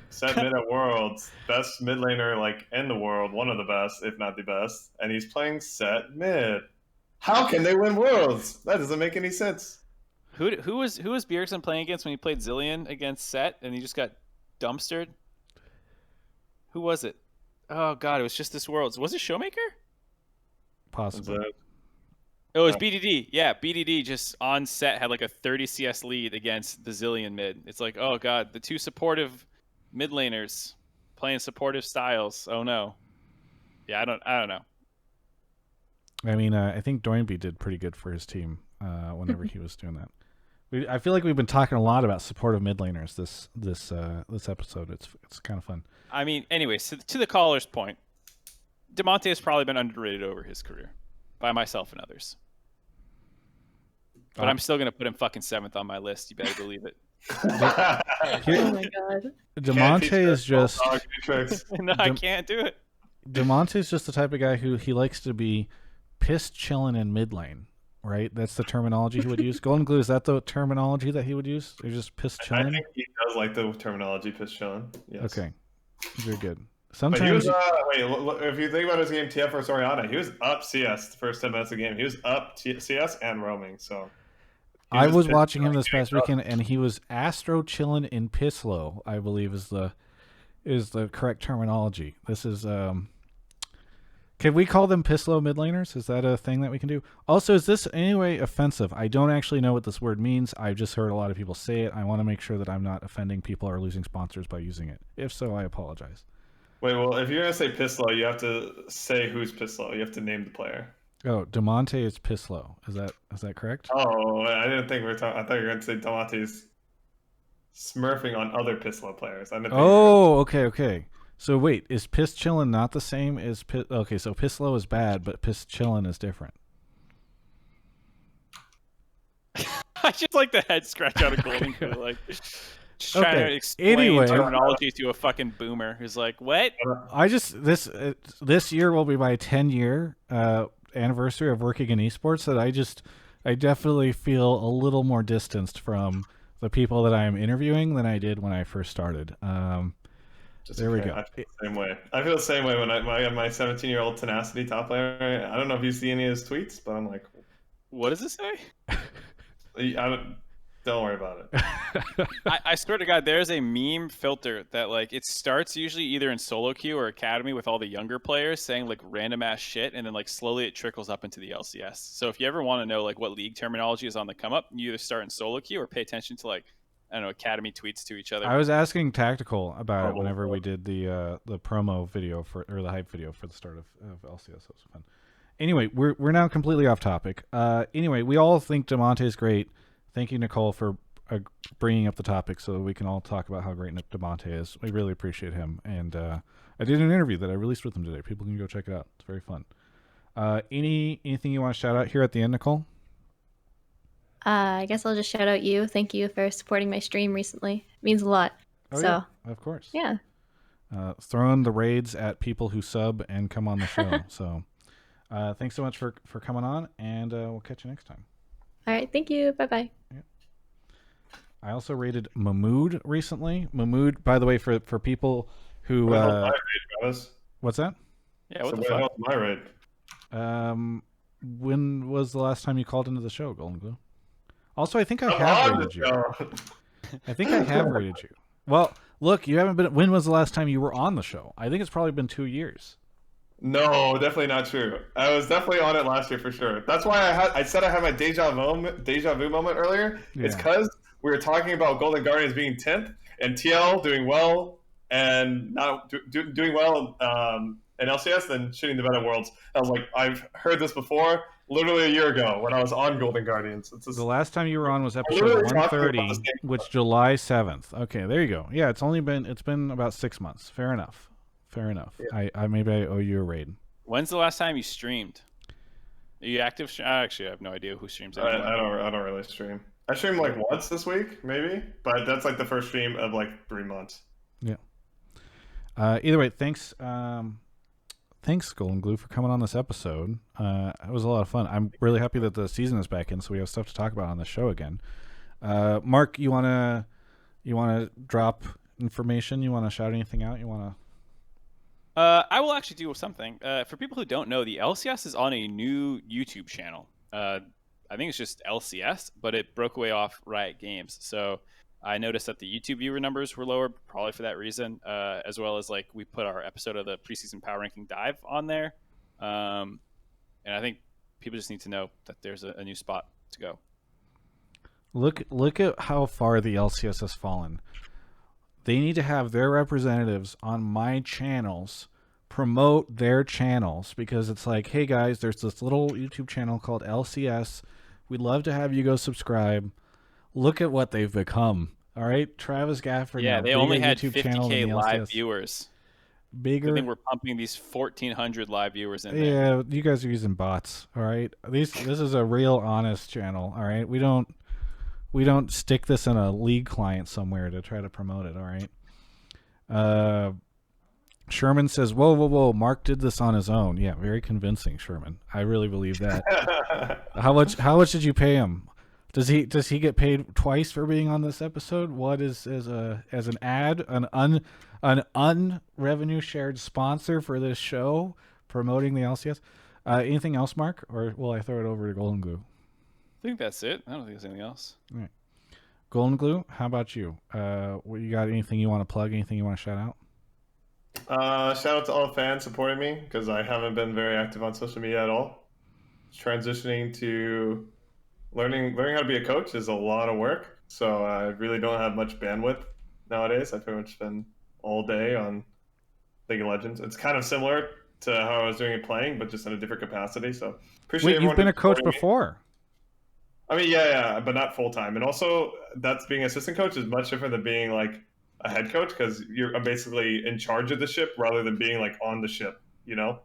Set mid at Worlds. Best mid laner like in the world. One of the best, if not the best. And he's playing Set mid. How can they win Worlds? That doesn't make any sense. Who was Bjergsen playing against when he played Zillion against Set and he just got dumpstered? Who was it? Oh god, it was just this Worlds. Was it Showmaker? Possibly. It was BDD. Yeah, BDD just on Set had like a 30 CS lead against the Zillion mid. It's like, oh god, the two supportive mid laners playing supportive styles. Oh no. Yeah, I don't know. I mean, I think Doinby did pretty good for his team whenever he was doing that. I feel like we've been talking a lot about supportive mid laners this episode. It's kind of fun. I mean, anyways, to the caller's point, Damonte has probably been underrated over his career by myself and others. But I'm still going to put him fucking 7th on my list. You better believe it. Oh my god. Damonte is just... No, I can't do it. Damonte is just the type of guy who he likes to be pissed chilling in mid lane, right? That's the terminology he would use. Goldenglue, is that the terminology that he would use? Or just pissed chilling? I think he does like the terminology pissed chilling. Yes. Okay. Very good. Sometimes but he was, if you think about his game TF versus Orianna, he was up CS the first 10 minutes of the game. He was up CS and roaming, so... I was watching him this past weekend, and he was Astro chillin' in piss low, I believe is the correct terminology. This is can we call them piss low mid laners? Is that a thing that we can do? Also, is this anyway offensive? I don't actually know what this word means. I've just heard a lot of people say it. I want to make sure that I'm not offending people or losing sponsors by using it. If so, I apologize. Wait, well, if you're gonna say piss low, you have to say who's piss low. You have to name the player. Oh, Damonte is piss low. Is that correct? Oh, I didn't think we were talking. I thought you were going to say Damonte's smurfing on other piss low players. Okay. So wait, is piss chillin' not the same as piss? Okay, so piss low is bad, but piss chillin' is different. I just like the head scratch out of Goldenglue, like just trying to explain terminology to a fucking boomer who's like, "What?" I just this year will be my 10-year anniversary of working in esports that I definitely feel a little more distanced from the people that I am interviewing than I did when I first started. There we go. I feel the same way. I feel the same way when I have my 17-year-old tenacity top laner. I don't know if you see any of his tweets, but I'm like, what does it say? Don't worry about it. I swear to God, there's a meme filter that like it starts usually either in solo queue or academy with all the younger players saying like random ass shit, and then like slowly it trickles up into the LCS. So if you ever want to know like what league terminology is on the come up, you either start in solo queue or pay attention to like, I don't know, academy tweets to each other. I was asking Tactical about it whenever we did the promo video or the hype video for the start of LCS. That was fun. Anyway, we're now completely off topic. Anyway, we all think Damonte is great. Thank you, Nicole, for bringing up the topic so that we can all talk about how great Damonte is. We really appreciate him. And I did an interview that I released with him today. People can go check it out. It's very fun. Anything you want to shout out here at the end, Nicole? I guess I'll just shout out you. Thank you for supporting my stream recently. It means a lot. Yeah, of course. Yeah. Throwing the raids at people who sub and come on the show. So thanks so much for coming on, and we'll catch you next time. All right. Thank you. Bye-bye. Yeah. I also rated Mahmood recently. Mahmood, by the way, for people who... what's that? Yeah, what the fuck? My raid? When was the last time you called into the show, Goldenglue? Also, I think I have rated you. I think I have rated you. Well, look, you haven't been... When was the last time you were on the show? I think it's probably been 2 years. No, definitely not true. I was definitely on it last year for sure. That's why I said I had my deja vu moment earlier. Yeah. It's because we were talking about Golden Guardians being 10th and TL doing well and not doing well in LCS, then shitting the bed at Worlds. I was like, I've heard this before, literally a year ago when I was on Golden Guardians. The last time you were on was episode 130, which July 7th. Okay, there you go. Yeah, it's been about 6 months. Fair enough. Yeah. I maybe I owe you a raid. When's the last time you streamed? Are you active? Actually, I have no idea who streams anymore. I don't really stream. I streamed like once this week, maybe, but that's like the first stream of like 3 months. Yeah. Either way, thanks, Goldenglue, for coming on this episode. It was a lot of fun. I'm really happy that the season is back in, so we have stuff to talk about on the show again. Mark, you wanna drop information? You wanna shout anything out? You wanna? I will actually do something. For people who don't know, the LCS is on a new YouTube channel. I think it's just LCS, but it broke away off Riot Games. So I noticed that the YouTube viewer numbers were lower, probably for that reason, as well as like we put our episode of the preseason power ranking dive on there. And I think people just need to know that there's a new spot to go. Look at how far the LCS has fallen. They need to have their representatives on my channels promote their channels, because it's like, hey guys, there's this little YouTube channel called LCS. We'd love to have you go subscribe. Look at what they've become. All right, Travis Gafford. Yeah, they only had 50K live viewers. Bigger. I think we're pumping these 1,400 live viewers in there. Yeah, you guys are using bots. All right, this is a real honest channel. All right, we don't stick this in a league client somewhere to try to promote it. All right. Sherman says, whoa, Mark did this on his own. Yeah, very convincing, Sherman. I really believe that. How much did you pay him? Does he get paid twice for being on this episode? What is as an ad, an unrevenue shared sponsor for this show promoting the LCS? Anything else, Mark, or will I throw it over to Goldenglue? I think that's it. I don't think there's anything else. All right. Goldenglue, how about you? You got anything you want to plug? Anything you want to shout out? Shout out to all the fans supporting me, because I haven't been very active on social media at all. Transitioning to learning how to be a coach is a lot of work, so I really don't have much bandwidth nowadays. I pretty much spend all day on League of Legends. It's kind of similar to how I was doing it playing, but just in a different capacity. So appreciate everyone. You've been a coach before. I mean, yeah, but not full time. And also, that's being assistant coach is much different than being like a head coach, because you're basically in charge of the ship rather than being like on the ship, you know?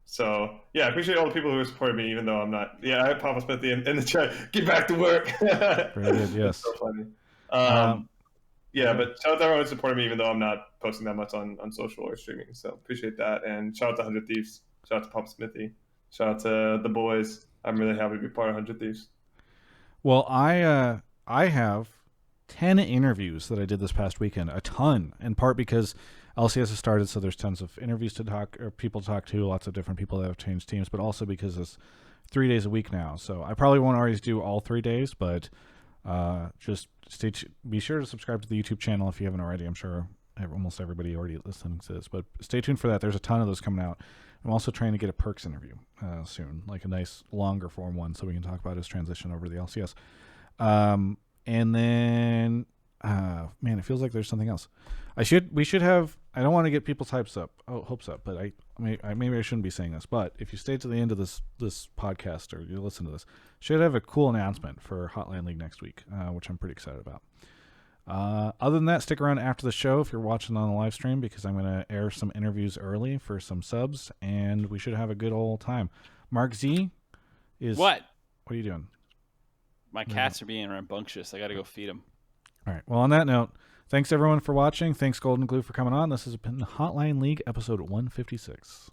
So yeah, I appreciate all the people who have supported me, even though I'm not. Yeah, I have Papa Smithy in the chat. Get back to work. Very good, yes. So funny. Yeah, but shout out to everyone who supported me, even though I'm not posting that much on social or streaming. So appreciate that. And shout out to 100 Thieves. Shout out to Papa Smithy. Shout out to the boys. I'm really happy to be part of 100 Thieves. Well, I have 10 interviews that I did this past weekend, a ton, in part because LCS has started, so there's tons of interviews to talk, or people to talk to, lots of different people that have changed teams, but also because it's 3 days a week now. So I probably won't always do all 3 days, but just be sure to subscribe to the YouTube channel if you haven't already. I'm sure almost everybody already listening to this, but stay tuned for that. There's a ton of those coming out. I'm also trying to get a Perkz interview soon, like a nice longer form one, so we can talk about his transition over to the LCS. And then, man, it feels like there's something else. We should have. I don't want to get people's hopes up, but maybe I shouldn't be saying this. But if you stay to the end of this podcast or you listen to this, should have a cool announcement for Hotline League next week, which I'm pretty excited about. Other than that, stick around after the show if you're watching on the live stream, because I'm going to air some interviews early for some subs, and we should have a good old time. Mark Z is what? What are you doing? My cats are being rambunctious. I got to go feed them. All right. Well, on that note, thanks everyone for watching. Thanks Goldenglue for coming on. This has been Hotline League episode 156.